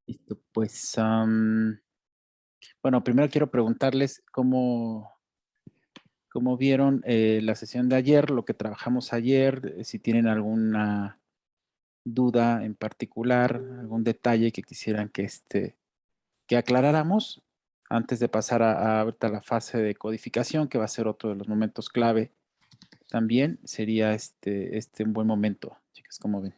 Listo, pues, bueno, primero quiero preguntarles cómo vieron la sesión de ayer, lo que trabajamos ayer, si tienen alguna duda en particular, algún detalle que quisieran que aclaráramos antes de pasar a ahorita la fase de codificación, que va a ser otro de los momentos clave también, sería este un buen momento, chicas, ¿cómo ven?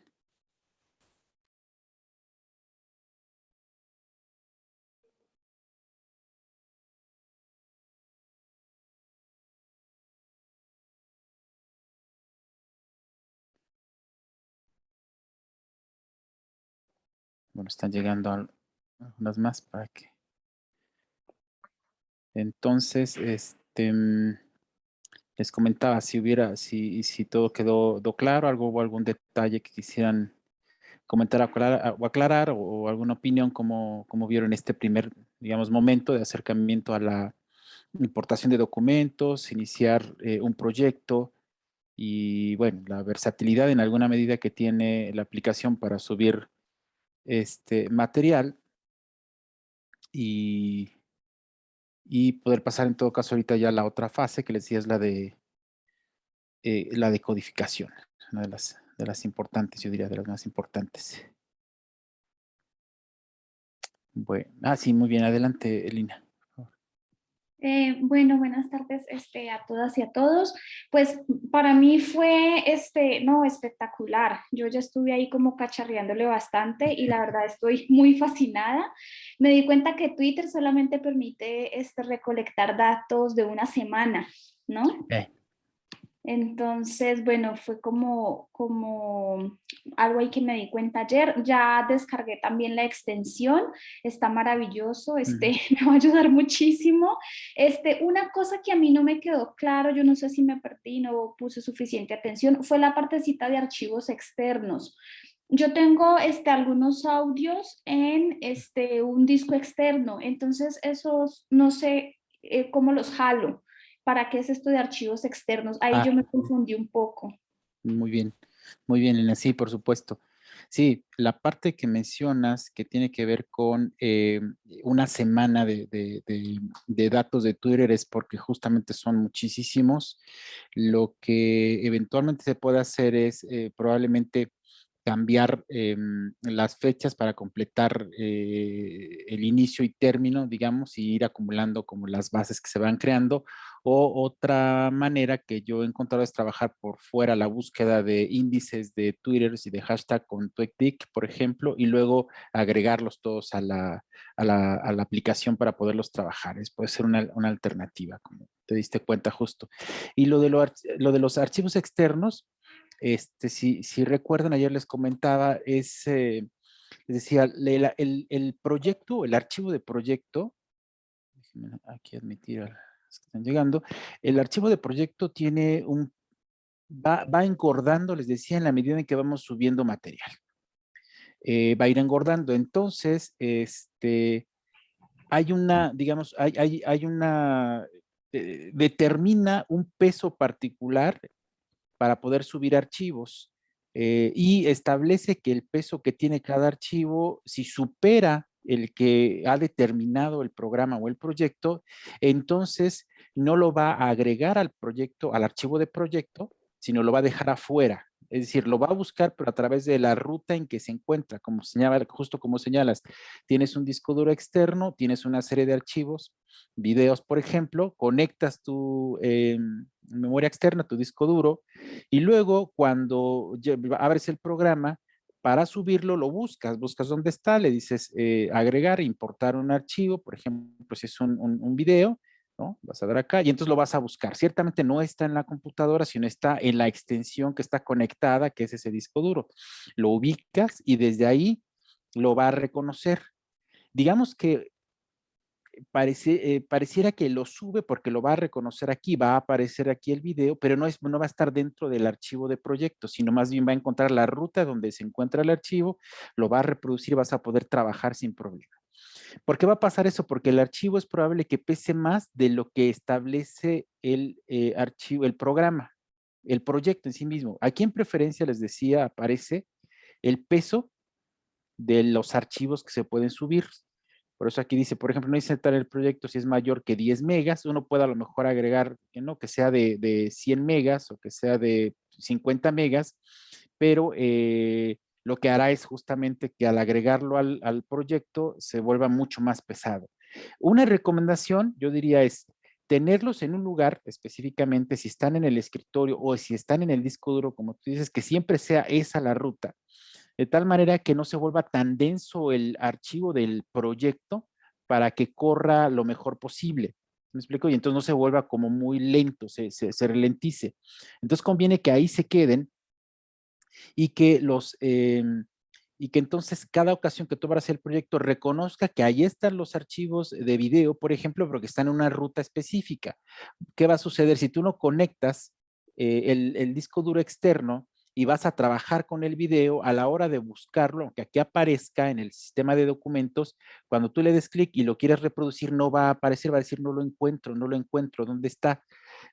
Bueno, están llegando algunas más para que... Entonces, les comentaba si todo quedó claro, hubo algún detalle que quisieran comentar o aclarar, o alguna opinión, como vieron este primer, digamos, momento de acercamiento a la importación de documentos, iniciar un proyecto y, bueno, la versatilidad en alguna medida que tiene la aplicación para subir este material y, y poder pasar en todo caso ahorita ya a la otra fase que les decía es la de codificación, una de las importantes, yo diría de las más importantes. Bueno, sí, muy bien, adelante, Elina. Bueno, buenas tardes a todas y a todos. Pues para mí fue no, espectacular. Yo ya estuve ahí como cacharreándole bastante y la verdad estoy muy fascinada. Me di cuenta que Twitter solamente permite recolectar datos de una semana, ¿no? Eh, Entonces, bueno, fue como algo ahí que me di cuenta ayer. Ya descargué también la extensión, está maravilloso, Ujú. me va a ayudar muchísimo. Una cosa que a mí no me quedó claro, yo no sé si me perdí, no puse suficiente atención, fue la partecita de archivos externos. Yo tengo algunos audios en un disco externo, entonces esos no sé cómo los jalo. ¿Para qué es esto de archivos externos? Ahí Ah, yo me confundí un poco. muy bien, Elena, sí, por supuesto. Sí, la parte que mencionas que tiene que ver con una semana de datos de Twitter es porque justamente son muchísimos. Lo que eventualmente se puede hacer es probablemente cambiar las fechas para completar el inicio y término, digamos, y ir acumulando como las bases que se van creando. O otra manera que yo he encontrado es trabajar por fuera la búsqueda de índices de Twitter y de hashtag con TweetDeck, por ejemplo, y luego agregarlos todos a la aplicación para poderlos trabajar. Puede ser una alternativa, como te diste cuenta justo. Y lo de los archivos externos, si recuerdan, ayer les comentaba, les decía, el proyecto, el archivo de proyecto, déjenme aquí admitir a los que están llegando, el archivo de proyecto va engordando, les decía, en la medida en que vamos subiendo material. Va a ir engordando. Entonces, hay una, digamos, hay una, determina un peso particular para poder subir archivos y establece que el peso que tiene cada archivo, si supera el que ha determinado el programa o el proyecto, entonces no lo va a agregar al proyecto, al archivo de proyecto, sino lo va a dejar afuera. Es decir, lo va a buscar, pero a través de la ruta en que se encuentra, como señala, justo como señalas, tienes un disco duro externo, tienes una serie de archivos, videos, por ejemplo, conectas tu memoria externa, tu disco duro, y luego cuando abres el programa, para subirlo lo buscas dónde está, le dices agregar, importar un archivo, por ejemplo, si es un video, ¿no? Vas a dar acá y entonces lo vas a buscar. Ciertamente no está en la computadora, sino está en la extensión que está conectada, que es ese disco duro. Lo ubicas y desde ahí lo va a reconocer. Digamos que pareciera que lo sube porque lo va a reconocer aquí, va a aparecer aquí el video, pero no va a estar dentro del archivo de proyecto, sino más bien va a encontrar la ruta donde se encuentra el archivo, lo va a reproducir, vas a poder trabajar sin problema. ¿Por qué va a pasar eso? Porque el archivo es probable que pese más de lo que establece el archivo, el programa, el proyecto en sí mismo. Aquí en preferencia les decía, aparece el peso de los archivos que se pueden subir. Por eso aquí dice, por ejemplo, no dice aceptar el proyecto si es mayor que 10 megas. Uno puede a lo mejor agregar, ¿no?, que sea de 100 megas o que sea de 50 megas, pero lo que hará es justamente que al agregarlo al proyecto se vuelva mucho más pesado. Una recomendación, yo diría, es tenerlos en un lugar específicamente, si están en el escritorio o si están en el disco duro, como tú dices, que siempre sea esa la ruta, de tal manera que no se vuelva tan denso el archivo del proyecto para que corra lo mejor posible. ¿Me explico? Y entonces no se vuelva como muy lento, se ralentice. Entonces conviene que ahí se queden y que y que entonces cada ocasión que tú vas a hacer el proyecto reconozca que ahí están los archivos de video, por ejemplo, porque están en una ruta específica. ¿Qué va a suceder si tú no conectas el disco duro externo y vas a trabajar con el video a la hora de buscarlo, aunque aquí aparezca en el sistema de documentos, cuando tú le des clic y lo quieres reproducir, no va a aparecer, va a decir no lo encuentro, ¿dónde está?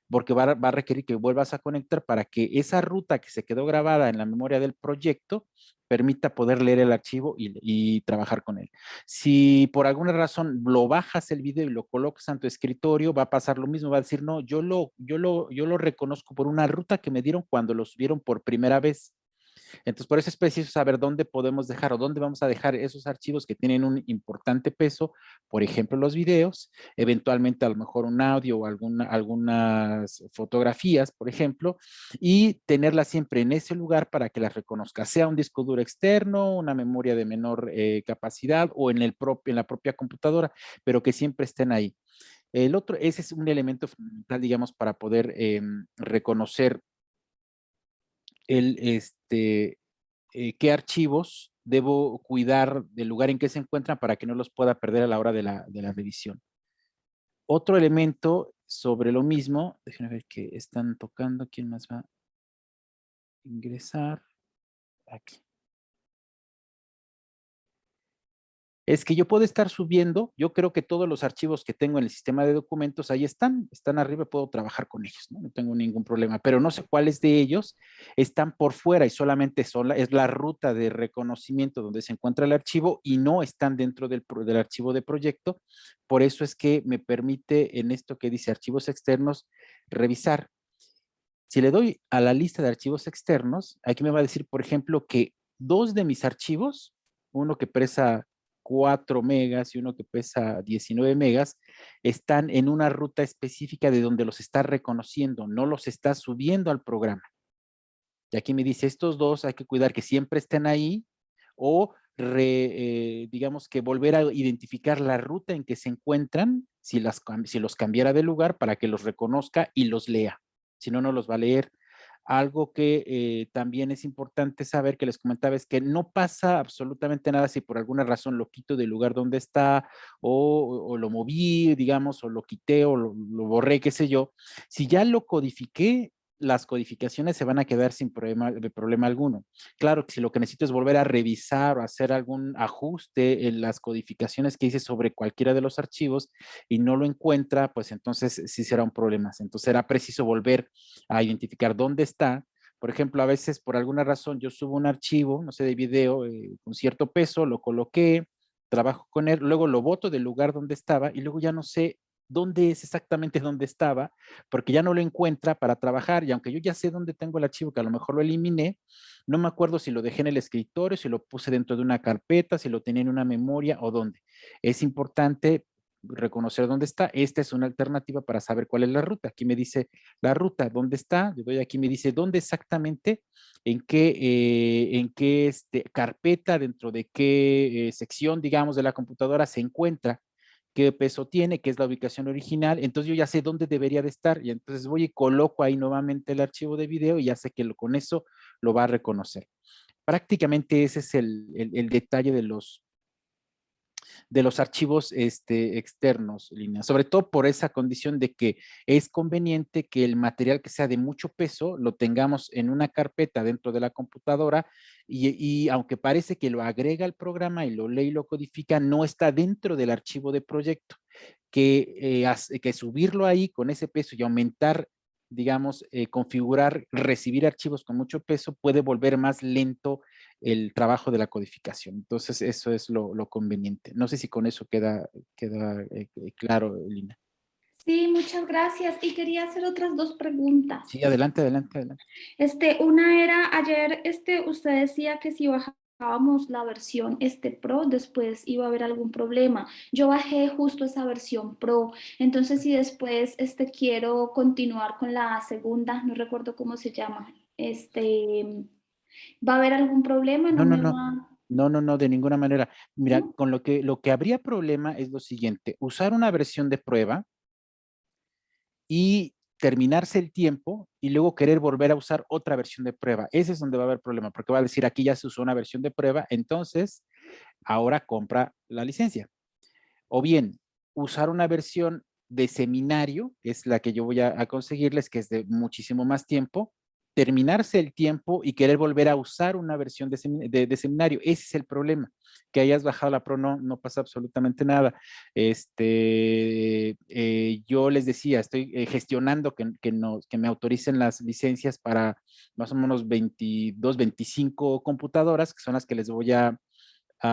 Porque va a requerir que vuelvas a conectar para que esa ruta que se quedó grabada en la memoria del proyecto permita poder leer el archivo y trabajar con él. Si por alguna razón lo bajas el video y lo colocas en tu escritorio, va a pasar lo mismo, va a decir, no, yo lo reconozco por una ruta que me dieron cuando lo subieron por primera vez. Entonces, por eso es preciso saber dónde podemos dejar o dónde vamos a dejar esos archivos que tienen un importante peso, por ejemplo, los videos, eventualmente a lo mejor un audio o algunas fotografías, por ejemplo, y tenerlas siempre en ese lugar para que las reconozca, sea un disco duro externo, una memoria de menor capacidad o en la propia computadora, pero que siempre estén ahí. El otro, ese es un elemento fundamental, digamos, para poder reconocer qué archivos debo cuidar del lugar en que se encuentran para que no los pueda perder a la hora de la revisión. Otro elemento sobre lo mismo, déjenme ver qué están tocando, quién más va a ingresar aquí. Es que yo puedo estar subiendo, yo creo que todos los archivos que tengo en el sistema de documentos ahí están arriba, puedo trabajar con ellos, ¿no? No tengo ningún problema, pero no sé cuáles de ellos están por fuera y solamente es la ruta de reconocimiento donde se encuentra el archivo y no están dentro del archivo de proyecto. Por eso es que me permite en esto que dice archivos externos revisar. Si le doy a la lista de archivos externos, aquí me va a decir, por ejemplo, que dos de mis archivos, uno que pesa 4 megas y uno que pesa 19 megas, están en una ruta específica de donde los está reconociendo, no los está subiendo al programa. Y aquí me dice, estos dos hay que cuidar que siempre estén ahí o digamos que volver a identificar la ruta en que se encuentran, si los cambiara de lugar para que los reconozca y los lea. Si no, no los va a leer. Algo que también es importante saber, que les comentaba, es que no pasa absolutamente nada si por alguna razón lo quito del lugar donde está o lo moví, digamos, o lo quité o lo borré, qué sé yo. Si ya lo codifiqué, las codificaciones se van a quedar sin problema alguno. Claro que si lo que necesito es volver a revisar o hacer algún ajuste en las codificaciones que hice sobre cualquiera de los archivos y no lo encuentra, pues entonces sí será un problema. Entonces será preciso volver a identificar dónde está. Por ejemplo, a veces por alguna razón yo subo un archivo, no sé, de video con cierto peso, lo coloqué, trabajo con él, luego lo boto del lugar donde estaba y luego ya no sé dónde es exactamente donde estaba, porque ya no lo encuentra para trabajar y aunque yo ya sé dónde tengo el archivo, que a lo mejor lo eliminé, no me acuerdo si lo dejé en el escritorio, si lo puse dentro de una carpeta, si lo tenía en una memoria o dónde. Es importante reconocer dónde está. Esta es una alternativa para saber cuál es la ruta. Aquí me dice la ruta, ¿dónde está? Le doy aquí, me dice dónde exactamente, en qué carpeta, dentro de qué sección, digamos, de la computadora se encuentra, qué peso tiene, qué es la ubicación original. Entonces yo ya sé dónde debería de estar y entonces voy y coloco ahí nuevamente el archivo de video y ya sé que con eso lo va a reconocer. Prácticamente ese es el detalle de los archivos externos, Lina, sobre todo por esa condición de que es conveniente que el material que sea de mucho peso lo tengamos en una carpeta dentro de la computadora y aunque parece que lo agrega el programa y lo lee y lo codifica, no está dentro del archivo de proyecto, que subirlo ahí con ese peso y aumentar digamos, configurar, recibir archivos con mucho peso puede volver más lento el trabajo de la codificación. Entonces, eso es lo conveniente. No sé si con eso queda claro, Lina. Sí, muchas gracias. Y quería hacer otras dos preguntas. Sí, adelante, adelante, adelante. Una era, ayer usted decía que si bajábamos la versión Pro, después iba a haber algún problema. Yo bajé justo esa versión Pro. Entonces, si después quiero continuar con la segunda, no recuerdo cómo se llama, ¿va a haber algún problema? No, ¿No no, me no. va? No, no, no, de ninguna manera. Mira, ¿No? con lo que habría problema es lo siguiente: usar una versión de prueba y terminarse el tiempo y luego querer volver a usar otra versión de prueba. Ese es donde va a haber problema, porque va a decir aquí ya se usó una versión de prueba, entonces ahora compra la licencia. O bien, usar una versión de seminario, que es la que yo voy a conseguirles, que es de muchísimo más tiempo, terminarse el tiempo y querer volver a usar una versión de seminario. Ese es el problema. Que hayas bajado la Pro no pasa absolutamente nada. Yo les decía, estoy gestionando que me autoricen las licencias para más o menos 22, 25 computadoras, que son las que les voy a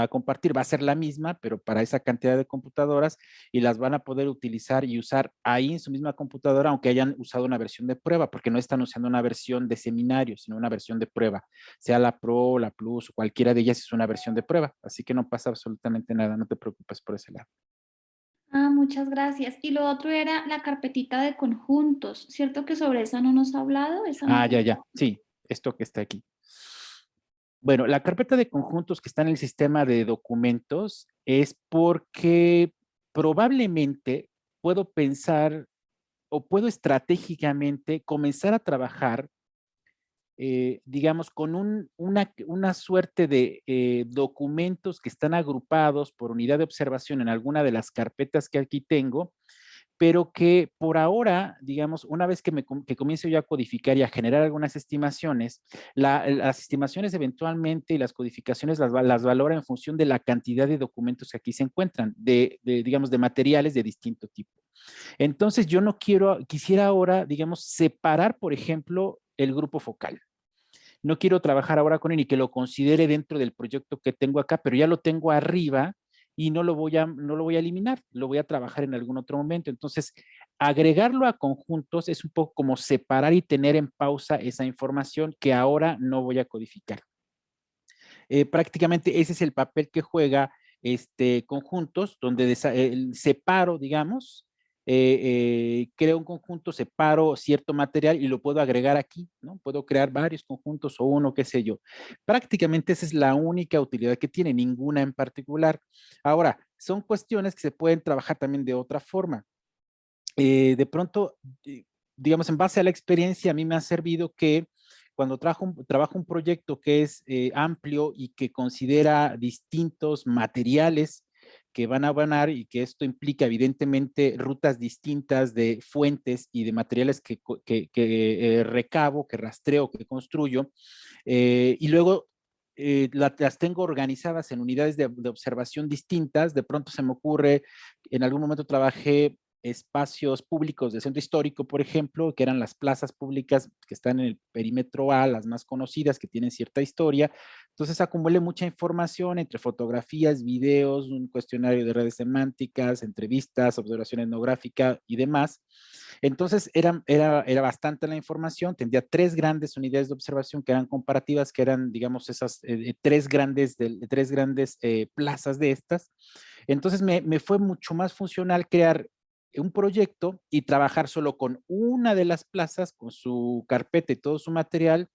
compartir. Va a ser la misma, pero para esa cantidad de computadoras, y las van a poder utilizar y usar ahí en su misma computadora, aunque hayan usado una versión de prueba, porque no están usando una versión de seminario, sino una versión de prueba. Sea la Pro, la Plus, o cualquiera de ellas es una versión de prueba. Así que no pasa absolutamente nada, no te preocupes por ese lado. Ah, muchas gracias. Y lo otro era la carpetita de conjuntos. ¿Cierto que sobre esa no nos ha hablado? Esa no Ah, fue. ya, ya. Sí, esto que está aquí. Bueno, la carpeta de conjuntos que está en el sistema de documentos es porque probablemente puedo pensar o puedo estratégicamente comenzar a trabajar, digamos, con una suerte de documentos que están agrupados por unidad de observación en alguna de las carpetas que aquí tengo, pero que por ahora, digamos, una vez que comienzo yo a codificar y a generar algunas estimaciones, las estimaciones eventualmente y las codificaciones las valora en función de la cantidad de documentos que aquí se encuentran, digamos, de materiales de distinto tipo. Entonces, yo no quisiera ahora, digamos, separar, por ejemplo, el grupo focal. No quiero trabajar ahora con él y que lo considere dentro del proyecto que tengo acá, pero ya lo tengo arriba y no lo voy a eliminar, lo voy a trabajar en algún otro momento. Entonces, agregarlo a conjuntos es un poco como separar y tener en pausa esa información que ahora no voy a codificar. Prácticamente ese es el papel que juega conjuntos, donde separo, digamos, creo un conjunto, separo cierto material y lo puedo agregar aquí, ¿no? Puedo crear varios conjuntos o uno, qué sé yo. Prácticamente esa es la única utilidad que tiene, ninguna en particular. Ahora, son cuestiones que se pueden trabajar también de otra forma. De pronto, digamos, en base a la experiencia, a mí me ha servido que cuando trabajo un proyecto que es amplio y que considera distintos materiales que van a abonar y que esto implica evidentemente rutas distintas de fuentes y de materiales que recabo, que rastreo, que construyo, y luego las tengo organizadas en unidades de observación distintas. De pronto se me ocurre, en algún momento trabajé espacios públicos del centro histórico, por ejemplo, que eran las plazas públicas que están en el perímetro A, las más conocidas, que tienen cierta historia. Entonces acumulé mucha información entre fotografías, videos, un cuestionario de redes semánticas, entrevistas, observación etnográfica y demás. Entonces era bastante la información. Tendría tres grandes unidades de observación que eran comparativas, que eran, digamos, esas tres grandes plazas de estas. Entonces me fue mucho más funcional crear un proyecto y trabajar solo con una de las plazas, con su carpeta y todo su material,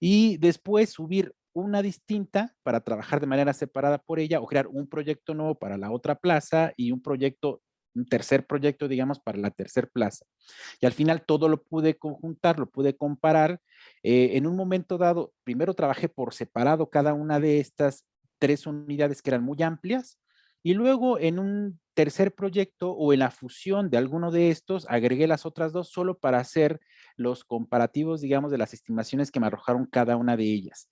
y después subir una distinta para trabajar de manera separada por ella, o crear un proyecto nuevo para la otra plaza y un tercer proyecto, digamos, para la tercer plaza. Y al final todo lo pude conjuntar, lo pude comparar. En un momento dado, primero trabajé por separado cada una de estas tres unidades que eran muy amplias, y luego en un tercer proyecto o en la fusión de alguno de estos, agregué las otras dos solo para hacer los comparativos, digamos, de las estimaciones que me arrojaron cada una de ellas.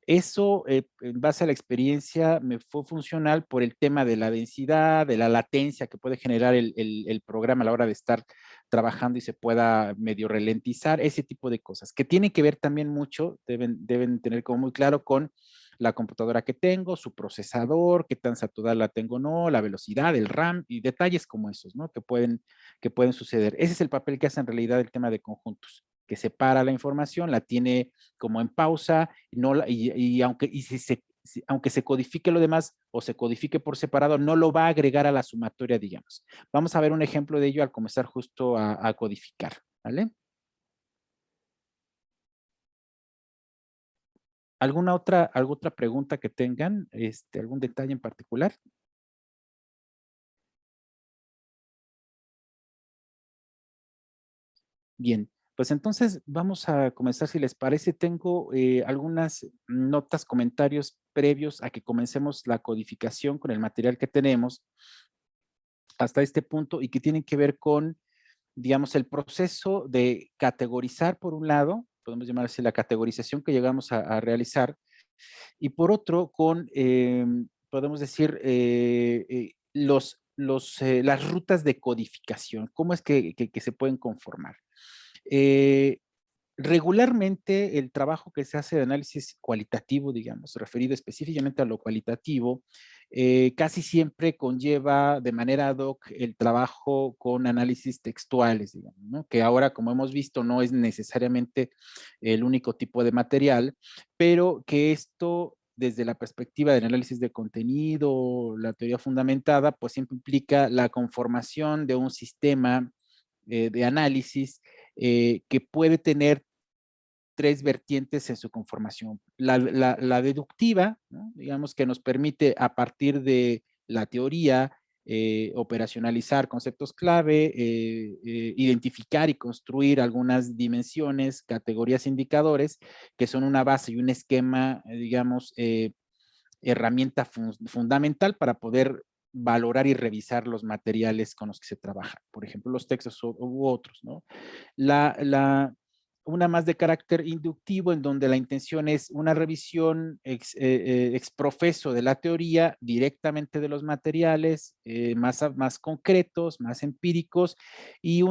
Eso, en base a la experiencia, me fue funcional por el tema de la densidad, de la latencia que puede generar el programa a la hora de estar trabajando y se pueda medio ralentizar, ese tipo de cosas, que tienen que ver también mucho, deben tener como muy claro con la computadora que tengo, su procesador, qué tan saturada la tengo o no, la velocidad, el RAM y detalles como esos, ¿no? Que pueden suceder. Ese es el papel que hace en realidad el tema de conjuntos, que separa la información, la tiene como en pausa, no y aunque, aunque se codifique lo demás o se codifique por separado, no lo va a agregar a la sumatoria, digamos. Vamos a ver un ejemplo de ello al comenzar justo a codificar, ¿vale? ¿Alguna otra pregunta que tengan? ¿Algún detalle en particular? Bien, pues entonces vamos a comenzar, si les parece. Tengo algunas notas, comentarios previos a que comencemos la codificación con el material que tenemos hasta este punto y que tienen que ver con, digamos, el proceso de categorizar por un lado, podemos llamar así la categorización que llegamos a realizar, y por otro con, podemos decir, las rutas de codificación, cómo es que se pueden conformar. Eh, Regularmente el trabajo que se hace de análisis cualitativo, digamos, referido específicamente a lo cualitativo, casi siempre conlleva de manera ad hoc el trabajo con análisis textuales, digamos, ¿no? Que ahora, como hemos visto, no es necesariamente el único tipo de material, pero que esto, desde la perspectiva del análisis de contenido, la teoría fundamentada, pues siempre implica la conformación de un sistema de análisis que puede tener tres vertientes en su conformación. La deductiva, ¿no? Digamos que nos permite a partir de la teoría operacionalizar conceptos clave, identificar y construir algunas dimensiones, categorías, indicadores, que son una base y un esquema, digamos, herramienta fundamental para poder valorar y revisar los materiales con los que se trabaja, por ejemplo, los textos u otros, ¿no? La, la, una más de carácter inductivo, en donde la intención es una revisión ex profeso de la teoría directamente de los materiales, más concretos, más empíricos, y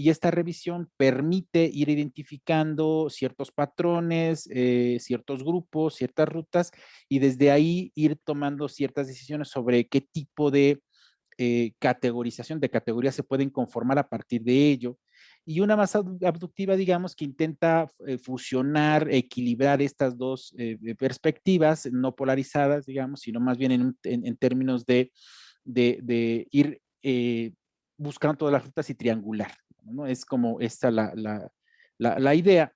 esta revisión permite ir identificando ciertos patrones, ciertos grupos, ciertas rutas, y desde ahí ir tomando ciertas decisiones sobre qué tipo de categorización de categorías se pueden conformar a partir de ello. Y una más abductiva, digamos, que intenta fusionar, equilibrar estas dos perspectivas no polarizadas, digamos, sino más bien en términos de ir buscando todas las rutas y triangular, ¿no? Es como esta la idea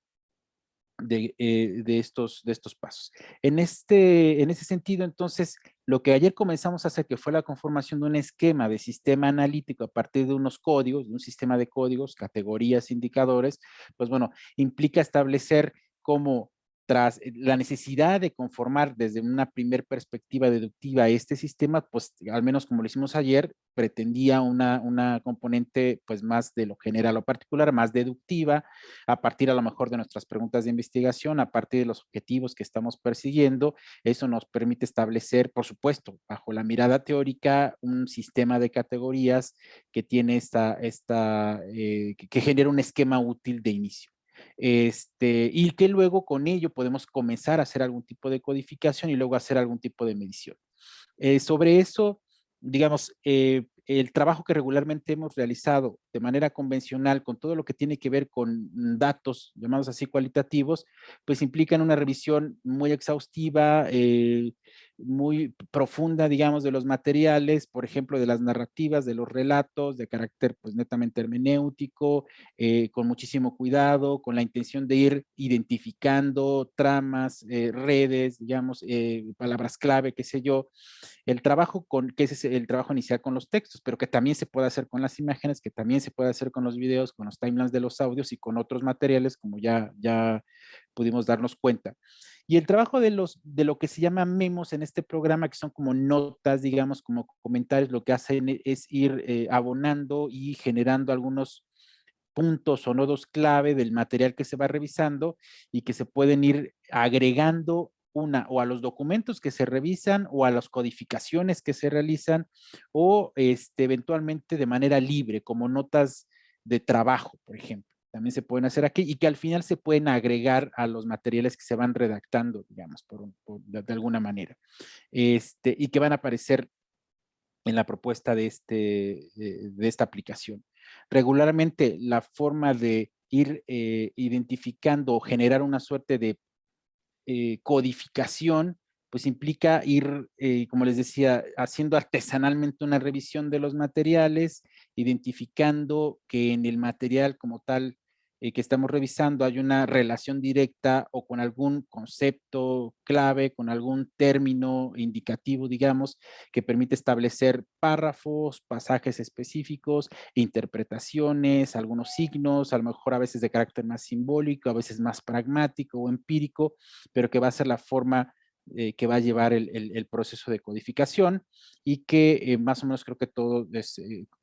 de estos pasos. En ese sentido, entonces, lo que ayer comenzamos a hacer, que fue la conformación de un esquema de sistema analítico a partir de unos códigos, de un sistema de códigos, categorías, indicadores, pues bueno, implica establecer cómo, tras la necesidad de conformar desde una primer perspectiva deductiva este sistema, pues al menos como lo hicimos ayer, pretendía una componente pues más de lo general o particular, más deductiva, a partir a lo mejor de nuestras preguntas de investigación, a partir de los objetivos que estamos persiguiendo. Eso nos permite establecer, por supuesto, bajo la mirada teórica, un sistema de categorías que tiene que genera un esquema útil de inicio. Y que luego con ello podemos comenzar a hacer algún tipo de codificación y luego hacer algún tipo de medición. Sobre eso, digamos, el trabajo que regularmente hemos realizado de manera convencional con todo lo que tiene que ver con datos, llamados así cualitativos, pues implican una revisión muy exhaustiva, muy profunda, digamos, de los materiales, por ejemplo, de las narrativas, de los relatos, de carácter pues netamente hermenéutico, con muchísimo cuidado, con la intención de ir identificando tramas, redes, digamos, palabras clave, qué sé yo, que ese es el trabajo inicial con los textos, pero que también se puede hacer con las imágenes, que también se puede hacer con los videos, con los timelines de los audios y con otros materiales, como ya pudimos darnos cuenta. Y el trabajo de lo que se llama memos en este programa, que son como notas, digamos, como comentarios, lo que hacen es ir abonando y generando algunos puntos o nodos clave del material que se va revisando y que se pueden ir agregando o a los documentos que se revisan o a las codificaciones que se realizan o eventualmente de manera libre, como notas de trabajo, por ejemplo. También se pueden hacer aquí y que al final se pueden agregar a los materiales que se van redactando, digamos, de alguna manera. Y que van a aparecer en la propuesta de esta aplicación. Regularmente la forma de ir identificando o generar una suerte de codificación, pues implica ir, como les decía, haciendo artesanalmente una revisión de los materiales, identificando que en el material como tal que estamos revisando hay una relación directa o con algún concepto clave, con algún término indicativo, digamos, que permite establecer párrafos, pasajes específicos, interpretaciones, algunos signos, a lo mejor a veces de carácter más simbólico, a veces más pragmático o empírico, pero que va a ser la forma que va a llevar el proceso de codificación y que más o menos creo que todos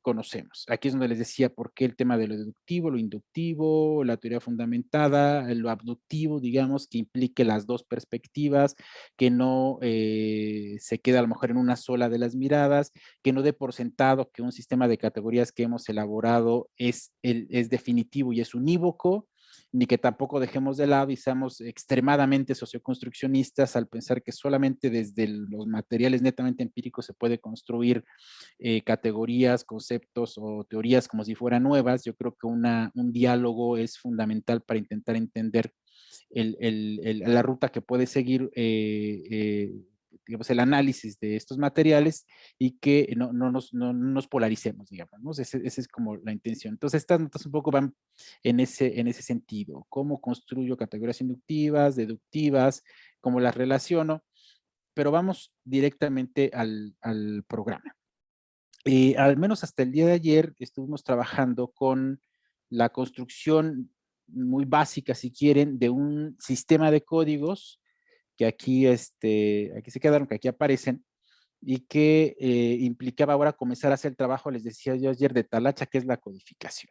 conocemos. Aquí es donde les decía por qué el tema de lo deductivo, lo inductivo, la teoría fundamentada, lo abductivo, digamos, que implique las dos perspectivas, que no se queda a lo mejor en una sola de las miradas, que no dé por sentado que un sistema de categorías que hemos elaborado es definitivo y es unívoco, ni que tampoco dejemos de lado y seamos extremadamente socioconstruccionistas al pensar que solamente desde los materiales netamente empíricos se puede construir categorías, conceptos o teorías como si fueran nuevas. Yo creo que un diálogo es fundamental para intentar entender la ruta que puede seguir digamos, el análisis de estos materiales y que no nos polaricemos, digamos, ¿no? Esa es como la intención. Entonces, estas notas un poco van en ese sentido. ¿Cómo construyo categorías inductivas, deductivas? ¿Cómo las relaciono? Pero vamos directamente al programa. Al menos hasta el día de ayer estuvimos trabajando con la construcción muy básica, si quieren, de un sistema de códigos que aquí se quedaron, que aquí aparecen, y que implicaba ahora comenzar a hacer el trabajo, les decía yo ayer, de talacha, que es la codificación.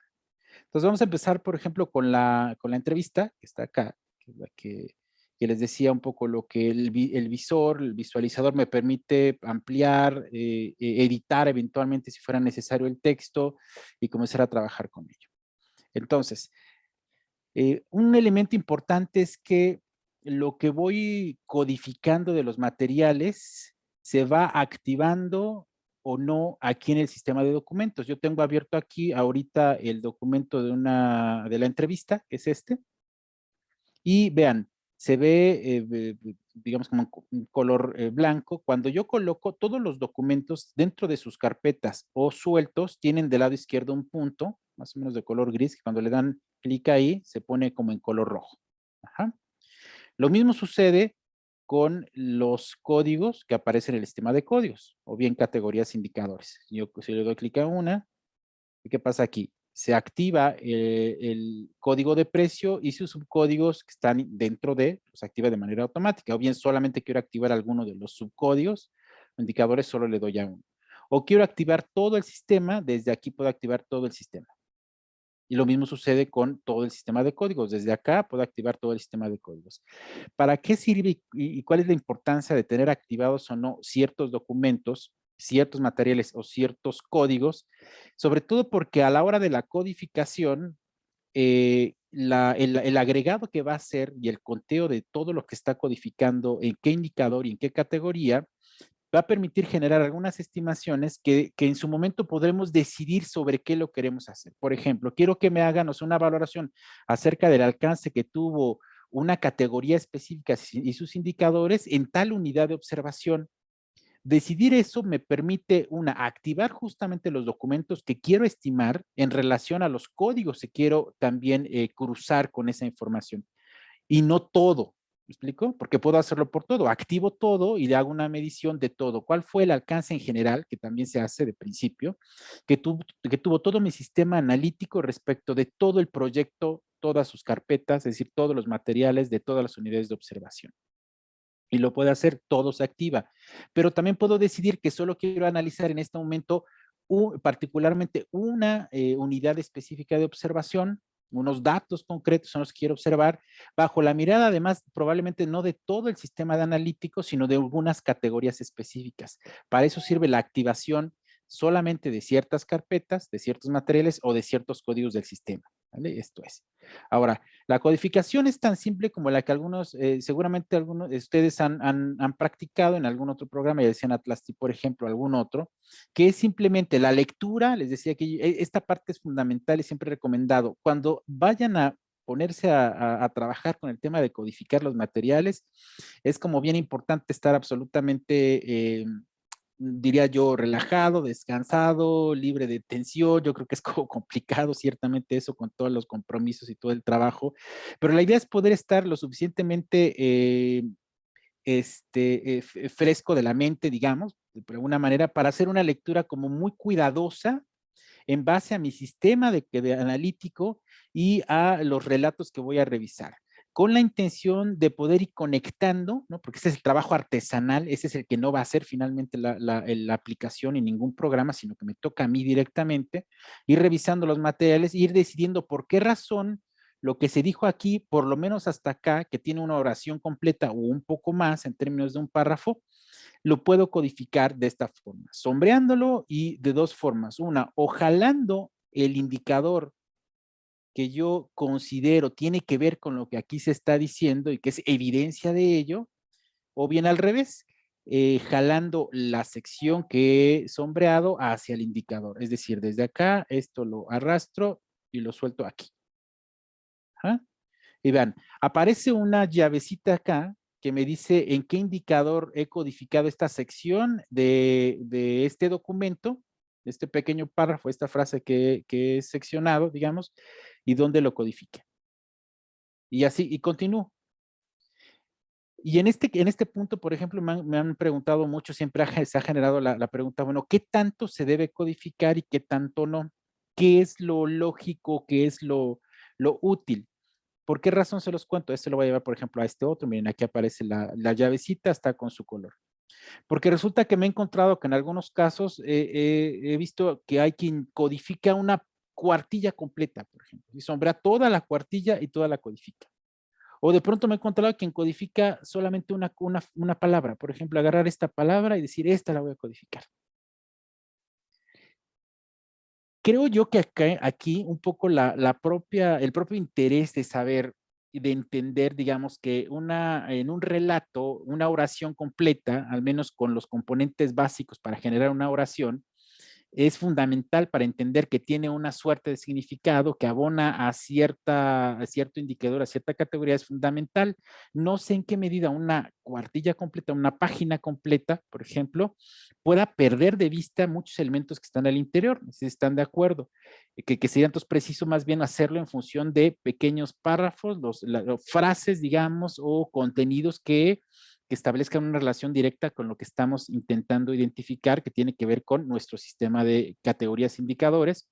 Entonces vamos a empezar, por ejemplo, con la entrevista, que está acá, que es la que les decía un poco lo que el visor, el visualizador me permite ampliar, editar eventualmente si fuera necesario el texto y comenzar a trabajar con ello. Entonces, un elemento importante es que lo que voy codificando de los materiales se va activando o no aquí en el sistema de documentos. Yo tengo abierto aquí ahorita el documento de la entrevista, que es este, y vean, se ve, digamos, como un color blanco. Cuando yo coloco todos los documentos dentro de sus carpetas o sueltos, tienen del lado izquierdo un punto, más o menos de color gris, que cuando le dan clic ahí, se pone como en color rojo. Ajá. Lo mismo sucede con los códigos que aparecen en el sistema de códigos, o bien categorías indicadores. Yo si le doy clic a una, ¿qué pasa aquí? Se activa el código de precio y sus subcódigos que están dentro se activa de manera automática. O bien solamente quiero activar alguno de los subcódigos, indicadores, solo le doy a uno. O quiero activar todo el sistema, desde aquí puedo activar todo el sistema. Y lo mismo sucede con todo el sistema de códigos. Desde acá puedo activar todo el sistema de códigos. ¿Para qué sirve y cuál es la importancia de tener activados o no ciertos documentos, ciertos materiales o ciertos códigos? Sobre todo porque a la hora de la codificación, el agregado que va a hacer y el conteo de todo lo que está codificando, en qué indicador y en qué categoría, va a permitir generar algunas estimaciones que en su momento podremos decidir sobre qué lo queremos hacer. Por ejemplo, quiero que me hagan una valoración acerca del alcance que tuvo una categoría específica y sus indicadores en tal unidad de observación. Decidir eso me permite, activar justamente los documentos que quiero estimar en relación a los códigos que quiero también cruzar con esa información. Y no todo, ¿me explico? Porque puedo hacerlo por todo. Activo todo y le hago una medición de todo. ¿Cuál fue el alcance en general, que también se hace de principio, que tuvo todo mi sistema analítico respecto de todo el proyecto, todas sus carpetas, es decir, todos los materiales de todas las unidades de observación? Y lo puede hacer, todo se activa. Pero también puedo decidir que solo quiero analizar en este momento particularmente una unidad específica de observación, unos datos concretos son los que quiero observar, bajo la mirada además probablemente no de todo el sistema de analítico, sino de algunas categorías específicas. Para eso sirve la activación solamente de ciertas carpetas, de ciertos materiales o de ciertos códigos del sistema. ¿Vale? Esto es. Ahora, la codificación es tan simple como la que algunos, seguramente algunos de ustedes han practicado en algún otro programa, ya decían Atlasti, por ejemplo, algún otro, que es simplemente la lectura. Les decía que esta parte es fundamental y siempre recomendado. Cuando vayan a ponerse a trabajar con el tema de codificar los materiales, es como bien importante estar absolutamente diría yo, relajado, descansado, libre de tensión. Yo creo que es como complicado, ciertamente, eso con todos los compromisos y todo el trabajo, pero la idea es poder estar lo suficientemente fresco de la mente, digamos, de alguna manera, para hacer una lectura como muy cuidadosa en base a mi sistema de analítico y a los relatos que voy a revisar, con la intención de poder ir conectando, ¿no? Porque ese es el trabajo artesanal, ese es el que no va a hacer finalmente la aplicación en ningún programa, sino que me toca a mí directamente, ir revisando los materiales, ir decidiendo por qué razón lo que se dijo aquí, por lo menos hasta acá, que tiene una oración completa o un poco más en términos de un párrafo, lo puedo codificar de esta forma, sombreándolo y de dos formas. Una, o jalando el indicador que yo considero tiene que ver con lo que aquí se está diciendo y que es evidencia de ello, o bien al revés, jalando la sección que he sombreado hacia el indicador. Es decir, desde acá, esto lo arrastro y lo suelto aquí. ¿Ah? Y vean, aparece una llavecita acá que me dice en qué indicador he codificado esta sección de este documento, este pequeño párrafo, esta frase que he seccionado, digamos, y dónde lo codifique. Y así, y continúo. Y en este punto, por ejemplo, me han preguntado mucho, siempre se ha generado la pregunta, bueno, ¿qué tanto se debe codificar y qué tanto no? ¿Qué es lo lógico? ¿Qué es lo útil? ¿Por qué razón se los cuento? Este lo voy a llevar, por ejemplo, a este otro. Miren, aquí aparece la llavecita, está con su color. Porque resulta que me he encontrado que en algunos casos he visto que hay quien codifica una cuartilla completa, por ejemplo, y sombrea toda la cuartilla y toda la codifica. O de pronto me he encontrado quien codifica solamente una palabra, por ejemplo, agarrar esta palabra y decir, esta la voy a codificar. Creo yo que aquí un poco el propio interés de saber y de entender, digamos, que en un relato, una oración completa, al menos con los componentes básicos para generar una oración, es fundamental para entender que tiene una suerte de significado que abona a cierto indicador, a cierta categoría, es fundamental. No sé en qué medida una cuartilla completa, una página completa, por ejemplo, pueda perder de vista muchos elementos que están al interior, si están de acuerdo, que sería entonces preciso más bien hacerlo en función de pequeños párrafos, frases, digamos, o contenidos que establezcan una relación directa con lo que estamos intentando identificar, que tiene que ver con nuestro sistema de categorías indicadores,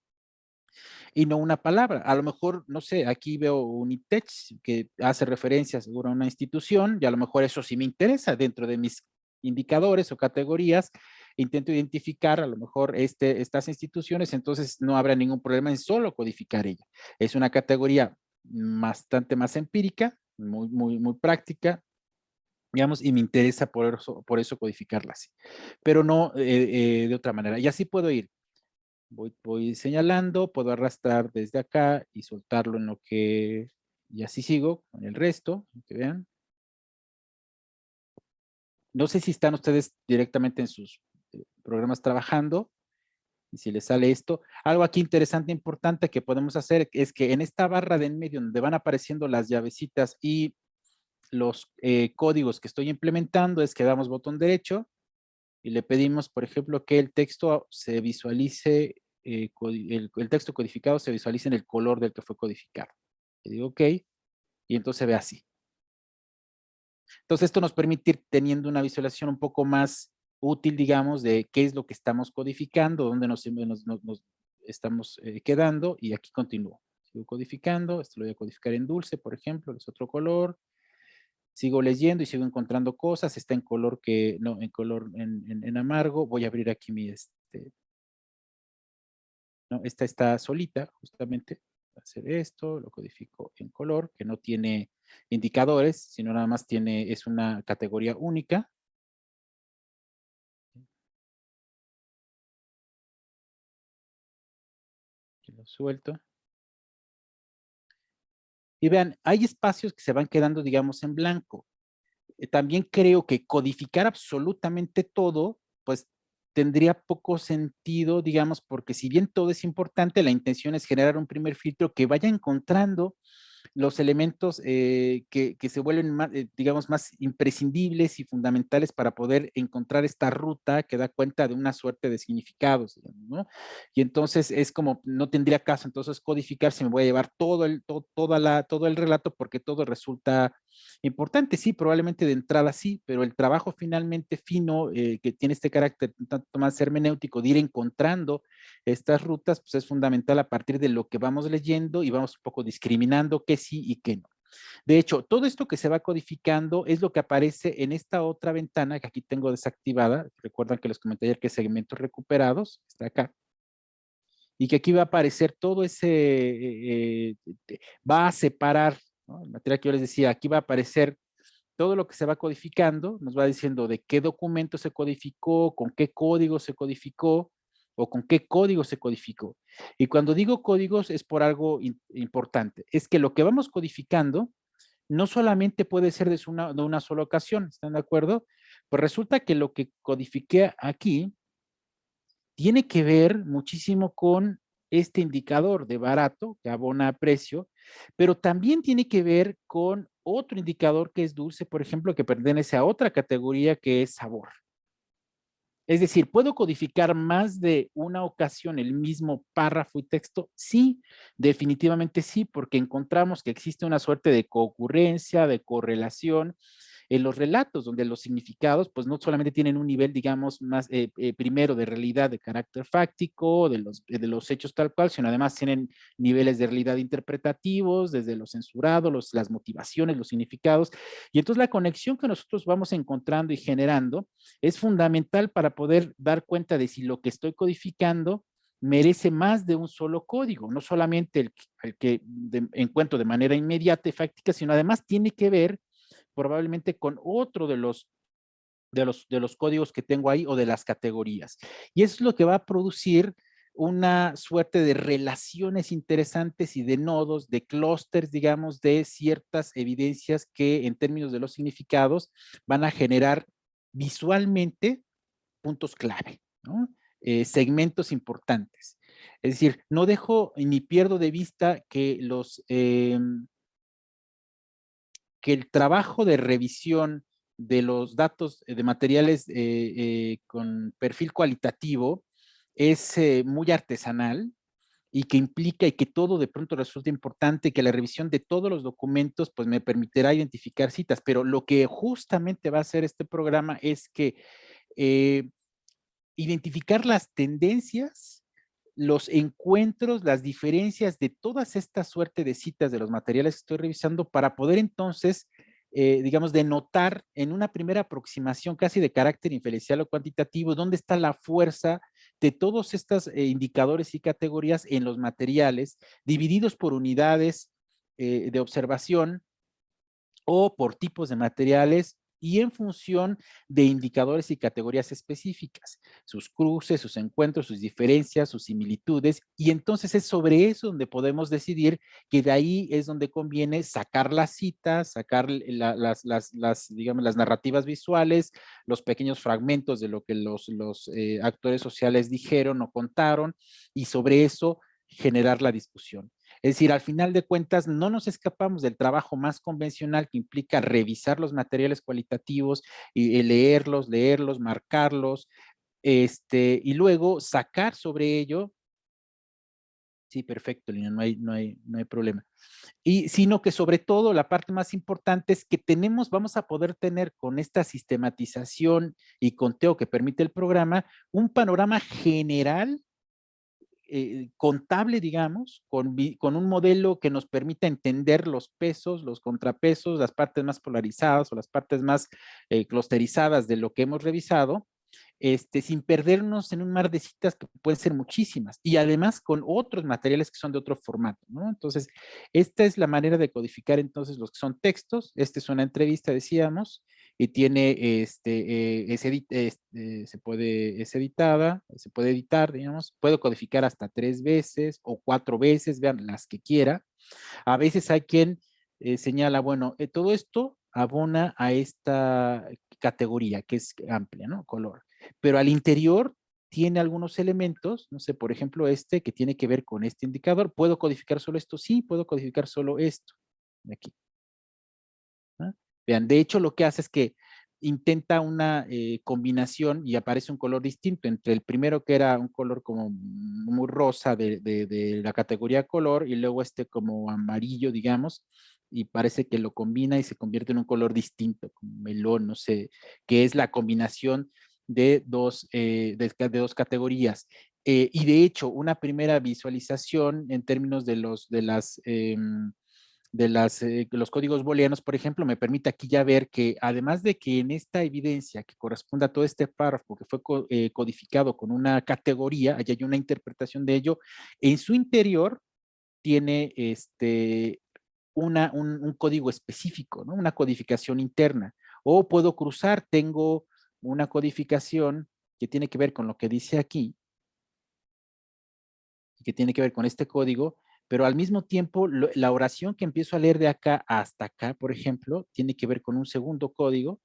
y no una palabra. A lo mejor, no sé, aquí veo Unitech, que hace referencia seguro a una institución, y a lo mejor eso sí me interesa dentro de mis indicadores o categorías. Intento identificar a lo mejor estas instituciones, entonces no habrá ningún problema en solo codificar ella. Es una categoría bastante más empírica, muy práctica, digamos, y me interesa por eso codificarla así, pero no de otra manera. Y así puedo ir, voy señalando, puedo arrastrar desde acá y soltarlo en lo que, y así sigo con el resto, que vean. No sé si están ustedes directamente en sus programas trabajando, y si les sale esto. Algo aquí interesante, importante que podemos hacer es que en esta barra de en medio donde van apareciendo las llavecitas y los códigos que estoy implementando, es que damos botón derecho y le pedimos, por ejemplo, que el texto se visualice, el texto codificado se visualice en el color del que fue codificado. Le digo OK, y entonces se ve así. Entonces esto nos permite ir teniendo una visualización un poco más útil, digamos, de qué es lo que estamos codificando, dónde nos estamos quedando, y aquí continúo. Sigo codificando, esto lo voy a codificar en dulce, por ejemplo, es otro color. Sigo leyendo y sigo encontrando cosas, está en color no, en color en amargo. Voy a abrir aquí no, esta está solita, justamente. Voy a hacer esto, lo codifico en color, que no tiene indicadores, sino nada más es una categoría única. suelto. Y vean, hay espacios que se van quedando, digamos, en blanco. También creo que codificar absolutamente todo, pues tendría poco sentido, digamos, porque si bien todo es importante, la intención es generar un primer filtro que vaya encontrando los elementos que se vuelven más, digamos, más imprescindibles y fundamentales para poder encontrar esta ruta que da cuenta de una suerte de significados, ¿no? Y entonces es como, no tendría caso entonces codificar si me voy a llevar todo el relato porque todo resulta importante. Sí, probablemente de entrada sí, pero el trabajo finalmente fino que tiene este carácter tanto más hermenéutico de ir encontrando estas rutas, pues es fundamental a partir de lo que vamos leyendo y vamos un poco discriminando qué sí y qué no. De hecho, todo esto que se va codificando es lo que aparece en esta otra ventana que aquí tengo desactivada. Recuerdan que les comenté ayer que segmentos recuperados, está acá. Y que aquí va a aparecer todo ese, va a separar, ¿no? El material que yo les decía, aquí va a aparecer todo lo que se va codificando, nos va diciendo de qué documento se codificó, con qué código se codificó o con qué código se codificó. Y cuando digo códigos es por algo importante, es que lo que vamos codificando no solamente puede ser de una sola ocasión, ¿están de acuerdo? Pues resulta que lo que codifiqué aquí tiene que ver muchísimo con este indicador de barato que abona a precio, pero también tiene que ver con otro indicador que es dulce, por ejemplo, que pertenece a otra categoría que es sabor. Es decir, ¿puedo codificar más de una ocasión el mismo párrafo y texto? Sí, definitivamente sí, porque encontramos que existe una suerte de concurrencia, de correlación en los relatos, donde los significados, pues no solamente tienen un nivel, digamos, más primero de realidad de carácter fáctico, de los hechos tal cual, sino además tienen niveles de realidad interpretativos, desde lo censurado, las motivaciones, los significados. Y entonces la conexión que nosotros vamos encontrando y generando es fundamental para poder dar cuenta de si lo que estoy codificando merece más de un solo código, no solamente el que encuentro de manera inmediata y fáctica, sino además tiene que ver probablemente con otro de los códigos que tengo ahí o de las categorías. Y eso es lo que va a producir una suerte de relaciones interesantes y de nodos, de clústeres, digamos, de ciertas evidencias que en términos de los significados van a generar visualmente puntos clave, ¿no? Segmentos importantes. Es decir, no dejo ni pierdo de vista que el trabajo de revisión de los datos de materiales con perfil cualitativo es muy artesanal y que implica y que todo de pronto resulta importante, que la revisión de todos los documentos pues me permitirá identificar citas, pero lo que justamente va a hacer este programa es que eh, identificar las tendencias, los encuentros, las diferencias de todas estas suerte de citas de los materiales que estoy revisando para poder entonces, digamos, denotar en una primera aproximación casi de carácter inferencial o cuantitativo, dónde está la fuerza de todos estos indicadores y categorías en los materiales, divididos por unidades de observación o por tipos de materiales y en función de indicadores y categorías específicas, sus cruces, sus encuentros, sus diferencias, sus similitudes, y entonces es sobre eso donde podemos decidir que de ahí es donde conviene sacar las citas, sacar digamos, las narrativas visuales, los pequeños fragmentos de lo que los actores sociales dijeron o contaron, y sobre eso generar la discusión. Es decir, al final de cuentas, no nos escapamos del trabajo más convencional que implica revisar los materiales cualitativos y leerlos, marcarlos, y luego sacar sobre ello. Sí, perfecto, Lina, no hay problema. Y sino que sobre todo la parte más importante es que vamos a poder tener con esta sistematización y conteo que permite el programa, un panorama general contable, digamos, con un modelo que nos permita entender los pesos, los contrapesos, las partes más polarizadas o las partes más clusterizadas de lo que hemos revisado, sin perdernos en un mar de citas que pueden ser muchísimas y además con otros materiales que son de otro formato, ¿no? Entonces, esta es la manera de codificar entonces los que son textos. Esta es una entrevista, decíamos, y tiene, es editada, se puede editar, digamos, puedo codificar hasta 3 veces o 4 veces, vean, las que quiera. A veces hay quien señala, bueno, todo esto abona a esta categoría que es amplia, ¿no? Color. Pero al interior tiene algunos elementos, no sé, por ejemplo, este que tiene que ver con este indicador. ¿Puedo codificar solo esto? Sí, puedo codificar solo esto. De aquí. ¿No? Vean, de hecho lo que hace es que intenta una combinación y aparece un color distinto entre el primero que era un color como muy rosa de la categoría color y luego este como amarillo, digamos, y parece que lo combina y se convierte en un color distinto, como melón, no sé, que es la combinación de dos categorías. Y de hecho, una primera visualización en términos los códigos booleanos, por ejemplo, me permite aquí ya ver que además de que en esta evidencia que corresponde a todo este párrafo que fue codificado con una categoría, allá hay una interpretación de ello, en su interior tiene un código específico, ¿no? Una codificación interna. O puedo cruzar, tengo una codificación que tiene que ver con lo que dice aquí, y que tiene que ver con este código, pero al mismo tiempo la oración que empiezo a leer de acá hasta acá, por ejemplo, tiene que ver con un segundo código.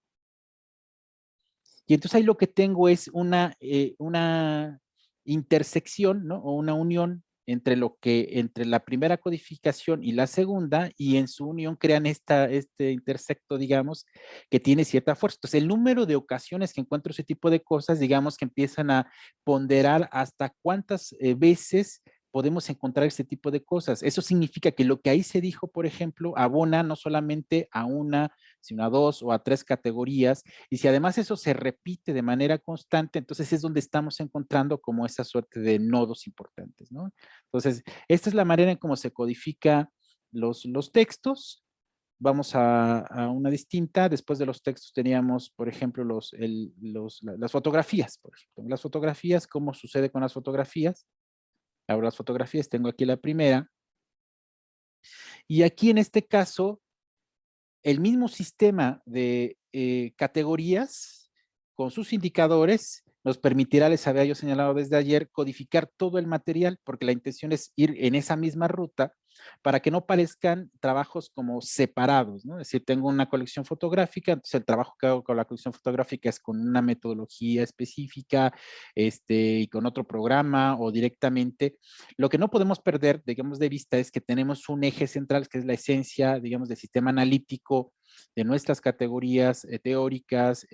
Y entonces ahí lo que tengo es una intersección, ¿no? O una unión entre la primera codificación y la segunda, y en su unión crean este intersecto, digamos, que tiene cierta fuerza. Entonces, el número de ocasiones que encuentro ese tipo de cosas, digamos, que empiezan a ponderar hasta cuántas veces podemos encontrar este tipo de cosas. Eso significa que lo que ahí se dijo, por ejemplo, abona no solamente a una, sino a dos o a tres categorías, y si además eso se repite de manera constante, entonces es donde estamos encontrando como esa suerte de nodos importantes, ¿no? Entonces, esta es la manera en cómo se codifica los textos. Vamos a una distinta. Después de los textos teníamos, por ejemplo, las fotografías, por ejemplo. Las fotografías, ¿cómo sucede con las fotografías? Ahora las fotografías, tengo aquí la primera. Y aquí en este caso, el mismo sistema de categorías con sus indicadores nos permitirá, les había yo señalado desde ayer, codificar todo el material, porque la intención es ir en esa misma ruta para que no parezcan trabajos como separados, ¿no? Es decir, tengo una colección fotográfica, entonces el trabajo que hago con la colección fotográfica es con una metodología específica, y con otro programa o directamente. Lo que no podemos perder, digamos, de vista es que tenemos un eje central que es la esencia, digamos, del sistema analítico de nuestras categorías teóricas,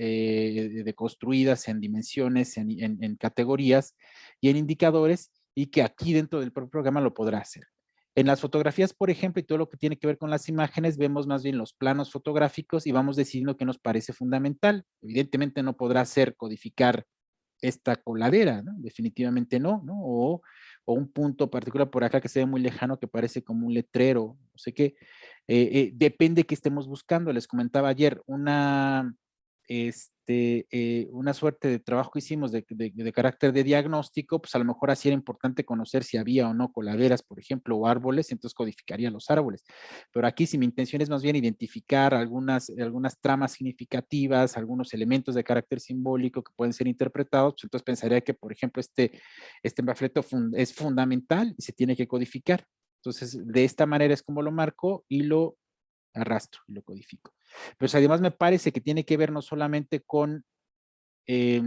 construidas en dimensiones, en categorías y en indicadores, y que aquí dentro del propio programa lo podrá hacer. En las fotografías, por ejemplo, y todo lo que tiene que ver con las imágenes, vemos más bien los planos fotográficos y vamos decidiendo qué nos parece fundamental. Evidentemente no podrá ser codificar esta coladera, ¿no? Definitivamente no, o un punto particular por acá que se ve muy lejano que parece como un letrero, no sé qué. Depende que estemos buscando. Les comentaba ayer una suerte de trabajo que hicimos de carácter de diagnóstico, pues a lo mejor así era importante conocer si había o no coladeras, por ejemplo, o árboles, entonces codificaría los árboles. Pero aquí si mi intención es más bien identificar algunas tramas significativas, algunos elementos de carácter simbólico que pueden ser interpretados, pues entonces pensaría que, por ejemplo, este panfleto es fundamental y se tiene que codificar. Entonces, de esta manera es como lo marco y lo arrastro y lo codifico. Pero además me parece que tiene que ver no solamente eh,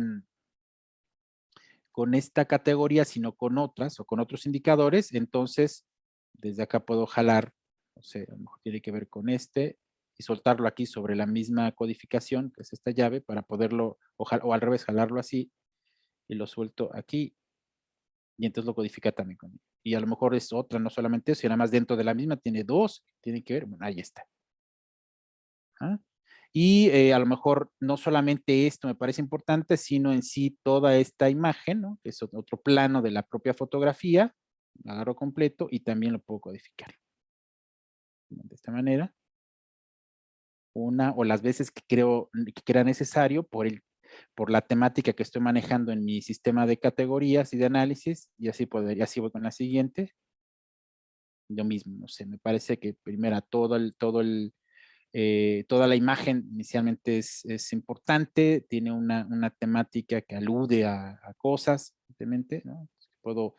con esta categoría, sino con otras o con otros indicadores. Entonces, desde acá puedo jalar, no sé, a lo mejor tiene que ver con este y soltarlo aquí sobre la misma codificación, que es esta llave, para poderlo, o al revés, jalarlo así y lo suelto aquí y entonces lo codifica también conmigo. Y a lo mejor es otra, no solamente eso, y nada más dentro de la misma tiene dos, tiene que ver, bueno, ahí está. ¿Ah? Y a lo mejor no solamente esto me parece importante, sino en sí toda esta imagen, ¿no? Que es otro plano de la propia fotografía, lo agarro completo y también lo puedo codificar. De esta manera, una o las veces que creo que crea necesario por la temática que estoy manejando en mi sistema de categorías y de análisis, y así voy con la siguiente. Yo mismo, no sé, me parece que primero todo el Toda la imagen inicialmente es importante, tiene una temática que alude a cosas, simplemente, ¿no? Puedo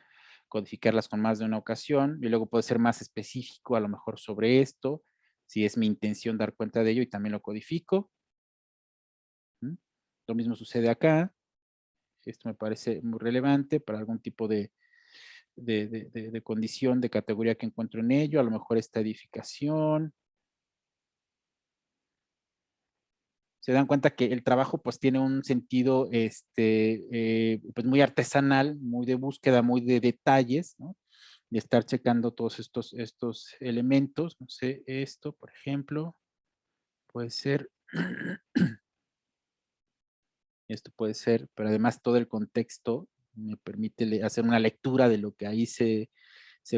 codificarlas con más de una ocasión y luego puedo ser más específico a lo mejor sobre esto, si es mi intención dar cuenta de ello y también lo codifico. ¿Mm? Lo mismo sucede acá. Esto me parece muy relevante para algún tipo de condición, de categoría que encuentro en ello, a lo mejor esta edificación. Se dan cuenta que el trabajo pues tiene un sentido pues muy artesanal, muy de búsqueda, muy de detalles, ¿no? De estar checando todos estos elementos. No sé, esto, por ejemplo, puede ser, esto puede ser, pero además todo el contexto me permite hacer una lectura de lo que ahí se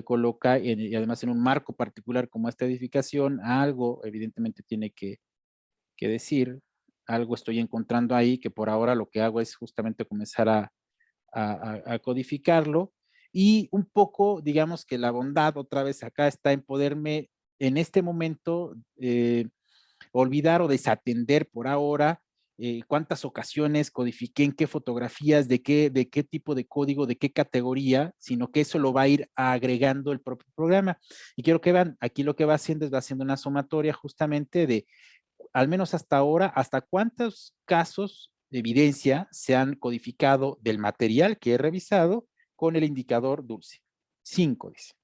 coloca y además en un marco particular como esta edificación, algo evidentemente tiene que decir, algo estoy encontrando ahí que por ahora lo que hago es justamente comenzar a codificarlo y un poco, digamos que la bondad otra vez acá está en poderme en este momento olvidar o desatender por ahora cuántas ocasiones codifiqué, en qué fotografías, de qué tipo de código, de qué categoría, sino que eso lo va a ir agregando el propio programa. Y quiero que vean, aquí lo que va haciendo es va haciendo una sumatoria justamente de al menos hasta ahora, hasta cuántos casos de evidencia se han codificado del material que he revisado con el indicador dulce. 5, dice.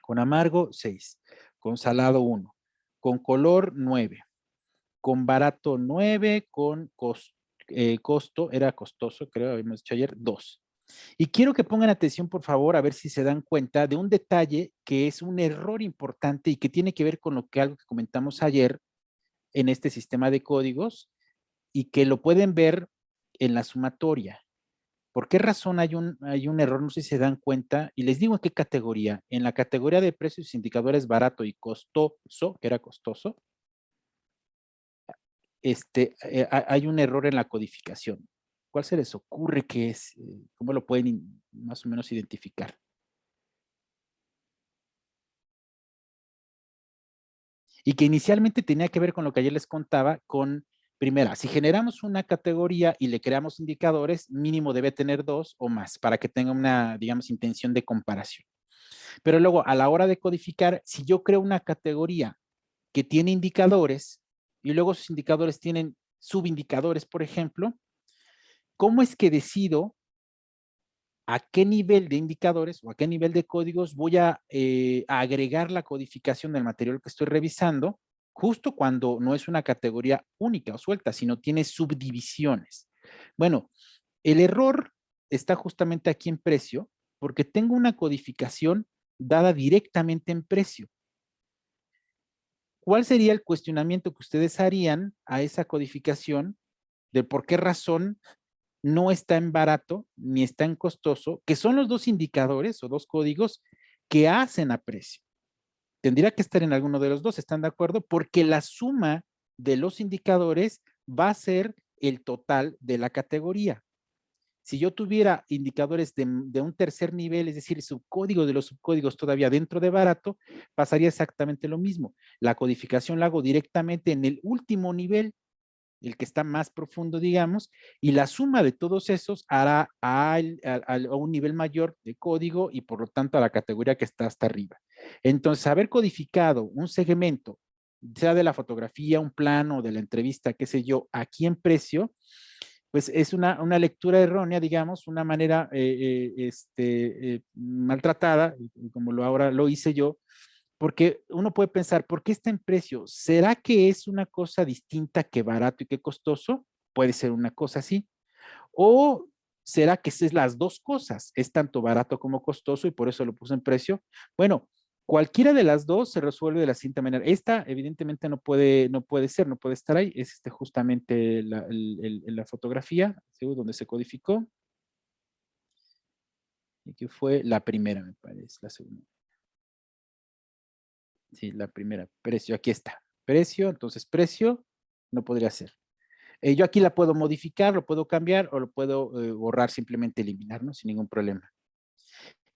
Con amargo, 6. Con salado, 1. Con color, 9. Con barato, 9. Con costo, era costoso, creo, habíamos dicho ayer, 2. Y quiero que pongan atención, por favor, a ver si se dan cuenta de un detalle que es un error importante y que tiene que ver con algo que comentamos ayer en este sistema de códigos y que lo pueden ver en la sumatoria. ¿Por qué razón hay un error? No sé si se dan cuenta. Y les digo en qué categoría. En la categoría de precios indicadores barato y costoso, que era costoso, hay un error en la codificación. ¿Cuál se les ocurre que es? ¿Cómo lo pueden más o menos identificar? Y que inicialmente tenía que ver con lo que ayer les contaba, con, primera, si generamos una categoría y le creamos indicadores, mínimo debe tener 2 o más para que tenga una, digamos, intención de comparación. Pero luego, a la hora de codificar, si yo creo una categoría que tiene indicadores y luego sus indicadores tienen subindicadores, por ejemplo, ¿cómo es que decido a qué nivel de indicadores o a qué nivel de códigos voy a agregar la codificación del material que estoy revisando, justo cuando no es una categoría única o suelta, sino tiene subdivisiones? Bueno, el error está justamente aquí en precio, porque tengo una codificación dada directamente en precio. ¿Cuál sería el cuestionamiento que ustedes harían a esa codificación de por qué razón no está en barato ni está en costoso, que son los dos indicadores o dos códigos que hacen a precio? Tendría que estar en alguno de los dos, ¿están de acuerdo? Porque la suma de los indicadores va a ser el total de la categoría. Si yo tuviera indicadores de un tercer nivel, es decir, subcódigo de los subcódigos todavía dentro de barato, pasaría exactamente lo mismo. La codificación la hago directamente en el último nivel, el que está más profundo, digamos, y la suma de todos esos hará a un nivel mayor de código y por lo tanto a la categoría que está hasta arriba. Entonces, haber codificado un segmento, sea de la fotografía, un plano, de la entrevista, qué sé yo, aquí en precio, pues es una lectura errónea, digamos, una manera maltratada, como ahora lo hice yo, porque uno puede pensar, ¿por qué está en precio? ¿Será que es una cosa distinta que barato y que costoso? Puede ser una cosa así. ¿O será que es las dos cosas? Es tanto barato como costoso y por eso lo puse en precio. Bueno, cualquiera de las dos se resuelve de la siguiente manera. Esta evidentemente no puede ser, no puede estar ahí. Es justamente la fotografía, donde se codificó. Y que fue la primera, me parece, la segunda. Sí, la primera, precio, aquí está. Precio, entonces precio no podría ser. Yo aquí la puedo modificar, lo puedo cambiar o lo puedo borrar, simplemente eliminar, ¿no? Sin ningún problema.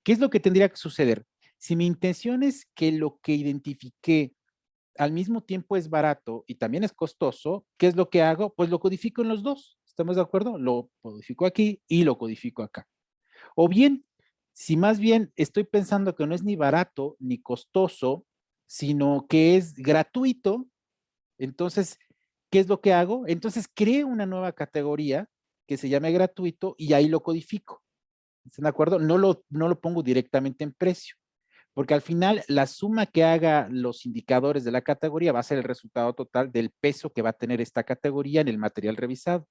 ¿Qué es lo que tendría que suceder? Si mi intención es que lo que identifiqué al mismo tiempo es barato y también es costoso, ¿qué es lo que hago? Pues lo codifico en los dos, ¿estamos de acuerdo? Lo codifico aquí y lo codifico acá. O bien, si más bien estoy pensando que no es ni barato ni costoso, sino que es gratuito, entonces, ¿qué es lo que hago? Entonces creo una nueva categoría que se llame gratuito y ahí lo codifico. ¿Están de acuerdo? No lo pongo directamente en precio, porque al final la suma que haga los indicadores de la categoría va a ser el resultado total del peso que va a tener esta categoría en el material revisado.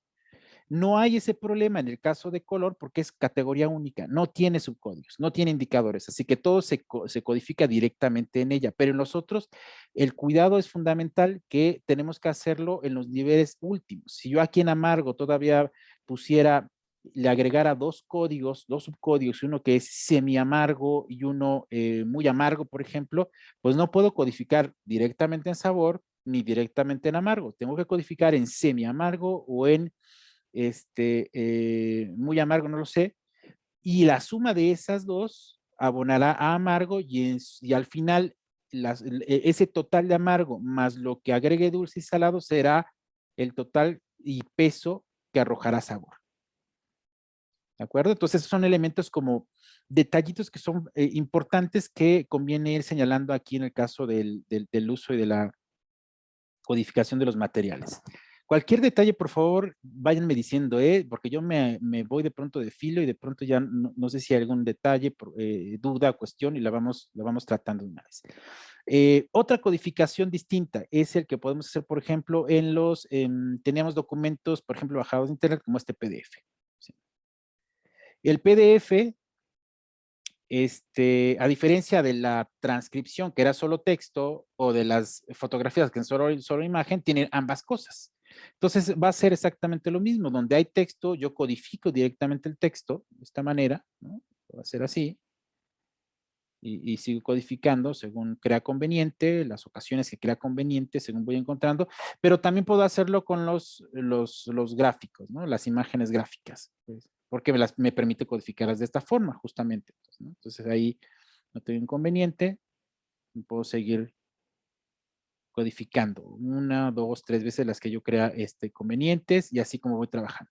No hay ese problema en el caso de color porque es categoría única, no tiene subcódigos, no tiene indicadores, así que todo se codifica directamente en ella, pero en los otros el cuidado es fundamental que tenemos que hacerlo en los niveles últimos. Si yo aquí en Amargo todavía pusiera, le agregara dos códigos, dos subcódigos, uno que es semi amargo y uno muy amargo, por ejemplo, pues no puedo codificar directamente en sabor ni directamente en amargo, tengo que codificar en semi amargo o en muy amargo, no lo sé, y la suma de esas dos abonará a amargo y al final ese total de amargo más lo que agregue dulce y salado será el total y peso que arrojará sabor. ¿De acuerdo? Entonces son elementos como detallitos que son importantes que conviene ir señalando aquí en el caso del uso y de la codificación de los materiales. Cualquier detalle, por favor, váyanme diciendo, porque yo me voy de pronto de filo y de pronto ya no sé si hay algún detalle, duda, cuestión y la vamos tratando de una vez. Otra codificación distinta es el que podemos hacer, por ejemplo, teníamos documentos, por ejemplo, bajados de internet como este PDF. ¿Sí? El PDF a diferencia de la transcripción, que era solo texto, o de las fotografías, que son solo imagen, tienen ambas cosas. Entonces va a ser exactamente lo mismo. Donde hay texto, yo codifico directamente el texto de esta manera, ¿no? Va a ser así. Y sigo codificando según crea conveniente, las ocasiones que crea conveniente, según voy encontrando, pero también puedo hacerlo con los gráficos, ¿no? Las imágenes gráficas, pues, porque me permite codificarlas de esta forma, justamente. ¿No? Entonces ahí no tengo inconveniente, puedo seguir codificando una, dos, tres veces las que yo crea convenientes y así como voy trabajando.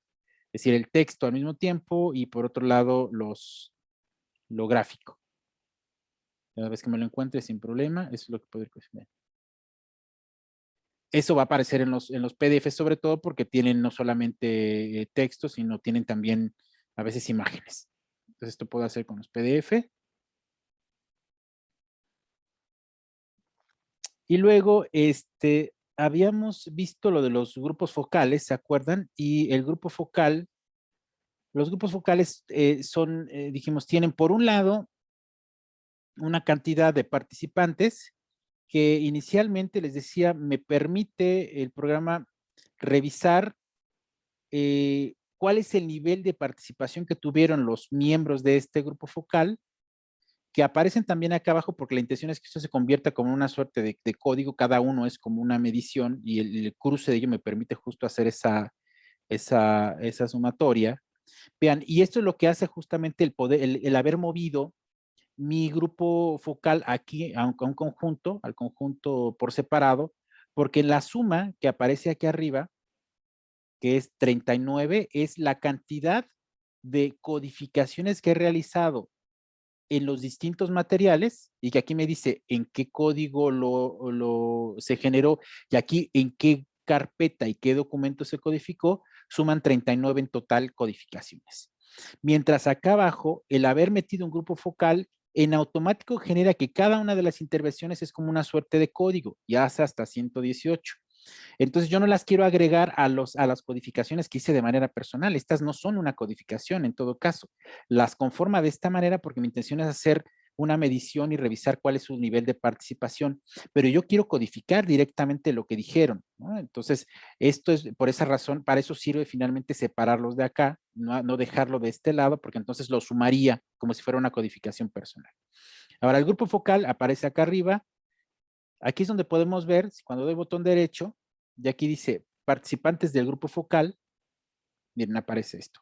Es decir, el texto al mismo tiempo y por otro lado lo gráfico. Cada vez que me lo encuentre sin problema, eso es lo que puedo cocinar. Eso va a aparecer en los PDF sobre todo porque tienen no solamente texto, sino tienen también a veces imágenes. Entonces esto puedo hacer con los PDF. Y luego, habíamos visto lo de los grupos focales, ¿se acuerdan? Y el grupo focal, los grupos focales dijimos, tienen por un lado una cantidad de participantes que inicialmente les decía, me permite el programa revisar cuál es el nivel de participación que tuvieron los miembros de este grupo focal, que aparecen también acá abajo porque la intención es que esto se convierta como una suerte de código, cada uno es como una medición y el cruce de ello me permite justo hacer esa sumatoria. Vean, y esto es lo que hace justamente el poder, el haber movido mi grupo focal aquí a un conjunto, al conjunto por separado, porque la suma que aparece aquí arriba, que es 39, es la cantidad de codificaciones que he realizado en los distintos materiales y que aquí me dice en qué código se generó y aquí en qué carpeta y qué documento se codificó, suman 39 en total codificaciones. Mientras acá abajo, el haber metido un grupo focal en automático genera que cada una de las intervenciones es como una suerte de código, ya hace hasta 118. Entonces yo no las quiero agregar a las codificaciones que hice de manera personal. Estas no son una codificación en todo caso. Las conforma de esta manera porque mi intención es hacer una medición y revisar cuál es su nivel de participación, pero yo quiero codificar directamente lo que dijeron, ¿no? Entonces, esto es por esa razón, para eso sirve finalmente separarlos de acá, no dejarlo de este lado, porque entonces lo sumaría como si fuera una codificación personal. Ahora, el grupo focal aparece acá arriba. Aquí es donde podemos ver, cuando doy botón derecho, y aquí dice participantes del grupo focal, miren, aparece esto.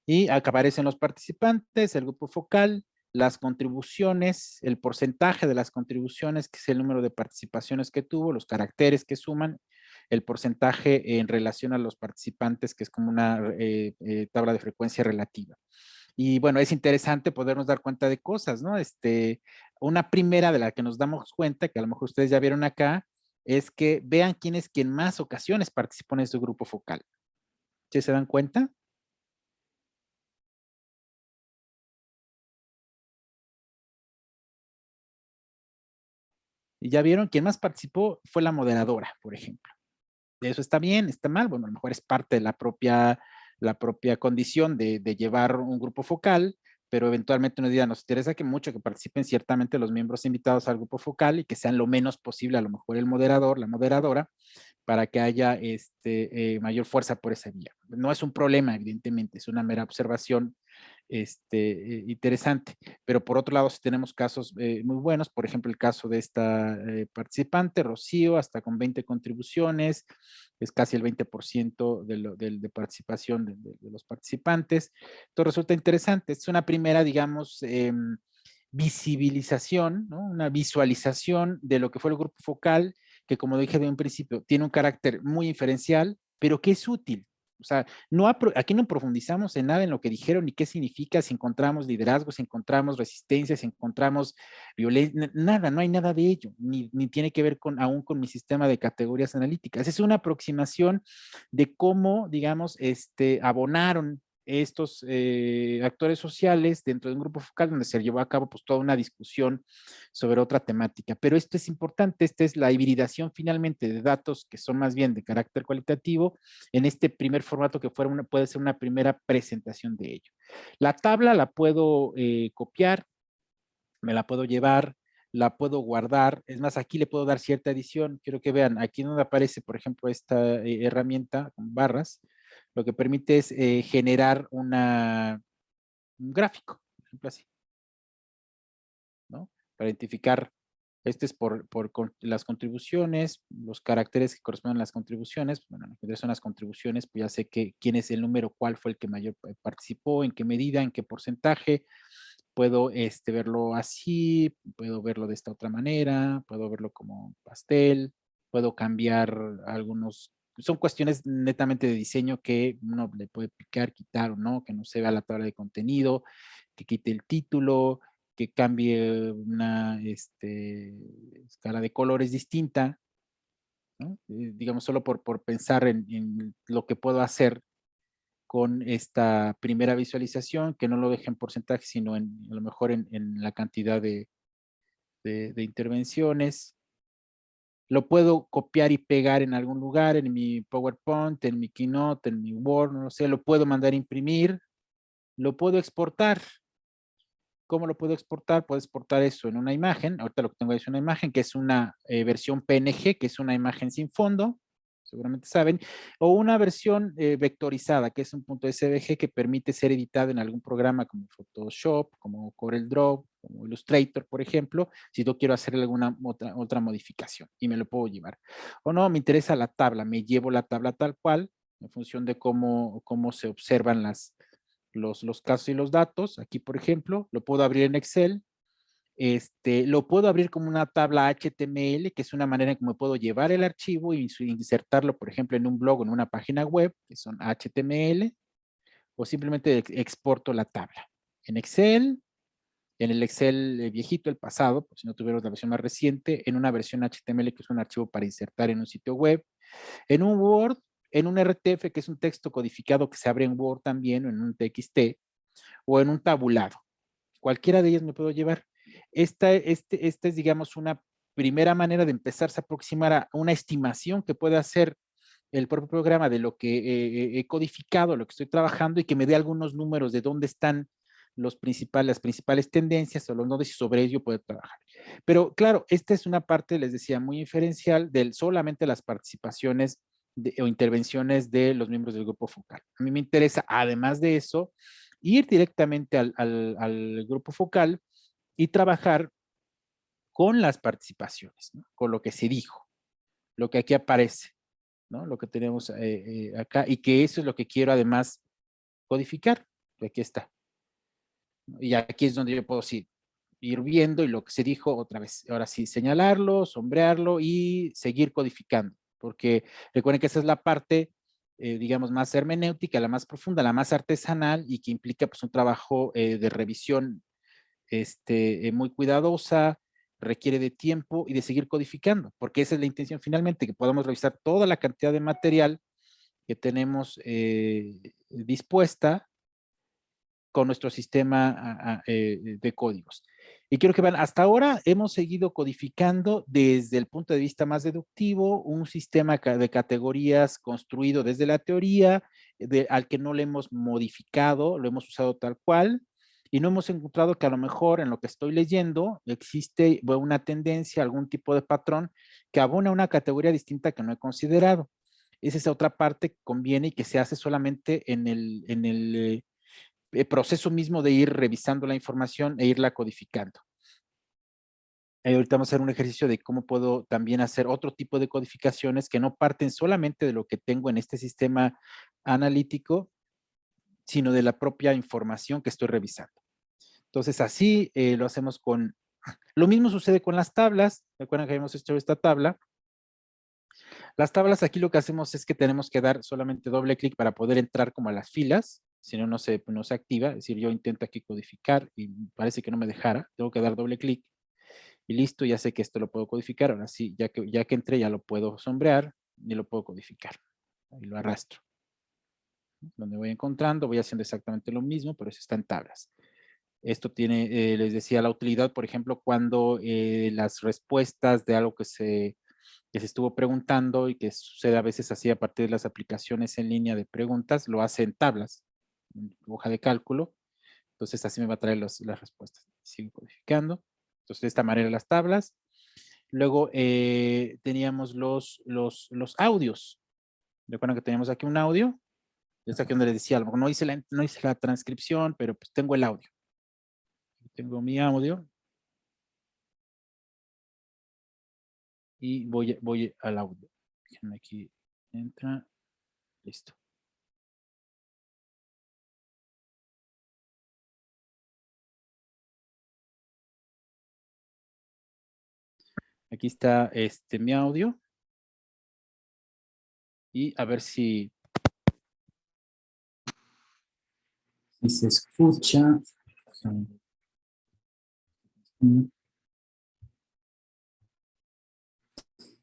Y acá aparecen los participantes, el grupo focal, las contribuciones, el porcentaje de las contribuciones, que es el número de participaciones que tuvo, los caracteres que suman, el porcentaje en relación a los participantes, que es como una tabla de frecuencia relativa. Y bueno, es interesante podernos dar cuenta de cosas, ¿no? Una primera de la que nos damos cuenta, que a lo mejor ustedes ya vieron acá, es que vean quién es quien más ocasiones participó en este grupo focal. ¿Sí se dan cuenta? Y ya vieron, quien más participó fue la moderadora, por ejemplo. Eso está bien, está mal, bueno, a lo mejor es parte de la propia condición de llevar un grupo focal, pero eventualmente nos dirán, nos interesa que mucho que participen ciertamente los miembros invitados al grupo focal y que sean lo menos posible, a lo mejor el moderador, la moderadora, para que haya mayor fuerza por esa vía. No es un problema, evidentemente, es una mera observación interesante. Pero por otro lado, si tenemos casos muy buenos, por ejemplo, el caso de esta participante, Rocío, hasta con 20 contribuciones, es casi el 20% de participación de los participantes. Entonces resulta interesante. Es una primera, digamos, visibilización, ¿no? Una visualización de lo que fue el grupo focal, que como dije de un principio, tiene un carácter muy inferencial, pero que es útil. O sea, aquí no profundizamos en nada en lo que dijeron ni qué significa, si encontramos liderazgo, si encontramos resistencia, si encontramos violencia, nada, no hay nada de ello, ni tiene que ver aún con mi sistema de categorías analíticas. Es una aproximación de cómo, digamos, abonaron estos actores sociales dentro de un grupo focal donde se llevó a cabo pues toda una discusión sobre otra temática. Pero esto es importante, esta es la hibridación finalmente de datos que son más bien de carácter cualitativo en este primer formato que puede ser una primera presentación de ello. La tabla la puedo copiar, me la puedo llevar, la puedo guardar, es más, aquí le puedo dar cierta edición, quiero que vean, aquí donde aparece, por ejemplo, esta herramienta con barras, lo que permite es generar un gráfico, por ejemplo así, ¿no? Para identificar, este es por las contribuciones, los caracteres que corresponden a las contribuciones, bueno, lo que son las contribuciones, pues ya sé quién es el número, cuál fue el que mayor participó, en qué medida, en qué porcentaje, puedo verlo así, puedo verlo de esta otra manera, puedo verlo como pastel, puedo cambiar algunos, son cuestiones netamente de diseño que uno le puede picar, quitar o no, que no se vea la tabla de contenido, que quite el título, que cambie una escala de colores distinta, ¿no? Digamos, solo por pensar en lo que puedo hacer con esta primera visualización, que no lo deje en porcentaje, sino a lo mejor en la cantidad de intervenciones. Lo puedo copiar y pegar en algún lugar, en mi PowerPoint, en mi Keynote, en mi Word, no sé, lo puedo mandar a imprimir, lo puedo exportar. ¿Cómo lo puedo exportar? Puedo exportar eso en una imagen. Ahorita lo que tengo es una imagen que es una versión PNG, que es una imagen sin fondo, seguramente saben, o una versión vectorizada, que es un punto SVG que permite ser editado en algún programa como Photoshop, como CorelDRAW, como Illustrator, por ejemplo, si yo quiero hacer alguna otra modificación y me lo puedo llevar. O no, me interesa la tabla, me llevo la tabla tal cual, en función de cómo se observan los casos y los datos. Aquí, por ejemplo, lo puedo abrir en Excel. Lo puedo abrir como una tabla HTML, que es una manera en que me puedo llevar el archivo y insertarlo, por ejemplo, en un blog o en una página web, que son HTML, o simplemente exporto la tabla. En Excel, en el Excel viejito, el pasado, pues si no tuviera la versión más reciente, en una versión HTML, que es un archivo para insertar en un sitio web, en un Word, en un RTF, que es un texto codificado que se abre en Word también, o en un TXT, o en un tabulado. Cualquiera de ellas me puedo llevar. Esta es, digamos, una primera manera de empezarse a aproximar a una estimación que puede hacer el propio programa de lo que he codificado, lo que estoy trabajando y que me dé algunos números de dónde están las principales tendencias o los nodos y sobre ello puedo trabajar. Pero claro, esta es una parte, les decía, muy inferencial de solamente las participaciones o intervenciones de los miembros del grupo focal. A mí me interesa, además de eso, ir directamente al grupo focal y trabajar con las participaciones, ¿no? Con lo que se dijo, lo que aquí aparece, ¿no? Lo que tenemos acá y que eso es lo que quiero además codificar. Aquí está. Y aquí es donde yo puedo ir viendo y lo que se dijo otra vez. Ahora sí, señalarlo, sombrearlo y seguir codificando. Porque recuerden que esa es la parte, digamos, más hermenéutica, la más profunda, la más artesanal y que implica pues un trabajo de revisión muy cuidadosa, requiere de tiempo y de seguir codificando, porque esa es la intención finalmente, que podamos revisar toda la cantidad de material que tenemos dispuesta con nuestro sistema de códigos. Y quiero que vean, hasta ahora hemos seguido codificando desde el punto de vista más deductivo, un sistema de categorías construido desde la teoría, al que no le hemos modificado, lo hemos usado tal cual, y no hemos encontrado que a lo mejor en lo que estoy leyendo existe una tendencia, algún tipo de patrón que abona una categoría distinta que no he considerado. Esa es otra parte que conviene y que se hace solamente en el proceso mismo de ir revisando la información e irla codificando. Ahorita vamos a hacer un ejercicio de cómo puedo también hacer otro tipo de codificaciones que no parten solamente de lo que tengo en este sistema analítico, sino de la propia información que estoy revisando. Entonces, así lo hacemos con... Lo mismo sucede con las tablas. Recuerden que habíamos hecho esta tabla. Las tablas aquí lo que hacemos es que tenemos que dar solamente doble clic para poder entrar como a las filas, si no, no se activa. Es decir, yo intento aquí codificar y parece que no me dejara. Tengo que dar doble clic y listo, ya sé que esto lo puedo codificar. Ahora sí, ya que entré, ya lo puedo sombrear y lo puedo codificar. Ahí lo arrastro. Donde voy encontrando, voy haciendo exactamente lo mismo, pero eso está en tablas. Esto tiene, les decía, la utilidad, por ejemplo, cuando las respuestas de algo que se estuvo preguntando y que sucede a veces así a partir de las aplicaciones en línea de preguntas, lo hace en tablas, en hoja de cálculo. Entonces así me va a traer las respuestas. Sigo codificando. Entonces de esta manera las tablas. Luego teníamos los audios. Recuerdan que teníamos aquí un audio. Es aquí donde les decía, a lo mejor no hice la transcripción, pero pues tengo el audio. Tengo mi audio. Y voy al audio. Déjenme aquí. Entra. Listo. Aquí está mi audio. Y a ver si se escucha.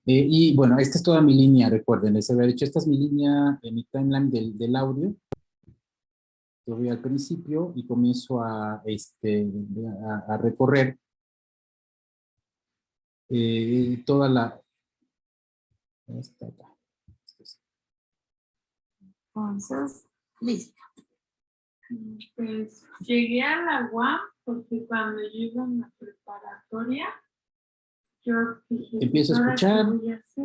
Y bueno, esta es toda mi línea, recuerden, les había dicho, esta es mi línea, mi timeline del audio. Yo voy al principio y comienzo a recorrer toda la... Esta acá. Entonces, listo. Pues llegué a la UAM porque cuando yo iba en la preparatoria, yo dije, empiezo a escuchar,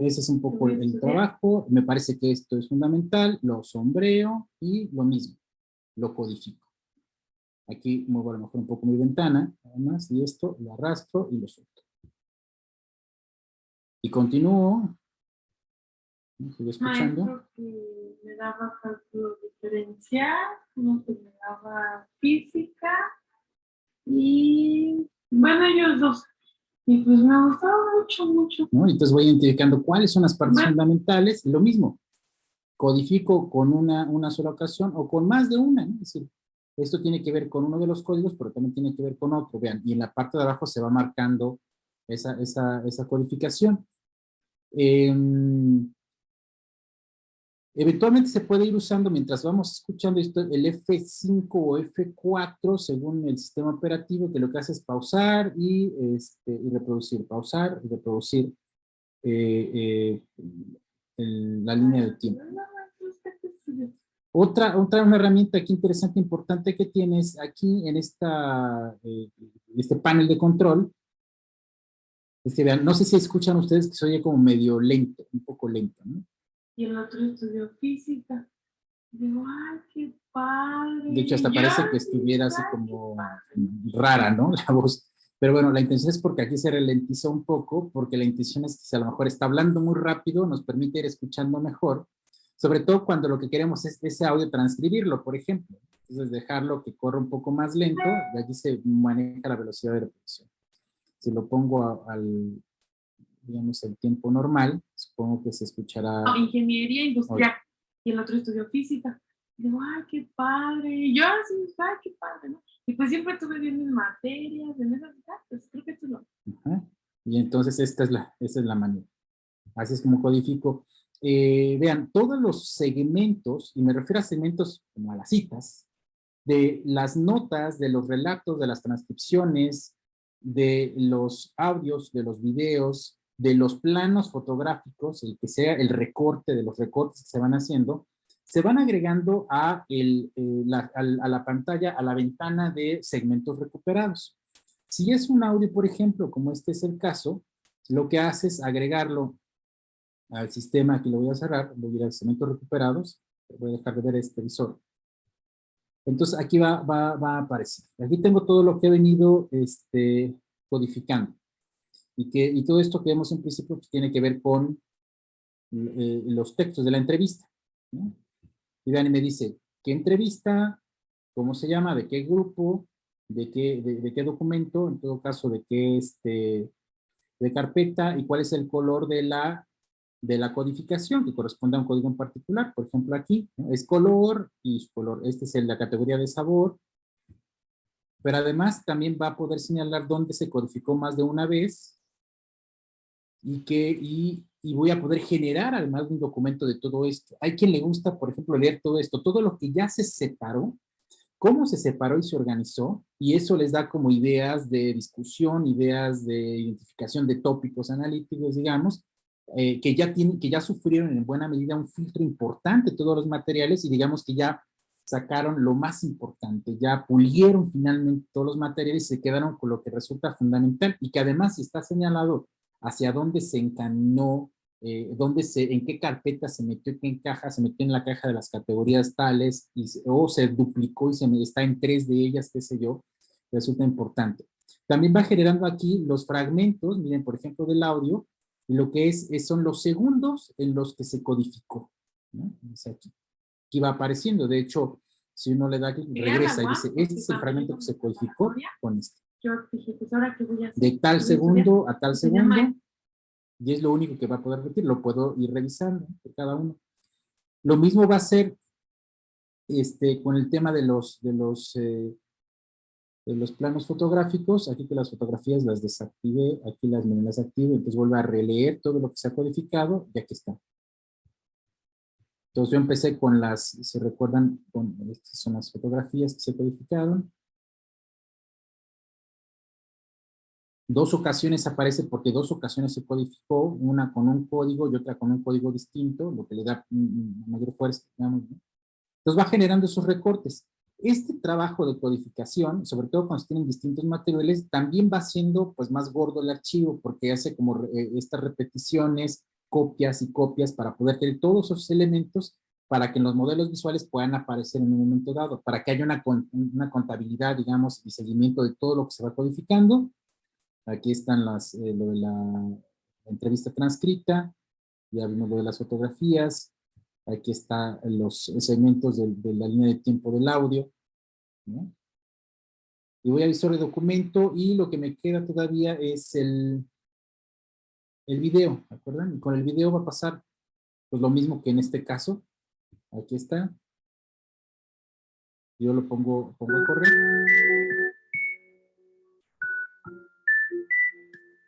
ese es un poco el trabajo, me parece que esto es fundamental, lo sombreo y lo mismo, lo codifico. Aquí muevo a lo mejor un poco mi ventana, además, y esto lo arrastro y lo suelto. Y continúo, sigo escuchando. Maestro que me daba cálculo diferencial, uno que me daba física, y bueno, ellos dos. Y pues me gustaba mucho, mucho. ¿No? Entonces voy identificando cuáles son las partes fundamentales, y lo mismo, codifico con una sola ocasión o con más de una, ¿no? Es decir, esto tiene que ver con uno de los códigos, pero también tiene que ver con otro, vean, y en la parte de abajo se va marcando esa codificación. Eventualmente se puede ir usando mientras vamos escuchando esto, el F5 o F4 según el sistema operativo, que lo que hace es pausar y reproducir, pausar y reproducir la línea de tiempo. Una herramienta aquí interesante, importante que tienes aquí en este panel de control, es que vean, no sé si escuchan ustedes que se oye como medio lento, un poco lento, ¿no? Y el otro estudió física. Digo, ay, qué padre. De hecho, hasta parece que estuviera así como rara, ¿no? La voz. Pero bueno, la intención es porque aquí se ralentizó un poco, porque la intención es que si a lo mejor está hablando muy rápido, nos permite ir escuchando mejor, sobre todo cuando lo que queremos es ese audio transcribirlo, por ejemplo. Es Entonces dejarlo que corra un poco más lento, y aquí se maneja la velocidad de repetición. Si lo pongo al, digamos, el tiempo normal, supongo que se escuchará. Ingeniería industrial. Y el otro estudió física. Y digo, ay, qué padre. Y yo así, ay, qué padre, ¿no? Y pues siempre tuve bien mis materias, en esas, pues creo que esto es lo. Ajá. Y entonces esta es la manera. Así es como codifico. Vean, todos los segmentos, y me refiero a segmentos como a las citas, de las notas, de los relatos, de las transcripciones, de los audios, de los videos, de los planos fotográficos, el que sea el recorte, de los recortes que se van haciendo, se van agregando a la pantalla, a la ventana de segmentos recuperados. Si es un audio, por ejemplo, como este es el caso, lo que hace es agregarlo al sistema. Aquí lo voy a cerrar, voy a ir a segmentos recuperados, voy a dejar de ver este visor. Entonces aquí va a aparecer. Aquí tengo todo lo que he venido codificando. Y todo esto que vemos en principio pues, tiene que ver con los textos de la entrevista, ¿no? Y Dani me dice, ¿qué entrevista? ¿Cómo se llama? ¿De qué grupo? ¿De qué documento? En todo caso, ¿de qué de carpeta? ¿Y cuál es el color de la codificación que corresponde a un código en particular? Por ejemplo, aquí, ¿no? Es color y su color. Este es la categoría de sabor. Pero además también va a poder señalar dónde se codificó más de una vez y voy a poder generar además un documento de todo esto. Hay quien le gusta, por ejemplo, leer todo esto, todo lo que ya se separó, cómo se separó y se organizó, y eso les da como ideas de discusión, ideas de identificación de tópicos analíticos, digamos, que ya sufrieron en buena medida un filtro importante todos los materiales y digamos que ya sacaron lo más importante, ya pulieron finalmente todos los materiales y se quedaron con lo que resulta fundamental y que además está señalado hacia dónde se encaminó, en qué carpeta se metió, qué caja, se metió en la caja de las categorías tales, o se duplicó y está en 3 de ellas, qué sé yo, resulta importante. También va generando aquí los fragmentos, miren, por ejemplo, del audio, y lo que son los segundos en los que se codificó, ¿no? Aquí va apareciendo, de hecho, si uno le da clic, regresa y dice, este es el fragmento que se codificó con este. Yo dije, pues ahora qué voy a hacer. De tal segundo a tal segundo, y es lo único que va a poder repetir, lo puedo ir revisando de cada uno. Lo mismo va a ser con el tema de los planos fotográficos. Aquí que las fotografías las desactivé, aquí las activo, entonces vuelvo a releer todo lo que se ha codificado y aquí está. Entonces yo empecé con se recuerdan, estas son las fotografías que se codificaron. 2 ocasiones aparece porque 2 ocasiones se codificó, una con un código y otra con un código distinto, lo que le da mayor fuerza, digamos, ¿no? Entonces va generando esos recortes. Este trabajo de codificación, sobre todo cuando se tienen distintos materiales, también va haciendo pues más gordo el archivo porque hace como estas repeticiones, copias y copias para poder tener todos esos elementos para que en los modelos visuales puedan aparecer en un momento dado, para que haya una contabilidad, digamos, y seguimiento de todo lo que se va codificando. Aquí están lo de la entrevista transcrita, ya vimos lo de las fotografías, aquí están los segmentos de la línea de tiempo del audio, ¿no? Y voy a visor de documento y lo que me queda todavía es el video, ¿de acuerdo? Y con el video va a pasar pues lo mismo que en este caso, aquí está, yo lo pongo a correr.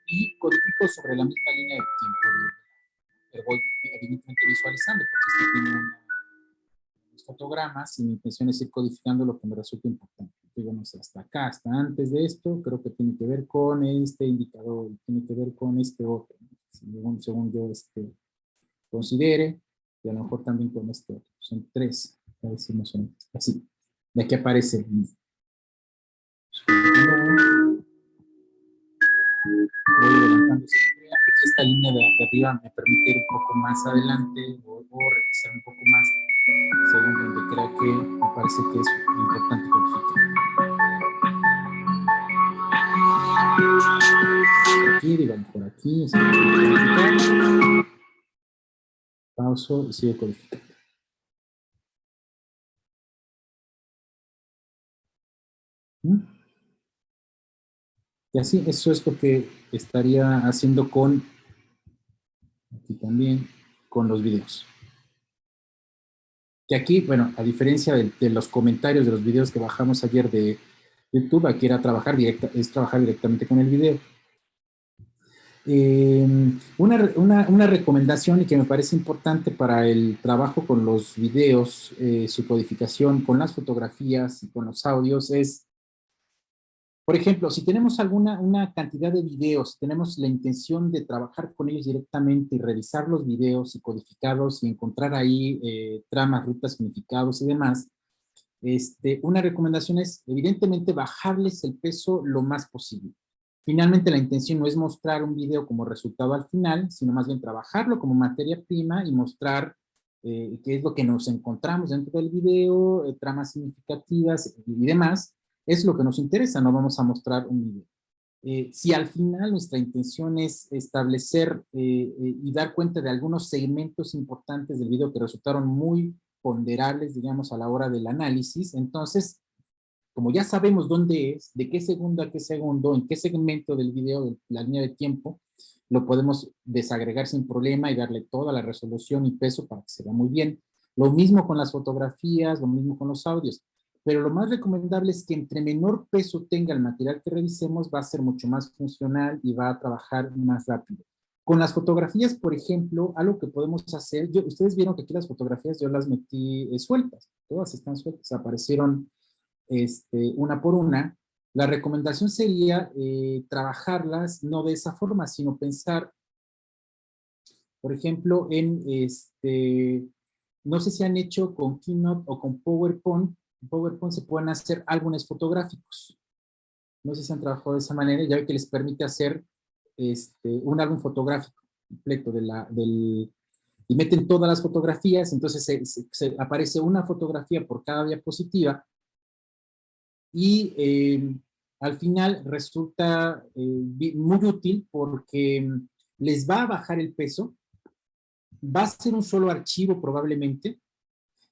Y codifico sobre la misma línea de tiempo. Pero voy evidentemente visualizando, porque esto tiene unos fotogramas y mi intención es ir codificando lo que me resulta importante. Entonces, no sé, hasta acá, hasta antes de esto, creo que tiene que ver con este indicador, tiene que ver con este otro, según yo considere, y a lo mejor también con este otro. Son 3, a ver si no son así. De aquí aparece. Voy adelantando. Aquí esta línea de arriba me permite ir un poco más adelante o regresar un poco más según donde crea que me parece que es importante codificar. Aquí, digamos por aquí, pauso y sigo codificando. ¿Mm? Y así, eso es lo que estaría haciendo con, aquí también, con los videos. Que aquí, bueno, a diferencia de los comentarios de los videos que bajamos ayer de YouTube, aquí era trabajar directamente con el video. Una recomendación y que me parece importante para el trabajo con los videos, su codificación con las fotografías y con los audios es, por ejemplo, si tenemos una cantidad de videos, tenemos la intención de trabajar con ellos directamente y revisar los videos y codificarlos y encontrar ahí tramas, rutas, significados y demás, una recomendación es, evidentemente, bajarles el peso lo más posible. Finalmente, la intención no es mostrar un video como resultado al final, sino más bien trabajarlo como materia prima y mostrar qué es lo que nos encontramos dentro del video, tramas significativas y demás. Es lo que nos interesa, no vamos a mostrar un video. Si al final nuestra intención es establecer y dar cuenta de algunos segmentos importantes del video que resultaron muy ponderables, digamos, a la hora del análisis, entonces, como ya sabemos dónde es, de qué segundo a qué segundo, en qué segmento del video, de la línea de tiempo, lo podemos desagregar sin problema y darle toda la resolución y peso para que se vea muy bien. Lo mismo con las fotografías, lo mismo con los audios. Pero lo más recomendable es que entre menor peso tenga el material que revisemos, va a ser mucho más funcional y va a trabajar más rápido. Con las fotografías, por ejemplo, algo que podemos hacer, ustedes vieron que aquí las fotografías yo las metí sueltas, todas están sueltas, aparecieron una por una. La recomendación sería trabajarlas no de esa forma, sino pensar, por ejemplo, no sé si han hecho con Keynote o con PowerPoint. En PowerPoint se pueden hacer álbumes fotográficos. No sé si han trabajado de esa manera, ya ve que les permite hacer un álbum fotográfico completo y meten todas las fotografías, entonces se aparece una fotografía por cada diapositiva y al final resulta muy útil porque les va a bajar el peso, va a ser un solo archivo probablemente,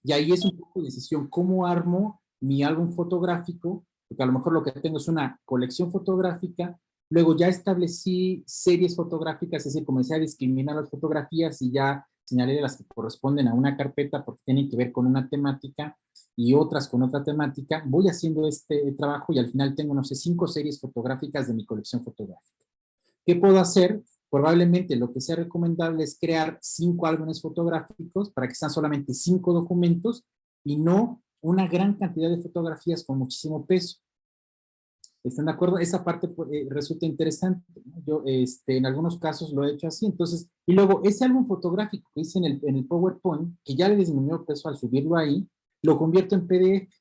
y ahí es un poco de decisión, ¿cómo armo mi álbum fotográfico? Porque a lo mejor lo que tengo es una colección fotográfica, luego ya establecí series fotográficas, es decir, comencé a discriminar las fotografías y ya señalé las que corresponden a una carpeta porque tienen que ver con una temática y otras con otra temática. Voy haciendo este trabajo y al final tengo, no sé, 5 series fotográficas de mi colección fotográfica. ¿Qué puedo hacer? Probablemente lo que sea recomendable es crear 5 álbumes fotográficos para que sean solamente 5 documentos y no una gran cantidad de fotografías con muchísimo peso. ¿Están de acuerdo? Esa parte resulta interesante, ¿no? Yo en algunos casos lo he hecho así. Entonces, y luego ese álbum fotográfico que hice en el PowerPoint, que ya le disminuyó el peso al subirlo ahí, lo convierto en PDF.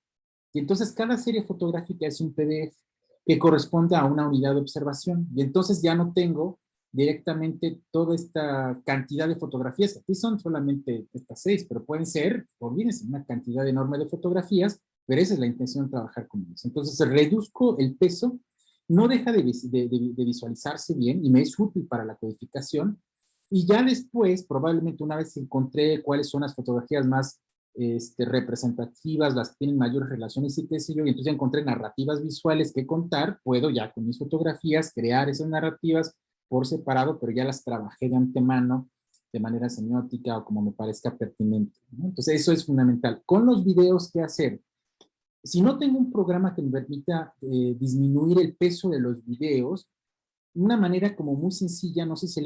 Y entonces cada serie fotográfica es un PDF que corresponde a una unidad de observación. Y entonces ya no tengo directamente toda esta cantidad de fotografías. Aquí son solamente estas 6, pero pueden ser, olvídense, una cantidad enorme de fotografías, pero esa es la intención de trabajar con ellos. Entonces reduzco el peso, no deja de visualizarse bien y me es útil para la codificación. Y ya después, probablemente una vez encontré cuáles son las fotografías más representativas, las que tienen mayores relaciones y qué sé yo, y entonces encontré narrativas visuales que contar, puedo ya con mis fotografías crear esas narrativas por separado, pero ya las trabajé de antemano de manera semiótica o como me parezca pertinente, ¿no? Entonces eso es fundamental. Con los videos, ¿qué hacer? Si no tengo un programa que me permita disminuir el peso de los videos, una manera como muy sencilla, no sé si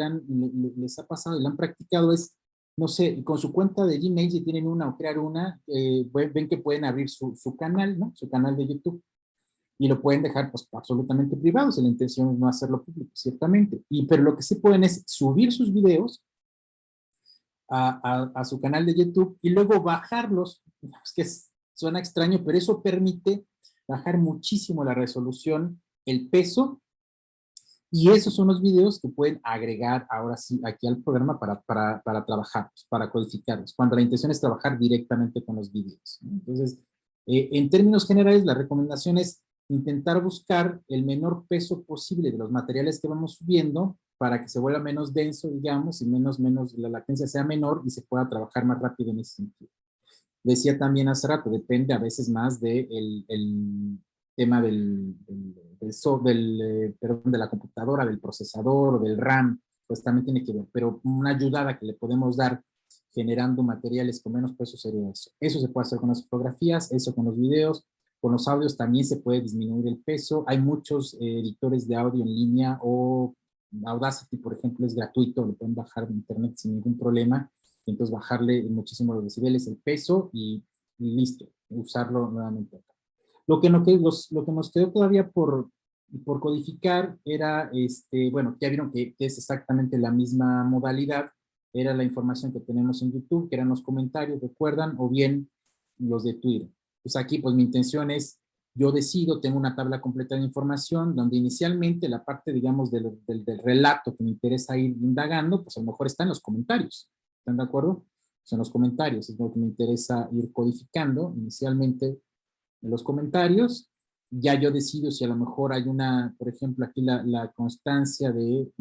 les ha pasado y la han practicado, es, no sé, con su cuenta de Gmail, si tienen una o crear una, ven que pueden abrir su canal, ¿no? Su canal de YouTube. Y lo pueden dejar pues absolutamente privado, si la intención es no hacerlo público, ciertamente. Pero lo que sí pueden es subir sus videos a su canal de YouTube y luego bajarlos. Es que suena extraño, pero eso permite bajar muchísimo la resolución, el peso, y esos son los videos que pueden agregar ahora sí aquí al programa para trabajarlos, para codificarlos, cuando la intención es trabajar directamente con los videos, ¿no? Entonces, en términos generales, la recomendación es intentar buscar el menor peso posible de los materiales que vamos subiendo para que se vuelva menos denso, digamos, y la latencia sea menor y se pueda trabajar más rápido en ese sentido. Decía también hace rato, depende a veces más de tema perdón, de la computadora, del procesador, del RAM, pues también tiene que ver, pero una ayudada que le podemos dar generando materiales con menos peso sería eso. Eso se puede hacer con las fotografías, eso con los videos, con los audios también se puede disminuir el peso. Hay muchos editores de audio en línea o Audacity, por ejemplo, es gratuito, lo pueden bajar de internet sin ningún problema. Entonces bajarle muchísimo los decibeles, el peso y listo, usarlo nuevamente. Lo que nos quedó todavía por codificar era, bueno, ya vieron que es exactamente la misma modalidad, era la información que tenemos en YouTube, que eran los comentarios, ¿recuerdan? O bien los de Twitter. Pues aquí, pues mi intención es, yo decido, tengo una tabla completa de información, donde inicialmente la parte, digamos, del relato que me interesa ir indagando, pues a lo mejor está en los comentarios. ¿Están de acuerdo? Pues en los comentarios es lo que me interesa ir codificando inicialmente en los comentarios. Ya yo decido si a lo mejor hay una, por ejemplo, aquí la constancia de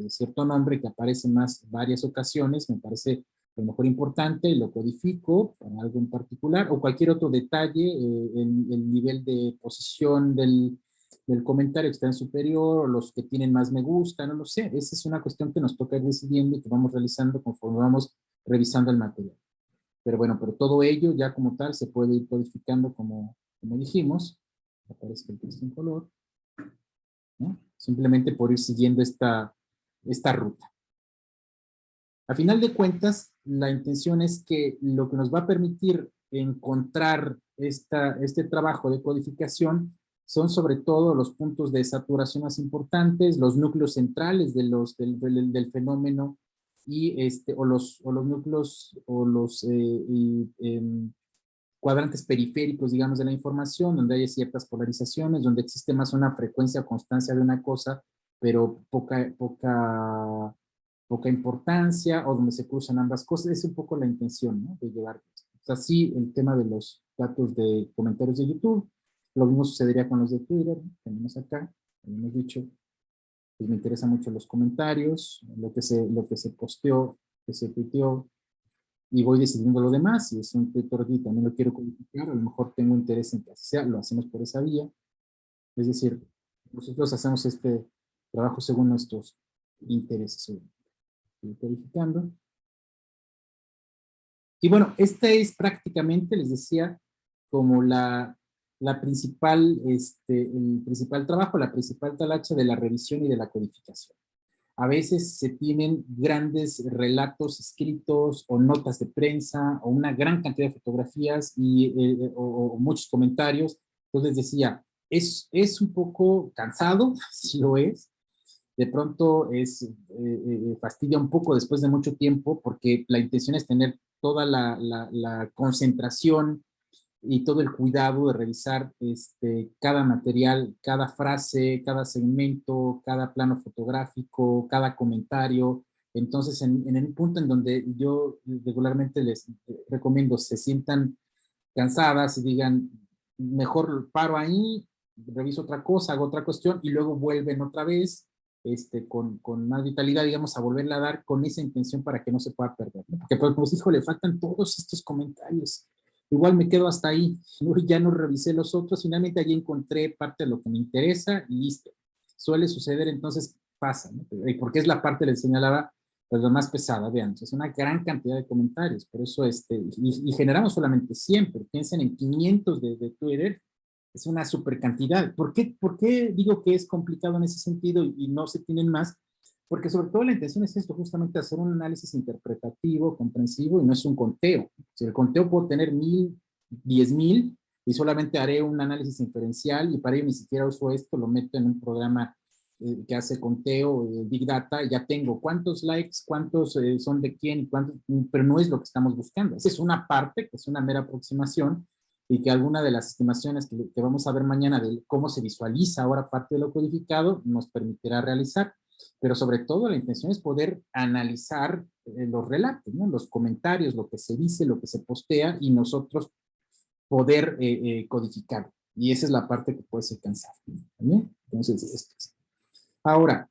cierto nombre que aparece en varias ocasiones, me parece a lo mejor importante, lo codifico para algo en particular, o cualquier otro detalle, el nivel de posición del comentario que está en superior, o los que tienen más me gusta, no lo sé. Esa es una cuestión que nos toca ir decidiendo y que vamos realizando conforme vamos revisando el material. Pero bueno, pero todo ello ya como tal se puede ir codificando como dijimos. Aparece el texto en color, ¿no? Simplemente por ir siguiendo esta ruta. A final de cuentas, la intención es que lo que nos va a permitir encontrar este trabajo de codificación son sobre todo los puntos de saturación más importantes, los núcleos centrales del fenómeno o los núcleos o los cuadrantes periféricos, digamos, de la información, donde hay ciertas polarizaciones, donde existe más una frecuencia o constancia de una cosa, pero poca importancia, o donde se cruzan ambas cosas. Es un poco la intención, ¿no? De llevar. O sea, sí, el tema de los datos de comentarios de YouTube, lo mismo sucedería con los de Twitter, ¿no? Tenemos acá, como hemos dicho, pues me interesan mucho los comentarios, lo que se posteó, que se tuiteó, y voy decidiendo lo demás. Si es un Twitter y también lo quiero codificar, a lo mejor tengo interés en que así sea, lo hacemos por esa vía. Es decir, nosotros hacemos este trabajo según nuestros intereses. Estoy codificando. Y bueno, esta es prácticamente, les decía, como el principal trabajo, la principal talacha de la revisión y de la codificación. A veces se tienen grandes relatos escritos o notas de prensa o una gran cantidad de fotografías o muchos comentarios. Entonces decía, es un poco cansado, si lo es. De pronto fastidia un poco después de mucho tiempo porque la intención es tener toda la concentración y todo el cuidado de revisar cada material, cada frase, cada segmento, cada plano fotográfico, cada comentario. Entonces, en el punto en donde yo regularmente les recomiendo se sientan cansadas y digan, mejor paro ahí, reviso otra cosa, hago otra cuestión y luego vuelven otra vez con más vitalidad, digamos, a volverla a dar con esa intención para que no se pueda perder, ¿no? Porque pues, como hijo, le faltan todos estos comentarios. Igual me quedo hasta ahí, ya no revisé los otros, finalmente allí encontré parte de lo que me interesa y listo. Suele suceder, entonces pasa, ¿no? Porque es la parte, les señalaba, pues lo más pesada, vean, es una gran cantidad de comentarios, por eso, y generamos solamente 100, pero piensen en 500 de Twitter, es una super cantidad. ¿Por qué digo que es complicado en ese sentido y no se tienen más? Porque sobre todo la intención es esto, justamente hacer un análisis interpretativo, comprensivo, y no es un conteo. Si el conteo puedo tener 1000, 10,000, y solamente haré un análisis inferencial, y para ello ni siquiera uso esto, lo meto en un programa que hace conteo, Big Data, ya tengo cuántos likes, cuántos son de quién, cuántos, pero no es lo que estamos buscando. Esa es una parte, que es una mera aproximación, y que alguna de las estimaciones que vamos a ver mañana de cómo se visualiza ahora parte de lo codificado nos permitirá realizar. Pero sobre todo la intención es poder analizar los relatos, ¿no? Los comentarios, lo que se dice, lo que se postea y nosotros poder codificar. Y esa es la parte que puede ser cansada. ¿Bien? Entonces, esto es. Ahora,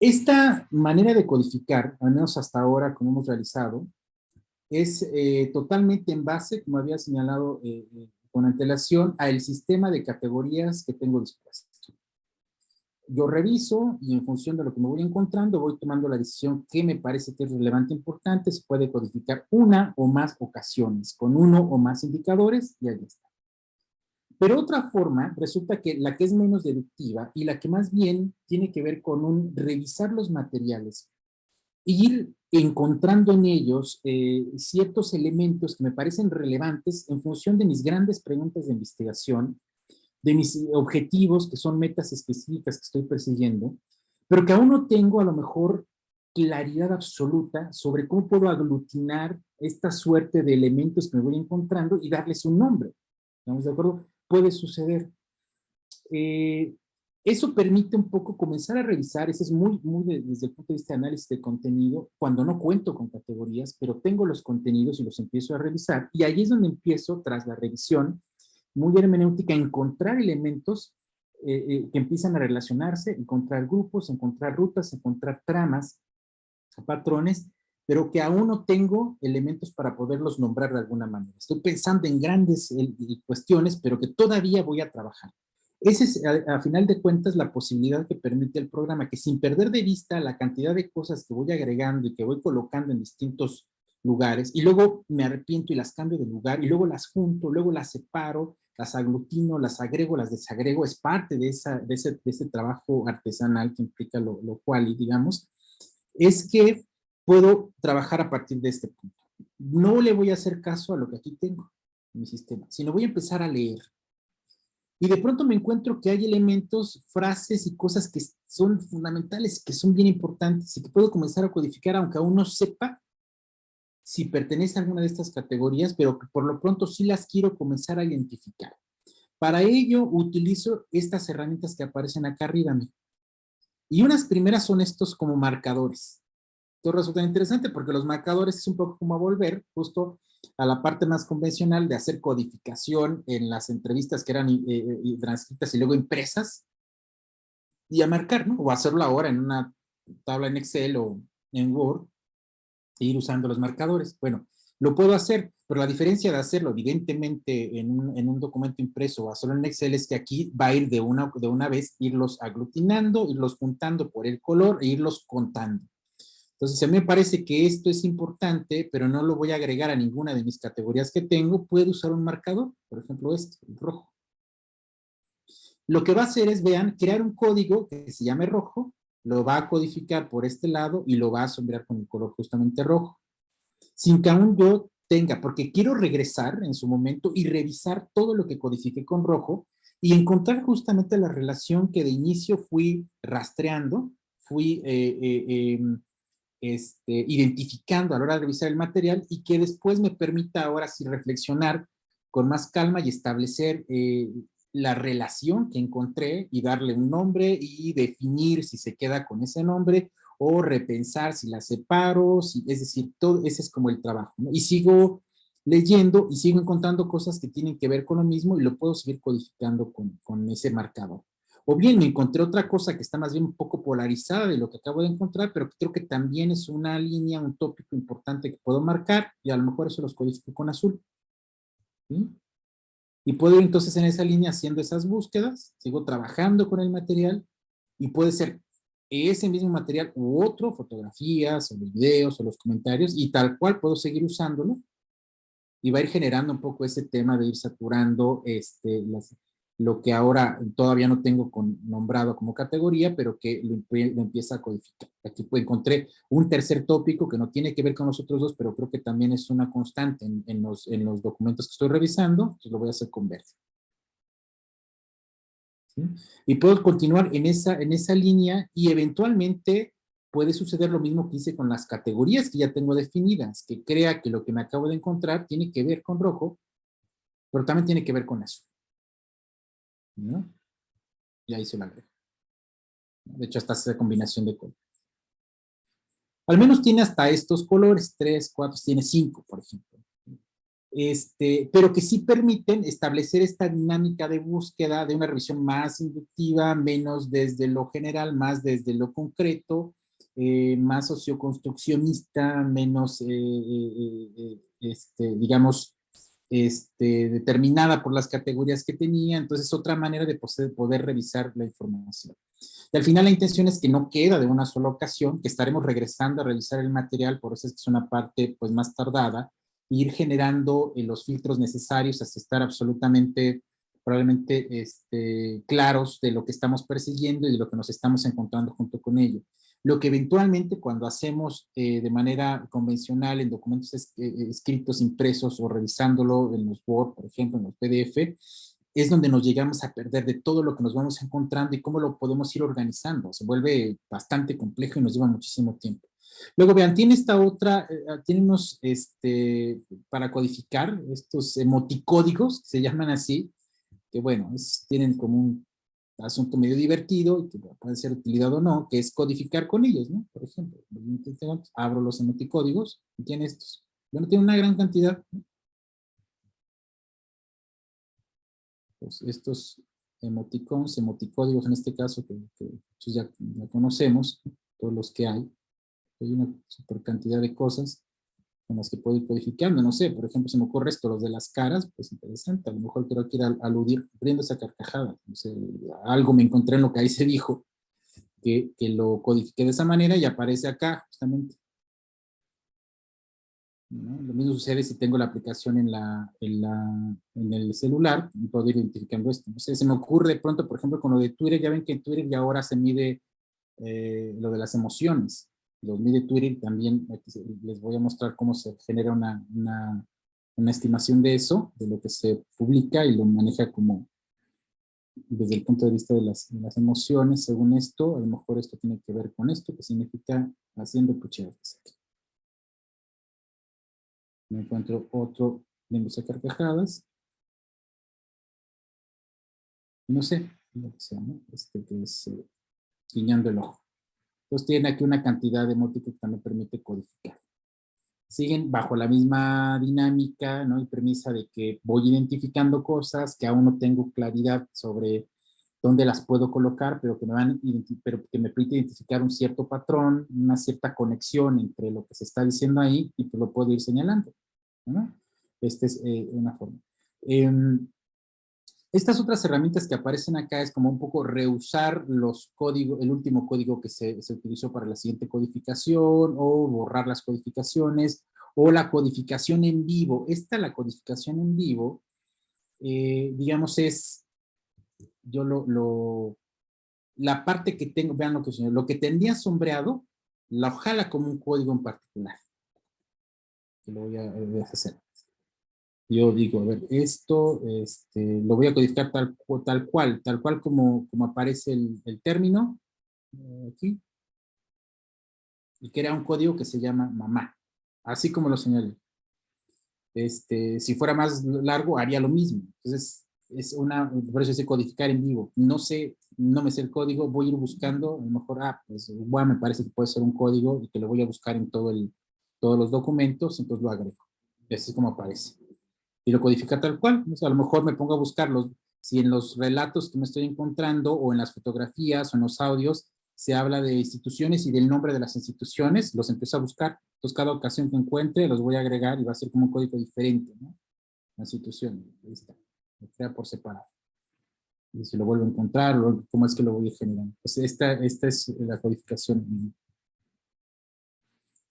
esta manera de codificar, al menos hasta ahora como hemos realizado, es totalmente en base, como había señalado con antelación al sistema de categorías que tengo dispuesto. Yo reviso y en función de lo que me voy encontrando, voy tomando la decisión que me parece que es relevante e importante. Se puede codificar una o más ocasiones, con uno o más indicadores, y ahí está. Pero otra forma, resulta que la que es menos deductiva y la que más bien tiene que ver con un revisar los materiales, ir encontrando en ellos ciertos elementos que me parecen relevantes en función de mis grandes preguntas de investigación, de mis objetivos, que son metas específicas que estoy persiguiendo, pero que aún no tengo a lo mejor claridad absoluta sobre cómo puedo aglutinar esta suerte de elementos que me voy encontrando y darles un nombre. ¿Estamos de acuerdo? Puede suceder. Eso permite un poco comenzar a revisar, eso es muy desde el punto de vista de análisis de contenido, cuando no cuento con categorías, pero tengo los contenidos y los empiezo a revisar, y ahí es donde empiezo, tras la revisión, muy hermenéutica, a encontrar elementos que empiezan a relacionarse, encontrar grupos, encontrar rutas, encontrar tramas, patrones, pero que aún no tengo elementos para poderlos nombrar de alguna manera. Estoy pensando en grandes cuestiones, pero que todavía voy a trabajar. Esa es, a final de cuentas, la posibilidad que permite el programa, que sin perder de vista la cantidad de cosas que voy agregando y que voy colocando en distintos lugares, y luego me arrepiento y las cambio de lugar, y luego las junto, luego las separo, las aglutino, las agrego, las desagrego, es parte de ese trabajo artesanal que implica lo cual, digamos, es que puedo trabajar a partir de este punto. No le voy a hacer caso a lo que aquí tengo en mi sistema, sino voy a empezar a leer. Y de pronto me encuentro que hay elementos, frases y cosas que son fundamentales, que son bien importantes y que puedo comenzar a codificar, aunque aún no sepa si pertenece a alguna de estas categorías, pero que por lo pronto sí las quiero comenzar a identificar. Para ello utilizo estas herramientas que aparecen acá arriba. Y unas primeras son estos como marcadores. Esto resulta interesante porque los marcadores es un poco como a volver justo a la parte más convencional de hacer codificación en las entrevistas que eran transcritas y luego impresas, y a marcar, ¿no? O hacerlo ahora en una tabla en Excel o en Word e ir usando los marcadores. Bueno, lo puedo hacer, pero la diferencia de hacerlo evidentemente en un documento impreso o hacerlo en Excel es que aquí va a ir de una vez, irlos aglutinando, irlos juntando por el color e irlos contando. Entonces, a mí me parece que esto es importante, pero no lo voy a agregar a ninguna de mis categorías que tengo. Puedo usar un marcador, por ejemplo este, el rojo. Lo que va a hacer es, vean, crear un código que se llame rojo, lo va a codificar por este lado y lo va a sombrear con el color justamente rojo. Sin que aún yo tenga, porque quiero regresar en su momento y revisar todo lo que codifiqué con rojo y encontrar justamente la relación que de inicio fui rastreando, fui identificando a la hora de revisar el material y que después me permita ahora sí reflexionar con más calma y establecer la relación que encontré y darle un nombre y definir si se queda con ese nombre o repensar si la separo, es decir, todo ese es como el trabajo, ¿no? Y sigo leyendo y sigo encontrando cosas que tienen que ver con lo mismo y lo puedo seguir codificando con ese marcador. O bien me encontré otra cosa que está más bien un poco polarizada de lo que acabo de encontrar, pero que creo que también es una línea, un tópico importante que puedo marcar y a lo mejor eso los codifico con azul. ¿Sí? Y puedo ir entonces en esa línea haciendo esas búsquedas, sigo trabajando con el material y puede ser ese mismo material u otro, fotografías o videos o los comentarios y tal cual puedo seguir usándolo y va a ir generando un poco ese tema de ir saturando lo que ahora todavía no tengo nombrado como categoría, pero que lo empieza a codificar. Aquí encontré un tercer tópico que no tiene que ver con los otros dos, pero creo que también es una constante en los documentos que estoy revisando, entonces lo voy a hacer con verde. ¿Sí? Y puedo continuar en esa línea y eventualmente puede suceder lo mismo que hice con las categorías que ya tengo definidas, que crea que lo que me acabo de encontrar tiene que ver con rojo, pero también tiene que ver con azul. ¿No? Y ahí se lo agrego. De hecho, hasta esa combinación de colores. Al menos tiene hasta estos colores, 3, 4, tiene 5, por ejemplo. Pero que sí permiten establecer esta dinámica de búsqueda de una revisión más inductiva, menos desde lo general, más desde lo concreto, más socioconstruccionista, menos, digamos, determinada por las categorías que tenía, entonces otra manera de poder revisar la información. Y al final la intención es que no queda de una sola ocasión, que estaremos regresando a revisar el material, por eso es que es una parte pues más tardada, e ir generando los filtros necesarios hasta estar absolutamente, probablemente claros de lo que estamos persiguiendo y de lo que nos estamos encontrando junto con ello. Lo que eventualmente cuando hacemos de manera convencional en documentos escritos, impresos o revisándolo en los Word, por ejemplo, en los PDF, es donde nos llegamos a perder de todo lo que nos vamos encontrando y cómo lo podemos ir organizando. Se vuelve bastante complejo y nos lleva muchísimo tiempo. Luego, vean, tiene esta otra, tiene unos, para codificar, estos emoticódigos, que se llaman así, que bueno, tienen como un asunto medio divertido, que puede ser utilizado o no, que es codificar con ellos, ¿no? Por ejemplo, abro los emoticódigos y tiene estos. Bueno, tiene una gran cantidad, ¿no? Pues estos emoticons, emoticódigos en este caso, que ya conocemos, ¿no? Todos los que hay una super cantidad de cosas con las que puedo ir codificando, no sé, por ejemplo, se me ocurre esto, los de las caras, pues interesante, a lo mejor quiero aludir, riendo esa carcajada, no sé, algo me encontré en lo que ahí se dijo, que lo codifiqué de esa manera y aparece acá, justamente. ¿No? Lo mismo sucede si tengo la aplicación en el celular, puedo ir identificando esto. No sé, se me ocurre de pronto, por ejemplo, con lo de Twitter, ya ven que en Twitter ya ahora se mide lo de las emociones. Los mide Twitter también, les voy a mostrar cómo se genera una estimación de eso, de lo que se publica y lo maneja como desde el punto de vista de las emociones. Según esto, a lo mejor esto tiene que ver con esto, que significa haciendo pucheadas. Me encuentro otro riéndose carcajadas. No sé, lo que sea, ¿no? Que es guiñando el ojo. Entonces tiene aquí una cantidad de emoticons que también permite codificar. Siguen bajo la misma dinámica, ¿no? Y premisa de que voy identificando cosas que aún no tengo claridad sobre dónde las puedo colocar, pero que pero que me permite identificar un cierto patrón, una cierta conexión entre lo que se está diciendo ahí y pues lo puedo ir señalando, ¿no? Esta es una forma. Estas otras herramientas que aparecen acá es como un poco reusar los códigos, el último código que se utilizó para la siguiente codificación, o borrar las codificaciones, o la codificación en vivo. La codificación en vivo, digamos, es, la parte que tengo, vean lo que tendría sombreado, la jala como un código en particular. Que lo voy a hacer. Yo digo, a ver, esto lo voy a codificar tal cual como si el término aquí, y crea un código que se llama mamá, así como lo señalé. Si fuera más largo, haría lo mismo. Entonces, por eso es codificar en vivo. No me sé el código, voy a ir buscando, a lo mejor, pues, bueno, me parece que puede ser un código y que lo voy a buscar en todos los documentos, entonces lo agrego. Así es como aparece. Y lo codifica tal cual. O sea, a lo mejor me pongo a buscarlos, si en los relatos que me estoy encontrando o en las fotografías o en los audios se habla de instituciones y del nombre de las instituciones, los empiezo a buscar. Entonces, cada ocasión que encuentre los voy a agregar y va a ser como un código diferente, ¿no? La institución, ahí está, lo crea por separado. Y si lo vuelvo a encontrar, ¿cómo es que lo voy a generar? Pues esta es la codificación.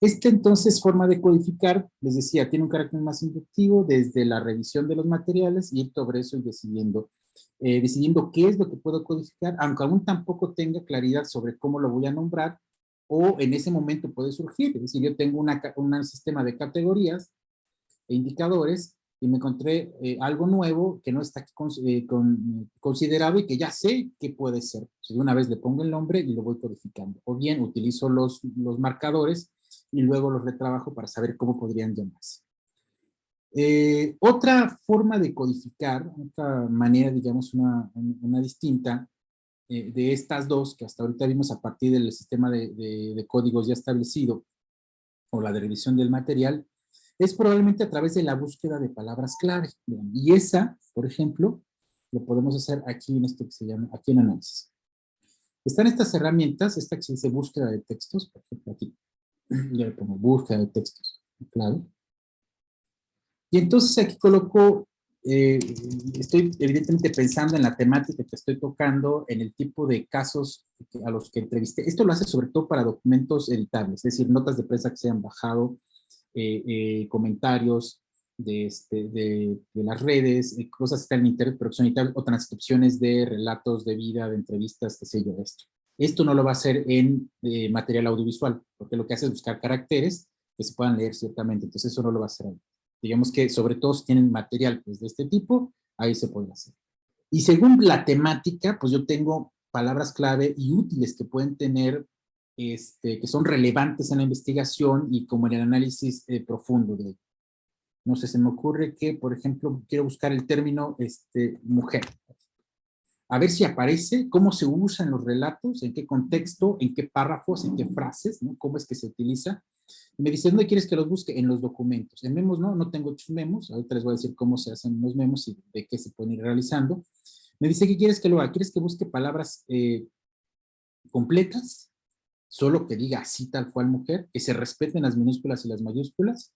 Entonces forma de codificar, les decía, tiene un carácter más inductivo desde la revisión de los materiales y ir sobre eso y decidiendo qué es lo que puedo codificar, aunque aún tampoco tenga claridad sobre cómo lo voy a nombrar, o en ese momento puede surgir. Es decir, yo tengo un sistema de categorías e indicadores y me encontré algo nuevo que no está aquí considerado y que ya sé qué puede ser. Entonces, de una vez le pongo el nombre y lo voy codificando. O bien utilizo los marcadores y luego los retrabajo para saber cómo podrían llamarse. Otra forma de codificar, otra manera, digamos, una distinta de estas dos, que hasta ahorita vimos a partir del sistema de códigos ya establecido, o la de revisión del material, es probablemente a través de la búsqueda de palabras clave. Y esa, por ejemplo, lo podemos hacer aquí en esto que se llama, aquí en análisis. Están estas herramientas, esta que se dice búsqueda de textos, por ejemplo aquí, yo le pongo búsqueda de textos, clave. Y entonces aquí coloco, estoy evidentemente pensando en la temática que estoy tocando, en el tipo de casos a los que entrevisté. Esto lo hace sobre todo para documentos editables, es decir, notas de prensa que se han bajado, comentarios de las redes, cosas que están en internet, pero que son editables, o transcripciones de relatos de vida, de entrevistas, qué sé yo, esto. Esto no lo va a hacer en material audiovisual, porque lo que hace es buscar caracteres que se puedan leer ciertamente, entonces eso no lo va a hacer ahí. Digamos que sobre todo si tienen material pues, de este tipo, ahí se puede hacer. Y según la temática, pues yo tengo palabras clave y útiles que pueden tener, que son relevantes en la investigación y como en el análisis profundo de. No sé, se me ocurre que, por ejemplo, quiero buscar el término mujer. A ver si aparece, cómo se usa en los relatos, en qué contexto, en qué párrafos, en qué frases, ¿no? Cómo es que se utiliza. Y me dice, ¿dónde quieres que los busque? En los documentos. En memos no tengo muchos memos. Ahorita les voy a decir cómo se hacen los memos y de qué se pueden ir realizando. Me dice, ¿qué quieres que lo haga? ¿Quieres que busque palabras completas? Solo que diga así tal cual mujer, que se respeten las minúsculas y las mayúsculas,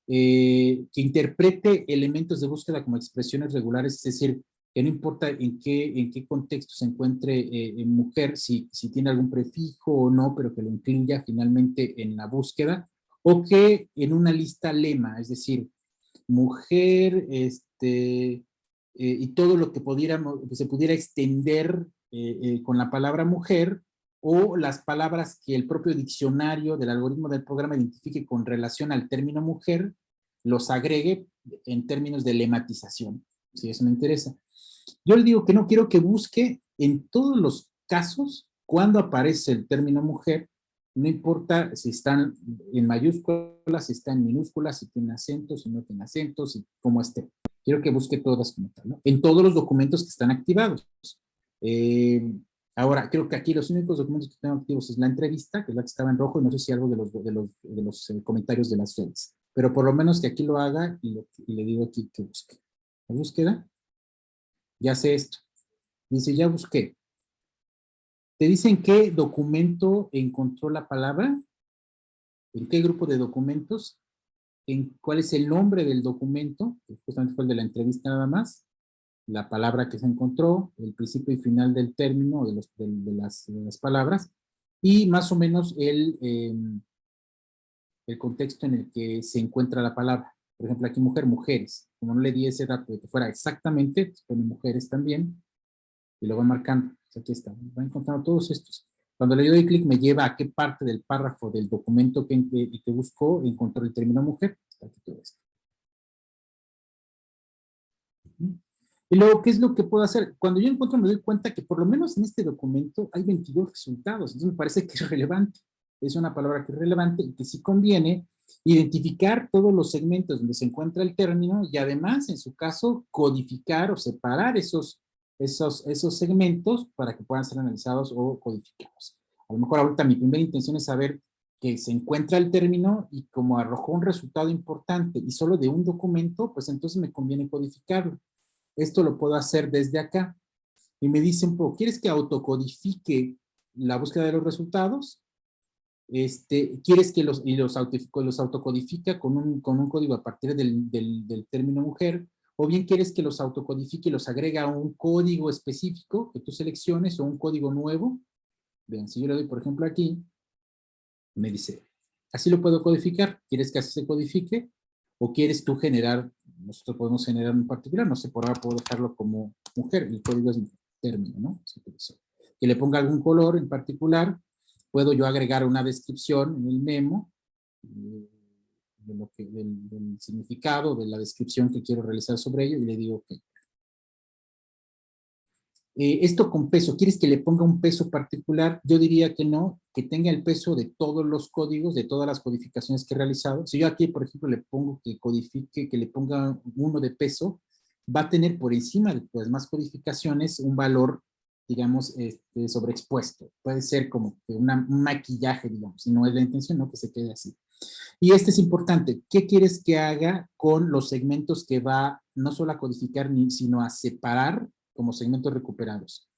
que interprete elementos de búsqueda como expresiones regulares, es decir, que no importa en qué contexto se encuentre en mujer, si tiene algún prefijo o no, pero que lo incluya finalmente en la búsqueda, o que en una lista lema, es decir, mujer, y todo lo que se pudiera extender con la palabra mujer, o las palabras que el propio diccionario del algoritmo del programa identifique con relación al término mujer, los agregue en términos de lematización, si eso me interesa. Yo le digo que no quiero que busque en todos los casos cuando aparece el término mujer, no importa si están en mayúsculas, si están en minúsculas, si tiene acentos, si no tiene acentos, y cómo esté. Quiero que busque todas como tal, ¿no? En todos los documentos que están activados. Ahora, creo que aquí los únicos documentos que tengo activos es la entrevista, que es la que estaba en rojo, y no sé si algo de los comentarios de las redes. Pero por lo menos que aquí lo haga y le digo aquí que busque. La búsqueda, ya sé esto. Dice, ya busqué. ¿Te dicen qué documento encontró la palabra? ¿En qué grupo de documentos? ¿En cuál es el nombre del documento? Que justamente fue el de la entrevista nada más. La palabra que se encontró, el principio y final del término de las palabras, y más o menos el contexto en el que se encuentra la palabra. Por ejemplo, aquí mujer, mujeres. Como no le di ese dato de que fuera exactamente, pues pone mujeres también, y lo va marcando. Pues aquí está, va encontrando todos estos. Cuando le doy clic me lleva a qué parte del párrafo del documento que buscó, encontró el término mujer. Está aquí todo esto. Y luego, ¿qué es lo que puedo hacer? Cuando yo encuentro me doy cuenta que por lo menos en este documento hay 22 resultados. Entonces me parece que es relevante. Es una palabra que es relevante y que sí conviene identificar todos los segmentos donde se encuentra el término y además, en su caso, codificar o separar esos segmentos para que puedan ser analizados o codificados. A lo mejor ahorita mi primera intención es saber que se encuentra el término y como arrojó un resultado importante y solo de un documento, pues entonces me conviene codificarlo. Esto lo puedo hacer desde acá. Y me dice un poco, ¿quieres que autocodifique la búsqueda de los resultados? ¿Quieres que los autocodifica con un código a partir del término mujer? O bien quieres que los autocodifique y los agrega a un código específico que tú selecciones o un código nuevo. Vean, si yo le doy, por ejemplo, aquí, me dice, así lo puedo codificar. ¿Quieres que así se codifique? ¿O quieres tú generar, nosotros podemos generar un particular, no sé, por ahora puedo dejarlo como mujer, el código es término, ¿no? Que le ponga algún color en particular, puedo yo agregar una descripción en el memo del significado, de la descripción que quiero realizar sobre ello y le digo ok. Esto con peso, ¿quieres que le ponga un peso particular? Yo diría que no, que tenga el peso de todos los códigos, de todas las codificaciones que he realizado. Si yo aquí, por ejemplo, le pongo que codifique, que le ponga uno de peso, va a tener por encima de las demás codificaciones un valor, digamos, sobreexpuesto. Puede ser como que un maquillaje, digamos, si no es la intención, no que se quede así. Y este es importante. ¿Qué quieres que haga con los segmentos que va no solo a codificar, sino a separar como segmentos recuperados?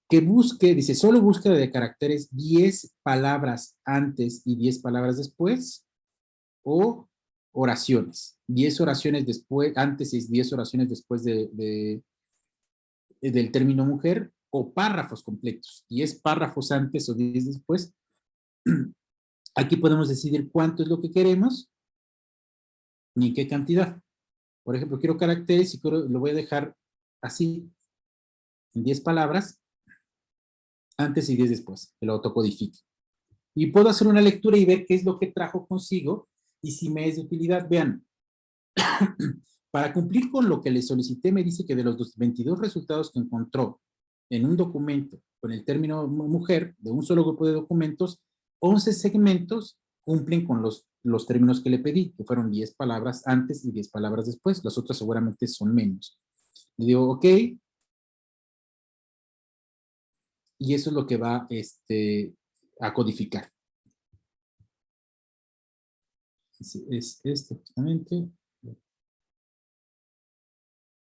Que busque, dice, solo búsqueda de caracteres 10 palabras antes y 10 palabras después, o oraciones. 10 oraciones después, antes y 10 oraciones después del término mujer, o párrafos completos, 10 párrafos antes o 10 después. Aquí podemos decidir cuánto es lo que queremos ni en qué cantidad. Por ejemplo, quiero caracteres y lo voy a dejar así, en 10 palabras, antes y 10 después, que lo autocodifique. Y puedo hacer una lectura y ver qué es lo que trajo consigo y si me es de utilidad. Vean, para cumplir con lo que le solicité, me dice que de los 22 resultados que encontró en un documento con el término mujer, de un solo grupo de documentos, 11 segmentos cumplen con los términos que le pedí, que fueron 10 palabras antes y 10 palabras después. Los otros seguramente son menos. Le digo, ok. Y eso es lo que va a codificar. Es este justamente.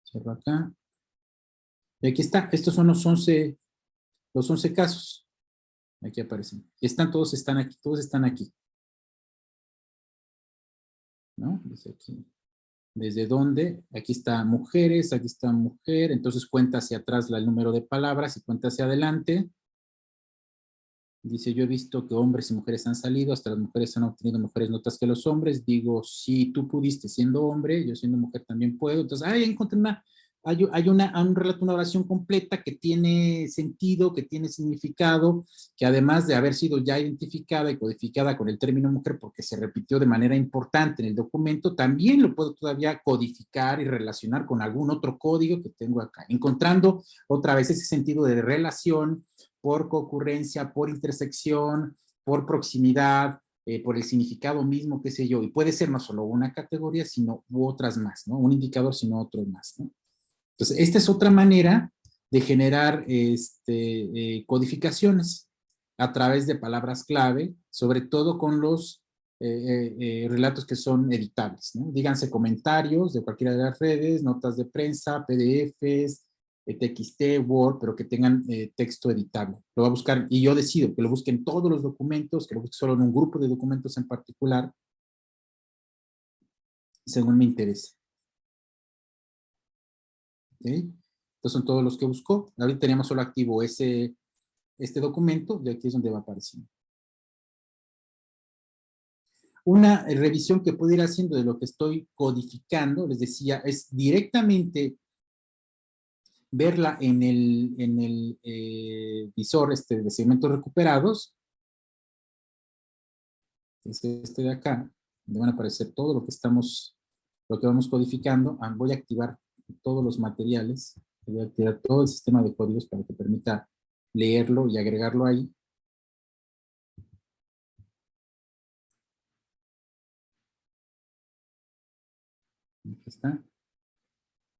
Cierro acá. Y aquí está. Estos son los 11 casos. Aquí aparecen. Todos están aquí. Todos están aquí. ¿No? Desde aquí. ¿Desde dónde? Aquí está mujeres, aquí está mujer. Entonces cuenta hacia atrás el número de palabras y cuenta hacia adelante. Dice, yo he visto que hombres y mujeres han salido, hasta las mujeres han obtenido mejores notas que los hombres. Digo, si tú pudiste siendo hombre, yo siendo mujer también puedo. Entonces, encontré un relato, una oración completa que tiene sentido, que tiene significado, que además de haber sido ya identificada y codificada con el término mujer, porque se repitió de manera importante en el documento, también lo puedo todavía codificar y relacionar con algún otro código que tengo acá, encontrando otra vez ese sentido de relación, por concurrencia, por intersección, por proximidad, por el significado mismo, qué sé yo, y puede ser no solo una categoría, sino otras más, ¿no? Un indicador, sino otros más, ¿no? Entonces, esta es otra manera de generar codificaciones a través de palabras clave, sobre todo con los relatos que son editables, ¿no? Díganse comentarios de cualquiera de las redes, notas de prensa, PDFs, TXT, Word, pero que tengan texto editable. Lo va a buscar, y yo decido que lo busque en todos los documentos, que lo busque solo en un grupo de documentos en particular, según me interese. ¿Ok? Estos son todos los que buscó. Ahorita teníamos solo activo este documento, y aquí es donde va apareciendo. Una revisión que puedo ir haciendo de lo que estoy codificando, les decía, es directamente verla en el visor de segmentos recuperados. Es este de acá, donde van a aparecer todo lo que vamos codificando. Voy a activar todos los materiales, voy a activar todo el sistema de códigos para que permita leerlo y agregarlo ahí. Aquí está.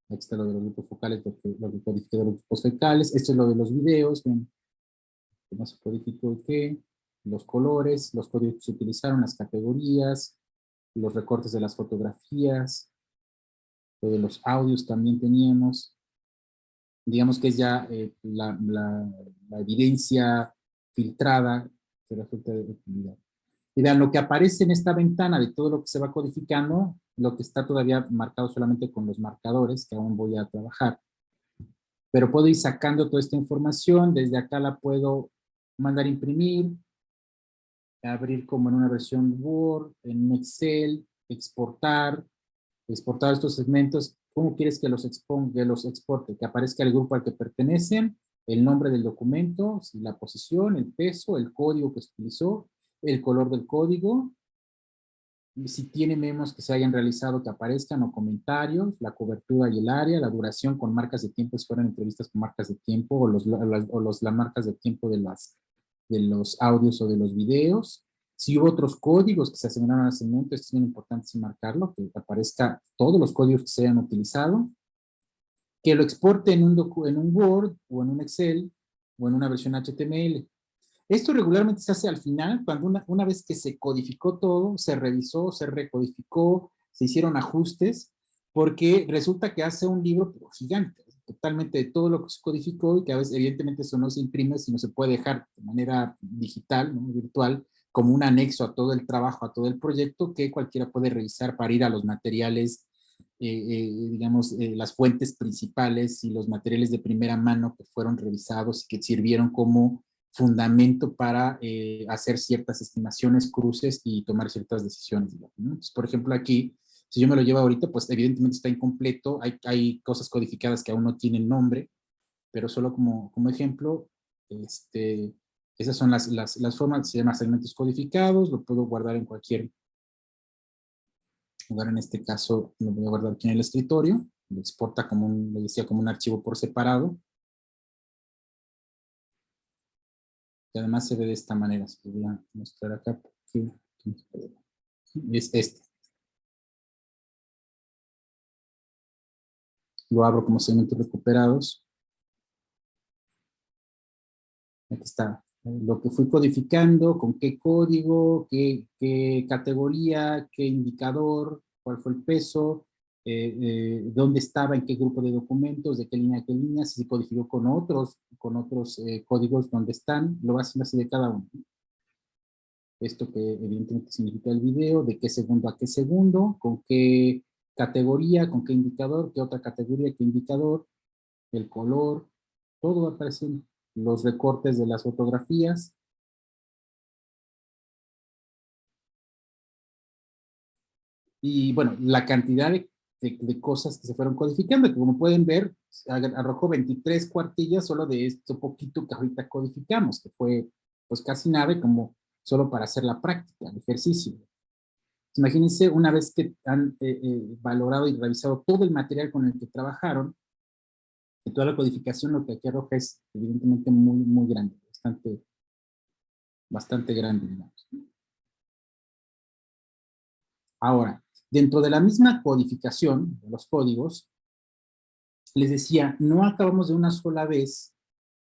Aquí está lo de los grupos focales, lo que codifiqué de los grupos focales. Esto es lo de los videos. Ven, ¿cómo se codificó qué? Los colores, los códigos que se utilizaron, las categorías, los recortes de las fotografías, lo de los audios también teníamos. Digamos que es ya la evidencia filtrada que resulta de utilidad. Y vean, lo que aparece en esta ventana de todo lo que se va codificando, lo que está todavía marcado solamente con los marcadores, que aún voy a trabajar. Pero puedo ir sacando toda esta información, desde acá la puedo mandar a imprimir, abrir como en una versión Word, en Excel, exportar estos segmentos. ¿Cómo quieres que los exporte? Que aparezca el grupo al que pertenecen, el nombre del documento, la posición, el peso, el código que se utilizó, el color del código, si tiene memos que se hayan realizado que aparezcan o comentarios, la cobertura y el área, la duración con marcas de tiempo, si fueran entrevistas con marcas de tiempo, o las marcas de tiempo de los audios o de los videos. Si hubo otros códigos que se asignaron al segmento, esto es bien importante sin marcarlo, que aparezca todos los códigos que se hayan utilizado, que lo exporte en un Word o en un Excel o en una versión HTML. Esto regularmente se hace al final, cuando una vez que se codificó todo, se revisó, se recodificó, se hicieron ajustes, porque resulta que hace un libro gigante, totalmente de todo lo que se codificó, y que a veces evidentemente eso no se imprime, sino se puede dejar de manera digital, ¿no? Virtual, como un anexo a todo el trabajo, a todo el proyecto, que cualquiera puede revisar para ir a los materiales, digamos, las fuentes principales y los materiales de primera mano que fueron revisados y que sirvieron como fundamento para hacer ciertas estimaciones, cruces y tomar ciertas decisiones, ¿no? Entonces, por ejemplo, aquí, si yo me lo llevo ahorita, pues evidentemente está incompleto, hay cosas codificadas que aún no tienen nombre, pero solo como ejemplo, esas son las formas, se llaman segmentos codificados, lo puedo guardar en cualquier lugar, en este caso lo voy a guardar aquí en el escritorio, lo exporta como le decía, como un archivo por separado, y además se ve de esta manera, se voy a mostrar acá, porque es este. Lo abro como segmentos recuperados. Aquí está lo que fui codificando, con qué código, qué categoría, qué indicador, cuál fue el peso, dónde estaba, en qué grupo de documentos, de qué línea, si se codificó con otros códigos, dónde están, lo va haciendo así de cada uno. Esto que evidentemente significa el video, de qué segundo a qué segundo, con qué categoría, con qué indicador, qué otra categoría, qué indicador, el color, todo va apareciendo. Los recortes de las fotografías. Y bueno, la cantidad de cosas que se fueron codificando, que como pueden ver, arrojó 23 cuartillas solo de esto poquito que ahorita codificamos, que fue pues casi nada, como solo para hacer la práctica, el ejercicio. Imagínense una vez que han valorado y revisado todo el material con el que trabajaron, que toda la codificación, lo que aquí arroja es evidentemente muy, muy grande, bastante grande, digamos. Ahora, dentro de la misma codificación de los códigos, les decía, no acabamos de una sola vez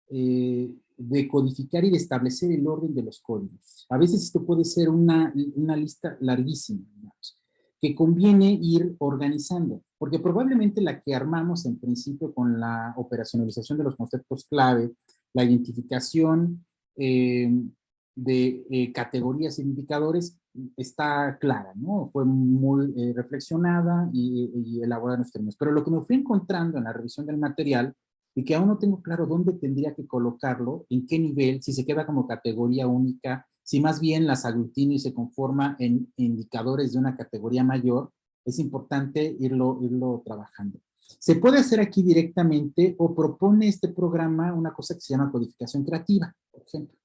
de codificar y de establecer el orden de los códigos. A veces esto puede ser una lista larguísima, digamos, que conviene ir organizando, porque probablemente la que armamos en principio con la operacionalización de los conceptos clave, la identificación de categorías e indicadores, está clara, ¿no? Fue muy reflexionada y elaborada en los términos. Pero lo que me fui encontrando en la revisión del material y que aún no tengo claro dónde tendría que colocarlo, en qué nivel, si se queda como categoría única, si más bien las aglutino y se conforma en indicadores de una categoría mayor, es importante irlo trabajando. Se puede hacer aquí directamente o propone este programa una cosa que se llama codificación creativa, por ejemplo.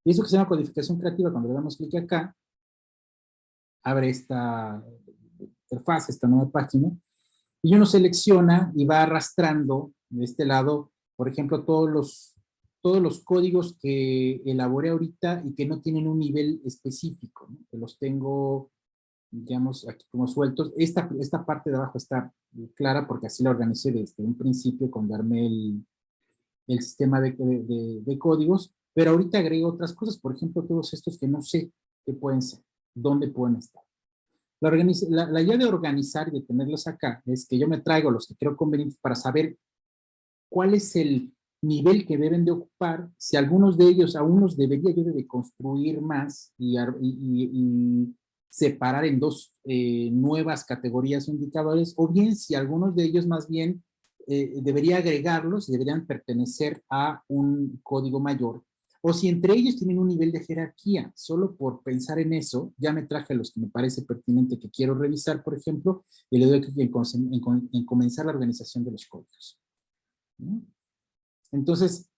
Y eso que se llama codificación creativa, cuando le damos clic acá, abre esta interfaz, esta nueva página, y uno selecciona y va arrastrando de este lado, por ejemplo, todos los códigos que elaboré ahorita y que no tienen un nivel específico, ¿no? Que los tengo, digamos, aquí como sueltos. Esta parte de abajo está clara porque así la organicé desde un principio con darme el sistema de códigos, pero ahorita agrego otras cosas, por ejemplo, todos estos que no sé qué pueden ser, dónde pueden estar. La idea de organizar y de tenerlos acá es que yo me traigo los que creo convenientes para saber cuál es el nivel que deben de ocupar, si algunos de ellos aún los debería yo de construir más y separar en dos nuevas categorías o indicadores, o bien si algunos de ellos más bien debería agregarlos y deberían pertenecer a un código mayor, o si entre ellos tienen un nivel de jerarquía. Solo por pensar en eso, ya me traje los que me parece pertinente que quiero revisar, por ejemplo, y le doy clic en comenzar la organización de los códigos. ¿No? Entonces,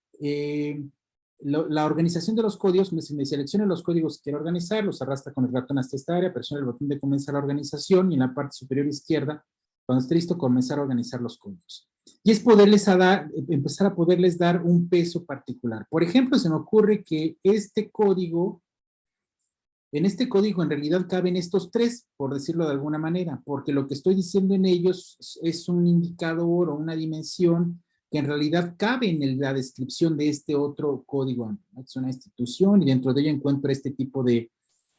la organización de los códigos, me selecciona los códigos que quiero organizar, los arrastra con el ratón hasta esta área, presiona el botón de comenzar la organización y en la parte superior izquierda, cuando esté listo, comenzar a organizar los códigos. Y es empezar a poderles dar un peso particular. Por ejemplo, se me ocurre que en este código en realidad caben estos tres, por decirlo de alguna manera, porque lo que estoy diciendo en ellos es un indicador o una dimensión que en realidad cabe en la descripción de este otro código. Es una institución y dentro de ella encuentro este tipo de,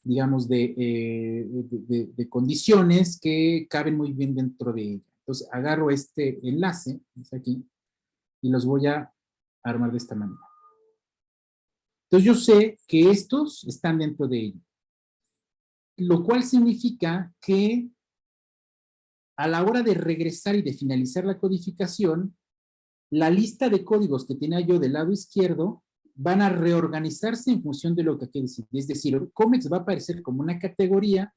digamos, de condiciones que caben muy bien dentro de ella. Entonces agarro este enlace, es aquí, y los voy a armar de esta manera. Entonces yo sé que estos están dentro de ello. Lo cual significa que a la hora de regresar y de finalizar la codificación, la lista de códigos que tenía yo del lado izquierdo van a reorganizarse en función de lo que quiere decir. Es decir, COMEX va a aparecer como una categoría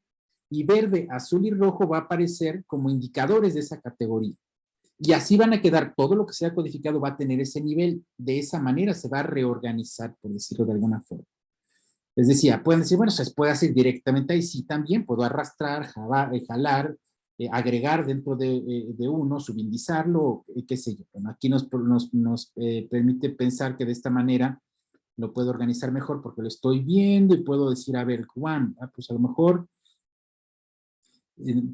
y verde, azul y rojo va a aparecer como indicadores de esa categoría. Y así van a quedar, todo lo que sea codificado va a tener ese nivel. De esa manera se va a reorganizar, por decirlo de alguna forma. Les decía, pueden decir, bueno, se puede hacer directamente ahí, sí, también puedo arrastrar, jalar, agregar dentro de uno, subindizarlo, qué sé yo. Bueno, aquí nos permite pensar que de esta manera lo puedo organizar mejor porque lo estoy viendo y puedo decir, a ver, Juan, pues a lo mejor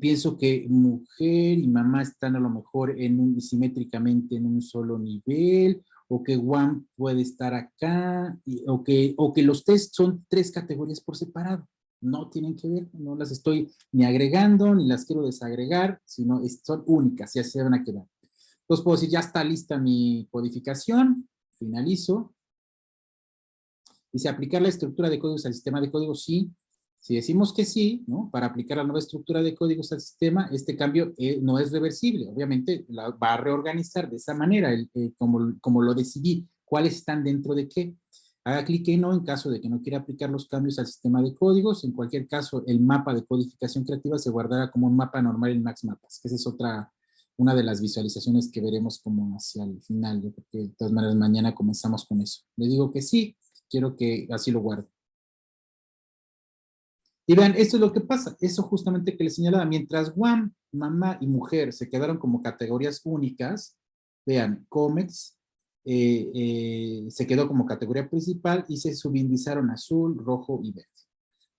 pienso que mujer y mamá están a lo mejor simétricamente en un solo nivel, o que Juan puede estar acá, o que los test son 3 categorías por separado. No tienen que ver, no las estoy ni agregando, ni las quiero desagregar, sino son únicas, ya se van a quedar. Entonces puedo decir, ya está lista mi codificación, finalizo. Dice, aplicar la estructura de códigos al sistema de códigos, sí. Si decimos que sí, ¿no? Para aplicar la nueva estructura de códigos al sistema, este cambio no es reversible. Obviamente va a reorganizar de esa manera, como lo decidí, cuáles están dentro de qué. Haga clic en no en caso de que no quiera aplicar los cambios al sistema de códigos. En cualquier caso, el mapa de codificación creativa se guardará como un mapa normal en Max Mapas, que esa es una de las visualizaciones que veremos como hacia el final. Yo creo que de todas maneras mañana comenzamos con eso. Le digo que sí, quiero que así lo guarde. Y vean, esto es lo que pasa, eso justamente que les señalaba, mientras Juan, mamá y mujer se quedaron como categorías únicas, vean, COMEX se quedó como categoría principal y se subindizaron azul, rojo y verde.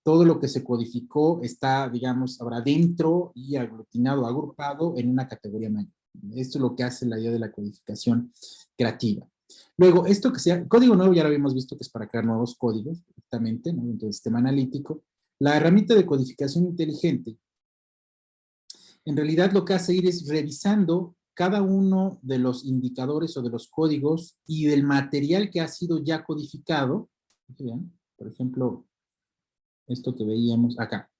Todo lo que se codificó está, digamos, ahora dentro y aglutinado, agrupado en una categoría mayor. Esto es lo que hace la idea de la codificación creativa. Luego, esto que sea, código nuevo ya lo habíamos visto que es para crear nuevos códigos, directamente, ¿no? Dentro del sistema analítico. La herramienta de codificación inteligente, en realidad lo que hace ir es revisando cada uno de los indicadores o de los códigos y del material que ha sido ya codificado. Vean, por ejemplo, esto que veíamos acá.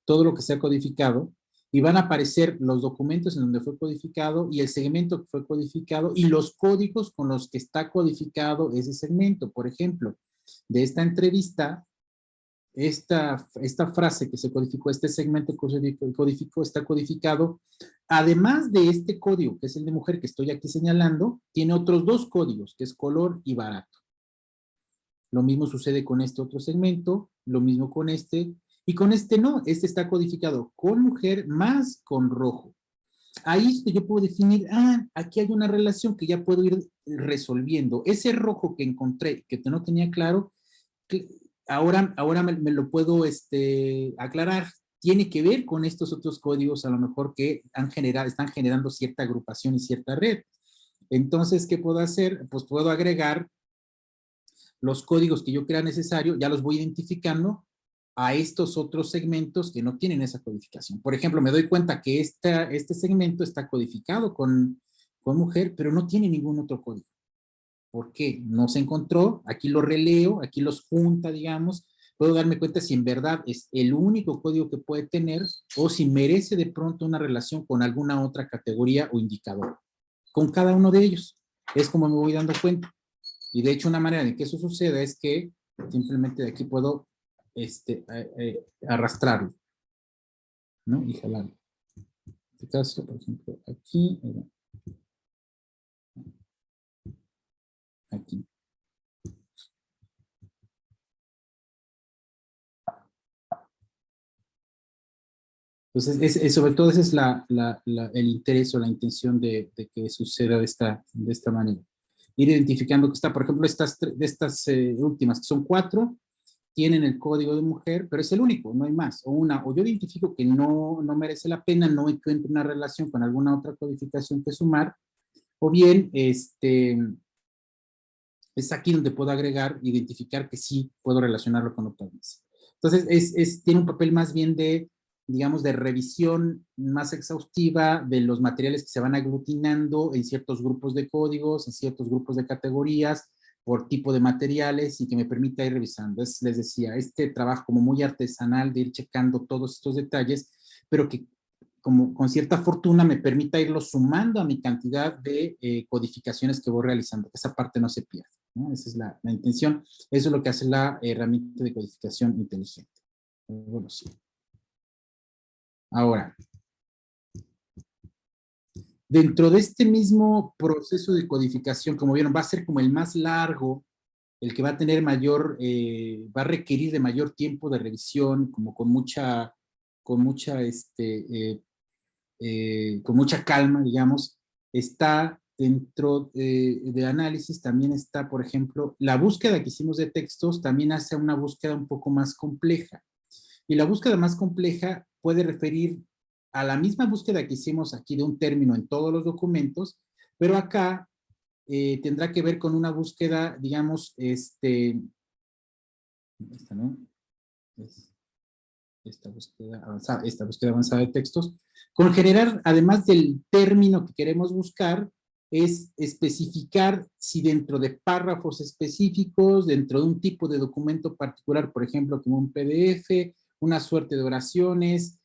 Todo lo que se ha codificado y van a aparecer los documentos en donde fue codificado y el segmento que fue codificado y los códigos con los que está codificado ese segmento. Por ejemplo, de esta entrevista, esta frase que se codificó, este segmento que se codificó, está codificado, además de este código, que es el de mujer que estoy aquí señalando, tiene otros 2 códigos, que es color y barato. Lo mismo sucede con este otro segmento, lo mismo con este, y con este no, este está codificado con mujer más con rojo. Ahí yo puedo definir, aquí hay una relación que ya puedo ir resolviendo. Ese rojo que encontré, que no tenía claro, ahora me lo puedo aclarar. Tiene que ver con estos otros códigos a lo mejor que están generando cierta agrupación y cierta red. Entonces, ¿qué puedo hacer? Pues puedo agregar los códigos que yo crea necesario, ya los voy identificando a estos otros segmentos que no tienen esa codificación. Por ejemplo, me doy cuenta que este segmento está codificado con mujer, pero no tiene ningún otro código. ¿Por qué? No se encontró, aquí lo releo, aquí los junta, digamos, puedo darme cuenta si en verdad es el único código que puede tener o si merece de pronto una relación con alguna otra categoría o indicador. Con cada uno de ellos. Es como me voy dando cuenta. Y de hecho una manera en que eso suceda es que simplemente de aquí puedo arrastrarlo, ¿no? Y jalarlo. En este caso, por ejemplo, aquí, aquí. Entonces, sobre todo ese es el interés o la intención de que suceda de esta manera. Ir identificando que está, por ejemplo, de estas últimas, que son 4, tienen el código de mujer, pero es el único, no hay más. O yo identifico que no merece la pena, no encuentro una relación con alguna otra codificación que sumar, o bien, es aquí donde puedo agregar, identificar que sí puedo relacionarlo con otras más. Entonces, tiene un papel más bien de, digamos, de revisión más exhaustiva de los materiales que se van aglutinando en ciertos grupos de códigos, en ciertos grupos de categorías, por tipo de materiales y que me permita ir revisando. Les decía, este trabajo como muy artesanal de ir checando todos estos detalles, pero que como con cierta fortuna me permita irlo sumando a mi cantidad de codificaciones que voy realizando, que esa parte no se pierda, ¿no? Esa es la intención. Eso es lo que hace la herramienta de codificación inteligente. Bueno, sí. Ahora, dentro de este mismo proceso de codificación, como vieron, va a ser como el más largo, el que va a tener mayor, va a requerir de mayor tiempo de revisión, como con mucha con mucha calma, digamos. Está dentro de análisis, también está, por ejemplo, la búsqueda que hicimos de textos también hace una búsqueda un poco más compleja. Y la búsqueda más compleja puede referir a la misma búsqueda que hicimos aquí de un término en todos los documentos, pero acá tendrá que ver con una búsqueda, digamos, esta, ¿no? Esta búsqueda avanzada de textos, con generar, además del término que queremos buscar, es especificar si dentro de párrafos específicos, dentro de un tipo de documento particular, por ejemplo, como un PDF, una suerte de oraciones,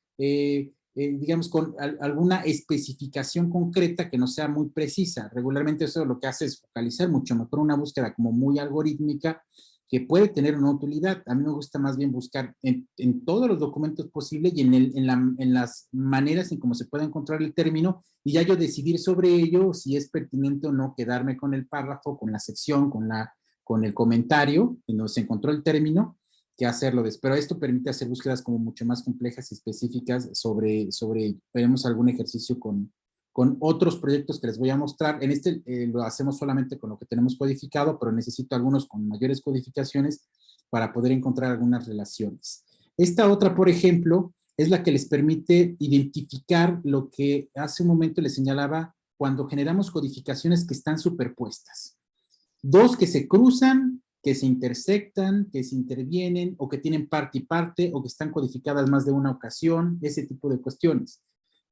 digamos, con alguna especificación concreta que no sea muy precisa. Regularmente eso lo que hace es focalizar mucho mejor una búsqueda como muy algorítmica, que puede tener una utilidad. A mí me gusta más bien buscar en todos los documentos posibles y en las maneras en cómo se puede encontrar el término, y ya yo decidir sobre ello si es pertinente o no quedarme con el párrafo, con la sección, con el comentario en donde se encontró el término, que hacerlo después. Pero esto permite hacer búsquedas como mucho más complejas y específicas sobre veremos algún ejercicio con otros proyectos que les voy a mostrar. En este lo hacemos solamente con lo que tenemos codificado, pero necesito algunos con mayores codificaciones para poder encontrar algunas relaciones. Esta otra, por ejemplo, es la que les permite identificar lo que hace un momento les señalaba cuando generamos codificaciones que están superpuestas. Dos que se cruzan, que se intersectan, que se intervienen, o que tienen parte y parte, o que están codificadas más de una ocasión, ese tipo de cuestiones.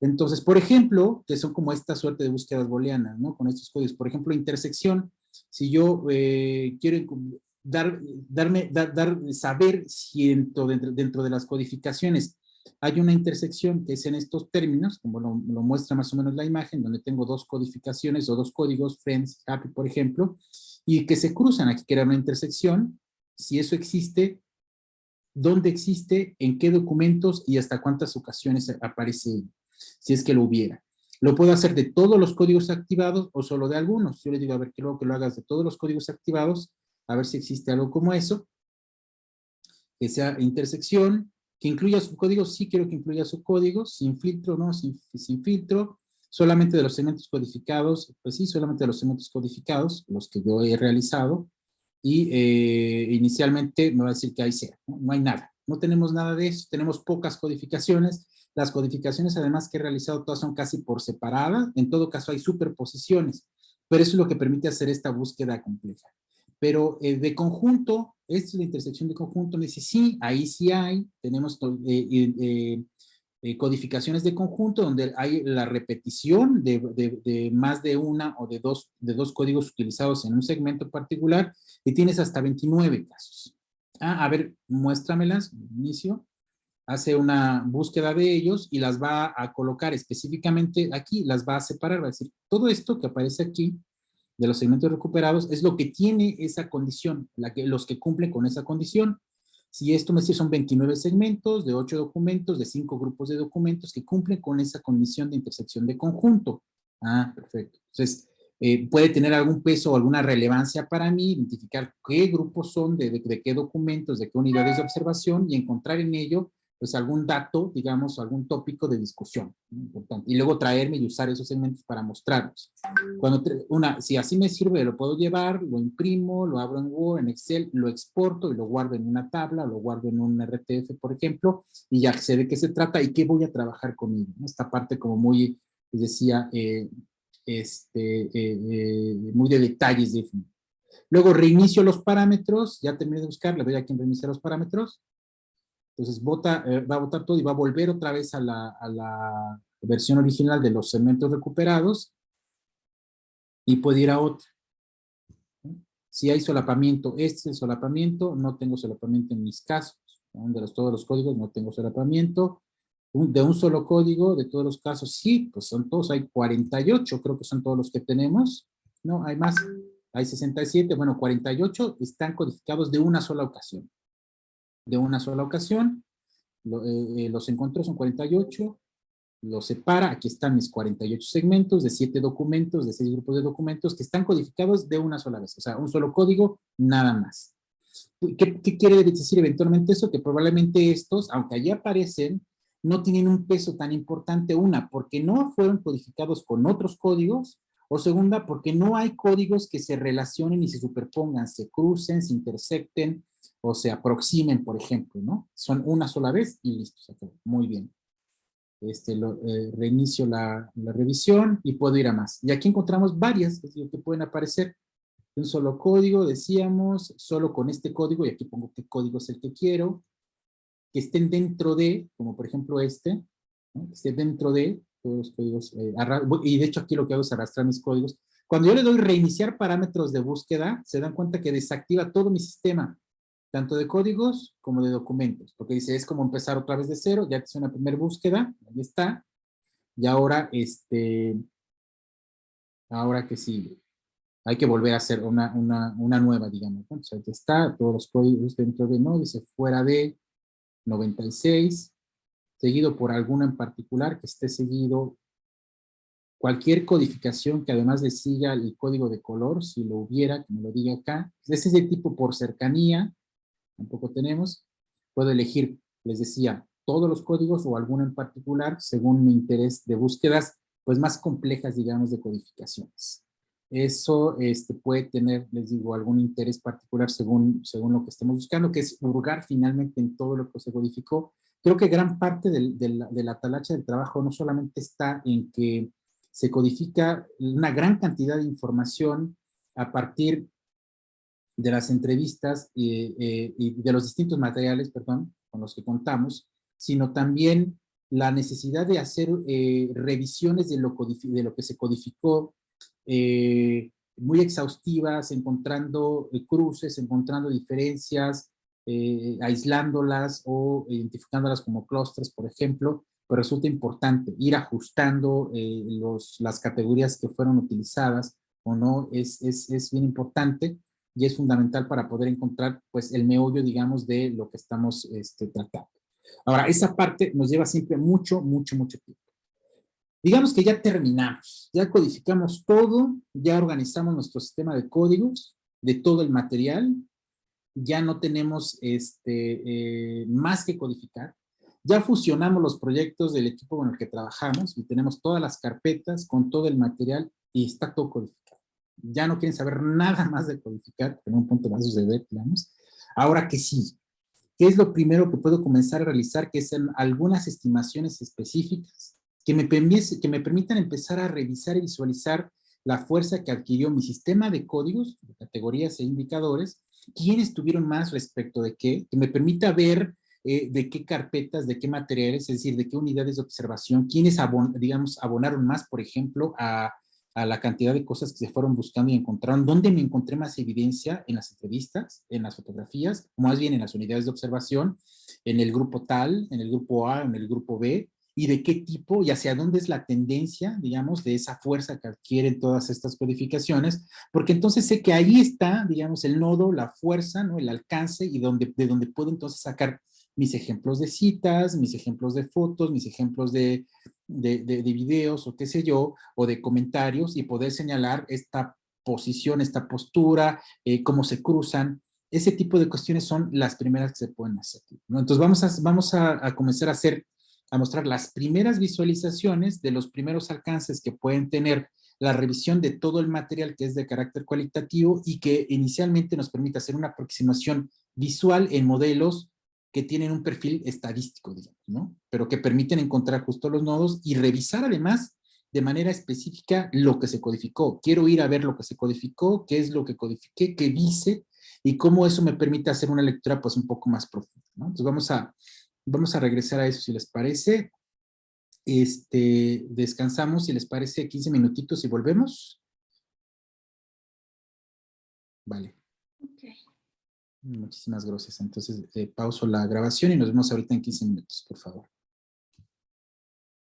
Entonces, por ejemplo, que son como esta suerte de búsquedas booleanas, ¿no? Con estos códigos. Por ejemplo, intersección. Si yo quiero saber si dentro de las codificaciones hay una intersección que es en estos términos, como lo muestra más o menos la imagen, donde tengo dos codificaciones o dos códigos, friends, happy, por ejemplo, y que se cruzan, aquí que era una intersección, si eso existe, dónde existe, en qué documentos y hasta cuántas ocasiones aparece, si es que lo hubiera. Lo puedo hacer de todos los códigos activados o solo de algunos. Yo le digo, a ver, quiero que lo hagas de todos los códigos activados, a ver si existe algo como eso, que sea intersección, que incluya subcódigos, sí quiero que incluya subcódigos, sin filtro, no, sin filtro, solamente de los segmentos codificados, pues sí, solamente de los segmentos codificados, los que yo he realizado, y inicialmente me va a decir que hay cero, no hay nada, no tenemos nada de eso, tenemos pocas codificaciones. Las codificaciones además que he realizado todas son casi por separada, en todo caso hay superposiciones, pero eso es lo que permite hacer esta búsqueda compleja. Pero de conjunto, esta es la intersección de conjunto, me dice sí, ahí sí hay, tenemos codificaciones de conjunto donde hay la repetición de más de una o de dos códigos utilizados en un segmento particular, y tienes hasta 29 casos. A ver, muéstramelas, inicio. Hace una búsqueda de ellos y las va a colocar específicamente aquí, las va a separar, va a decir, todo esto que aparece aquí, de los segmentos recuperados, es lo que tiene esa condición, los que cumplen con esa condición. Si esto me dice son 29 segmentos, de 8 documentos, de 5 grupos de documentos que cumplen con esa condición de intersección de conjunto. Ah, perfecto. Entonces, puede tener algún peso o alguna relevancia para mí, identificar qué grupos son, de qué documentos, de qué unidades de observación y encontrar en ello pues algún dato, digamos, algún tópico de discusión, importante. Y luego traerme y usar esos segmentos para mostrarlos. Si así me sirve, lo puedo llevar, lo imprimo, lo abro en Word, en Excel, lo exporto y lo guardo en una tabla, lo guardo en un RTF, por ejemplo, y ya sé de qué se trata y qué voy a trabajar con ello. Esta parte como muy, les decía, muy de detalles. Luego reinicio los parámetros, ya terminé de buscar, le doy aquí en reiniciar los parámetros. Entonces va a votar todo y va a volver otra vez a la versión original de los segmentos recuperados y puede ir a otra. Si hay solapamiento, este es el solapamiento, no tengo solapamiento en mis casos, ¿no? Todos los códigos no tengo solapamiento. De un solo código, de todos los casos, sí, pues son todos, hay 48, creo que son todos los que tenemos, no, hay más, hay 67, bueno, 48 están codificados de una sola ocasión. De una sola ocasión, los encontró, son 48, los separa, aquí están mis 48 segmentos de 7 documentos, de 6 grupos de documentos que están codificados de una sola vez, o sea, un solo código, nada más. ¿Qué quiere decir eventualmente eso? Que probablemente estos, aunque allí aparecen, no tienen un peso tan importante, una, porque no fueron codificados con otros códigos, o segunda, porque no hay códigos que se relacionen y se superpongan, se crucen, se intersecten, o se aproximen, por ejemplo, ¿no? Son una sola vez y listo, se acabó. Muy bien. Reinicio la revisión y puedo ir a más. Y aquí encontramos varias que pueden aparecer. Un solo código, decíamos, solo con este código, y aquí pongo qué código es el que quiero, que estén dentro de, como por ejemplo este, ¿no? Que esté dentro de todos los códigos, y de hecho aquí lo que hago es arrastrar mis códigos. Cuando yo le doy reiniciar parámetros de búsqueda, se dan cuenta que desactiva todo mi sistema, tanto de códigos como de documentos, porque dice, es como empezar otra vez de cero, ya hice una primera búsqueda, ahí está, y ahora, ahora que sí, hay que volver a hacer una nueva, digamos, ¿no? O sea, aquí está, todos los códigos dentro de, no, dice fuera de 96, seguido por alguna en particular, que esté seguido cualquier codificación que además le siga el código de color, si lo hubiera, que me lo diga acá. Ese es de tipo por cercanía, tampoco tenemos. Puedo elegir, les decía, todos los códigos o alguno en particular, según mi interés de búsquedas, pues más complejas, digamos, de codificaciones. Eso puede tener, les digo, algún interés particular según lo que estemos buscando, que es hurgar finalmente en todo lo que se codificó. Creo que gran parte de la talacha del trabajo no solamente está en que se codifica una gran cantidad de información a partir de las entrevistas y de los distintos materiales, perdón, con los que contamos, sino también la necesidad de hacer revisiones de lo que se codificó, muy exhaustivas, encontrando cruces, encontrando diferencias, aislándolas o identificándolas como clústeres, por ejemplo, pero resulta importante ir ajustando las categorías que fueron utilizadas o no, es bien importante y es fundamental para poder encontrar pues el meollo, digamos, de lo que estamos tratando. Ahora, esa parte nos lleva siempre mucho tiempo. Digamos que ya terminamos, ya codificamos todo, ya organizamos nuestro sistema de códigos de todo el material, ya no tenemos más que codificar, ya fusionamos los proyectos del equipo con el que trabajamos y tenemos todas las carpetas con todo el material y está todo codificado. Ya no quieren saber nada más de codificar, en un punto va a suceder, digamos. Ahora que sí, ¿qué es lo primero que puedo comenzar a realizar? Que son algunas estimaciones específicas que me permitan empezar a revisar y visualizar la fuerza que adquirió mi sistema de códigos, de categorías e indicadores, quiénes tuvieron más respecto de qué, que me permita ver de qué carpetas, de qué materiales, es decir, de qué unidades de observación, quiénes abonaron más, por ejemplo, a la cantidad de cosas que se fueron buscando y encontraron, dónde me encontré más evidencia en las entrevistas, en las fotografías, o más bien en las unidades de observación, en el grupo tal, en el grupo A, en el grupo B, y de qué tipo y hacia dónde es la tendencia, digamos, de esa fuerza que adquieren todas estas codificaciones, porque entonces sé que ahí está, digamos, el nodo, la fuerza, ¿no? El alcance y de donde puedo entonces sacar mis ejemplos de citas, mis ejemplos de fotos, mis ejemplos de videos o qué sé yo, o de comentarios y poder señalar esta posición, esta postura, cómo se cruzan. Ese tipo de cuestiones son las primeras que se pueden hacer, ¿no? Entonces vamos a comenzar a mostrar las primeras visualizaciones de los primeros alcances que pueden tener la revisión de todo el material que es de carácter cualitativo y que inicialmente nos permite hacer una aproximación visual en modelos que tienen un perfil estadístico, digamos, ¿no? Pero que permiten encontrar justo los nodos y revisar además de manera específica lo que se codificó. Quiero ir a ver lo que se codificó, qué es lo que codifiqué, qué dice y cómo eso me permite hacer una lectura pues un poco más profunda, ¿no? Entonces vamos a regresar a eso si les parece. Descansamos si les parece 15 minutitos y volvemos. Vale. Muchísimas gracias. Entonces, pauso la grabación y nos vemos ahorita en 15 minutos, por favor.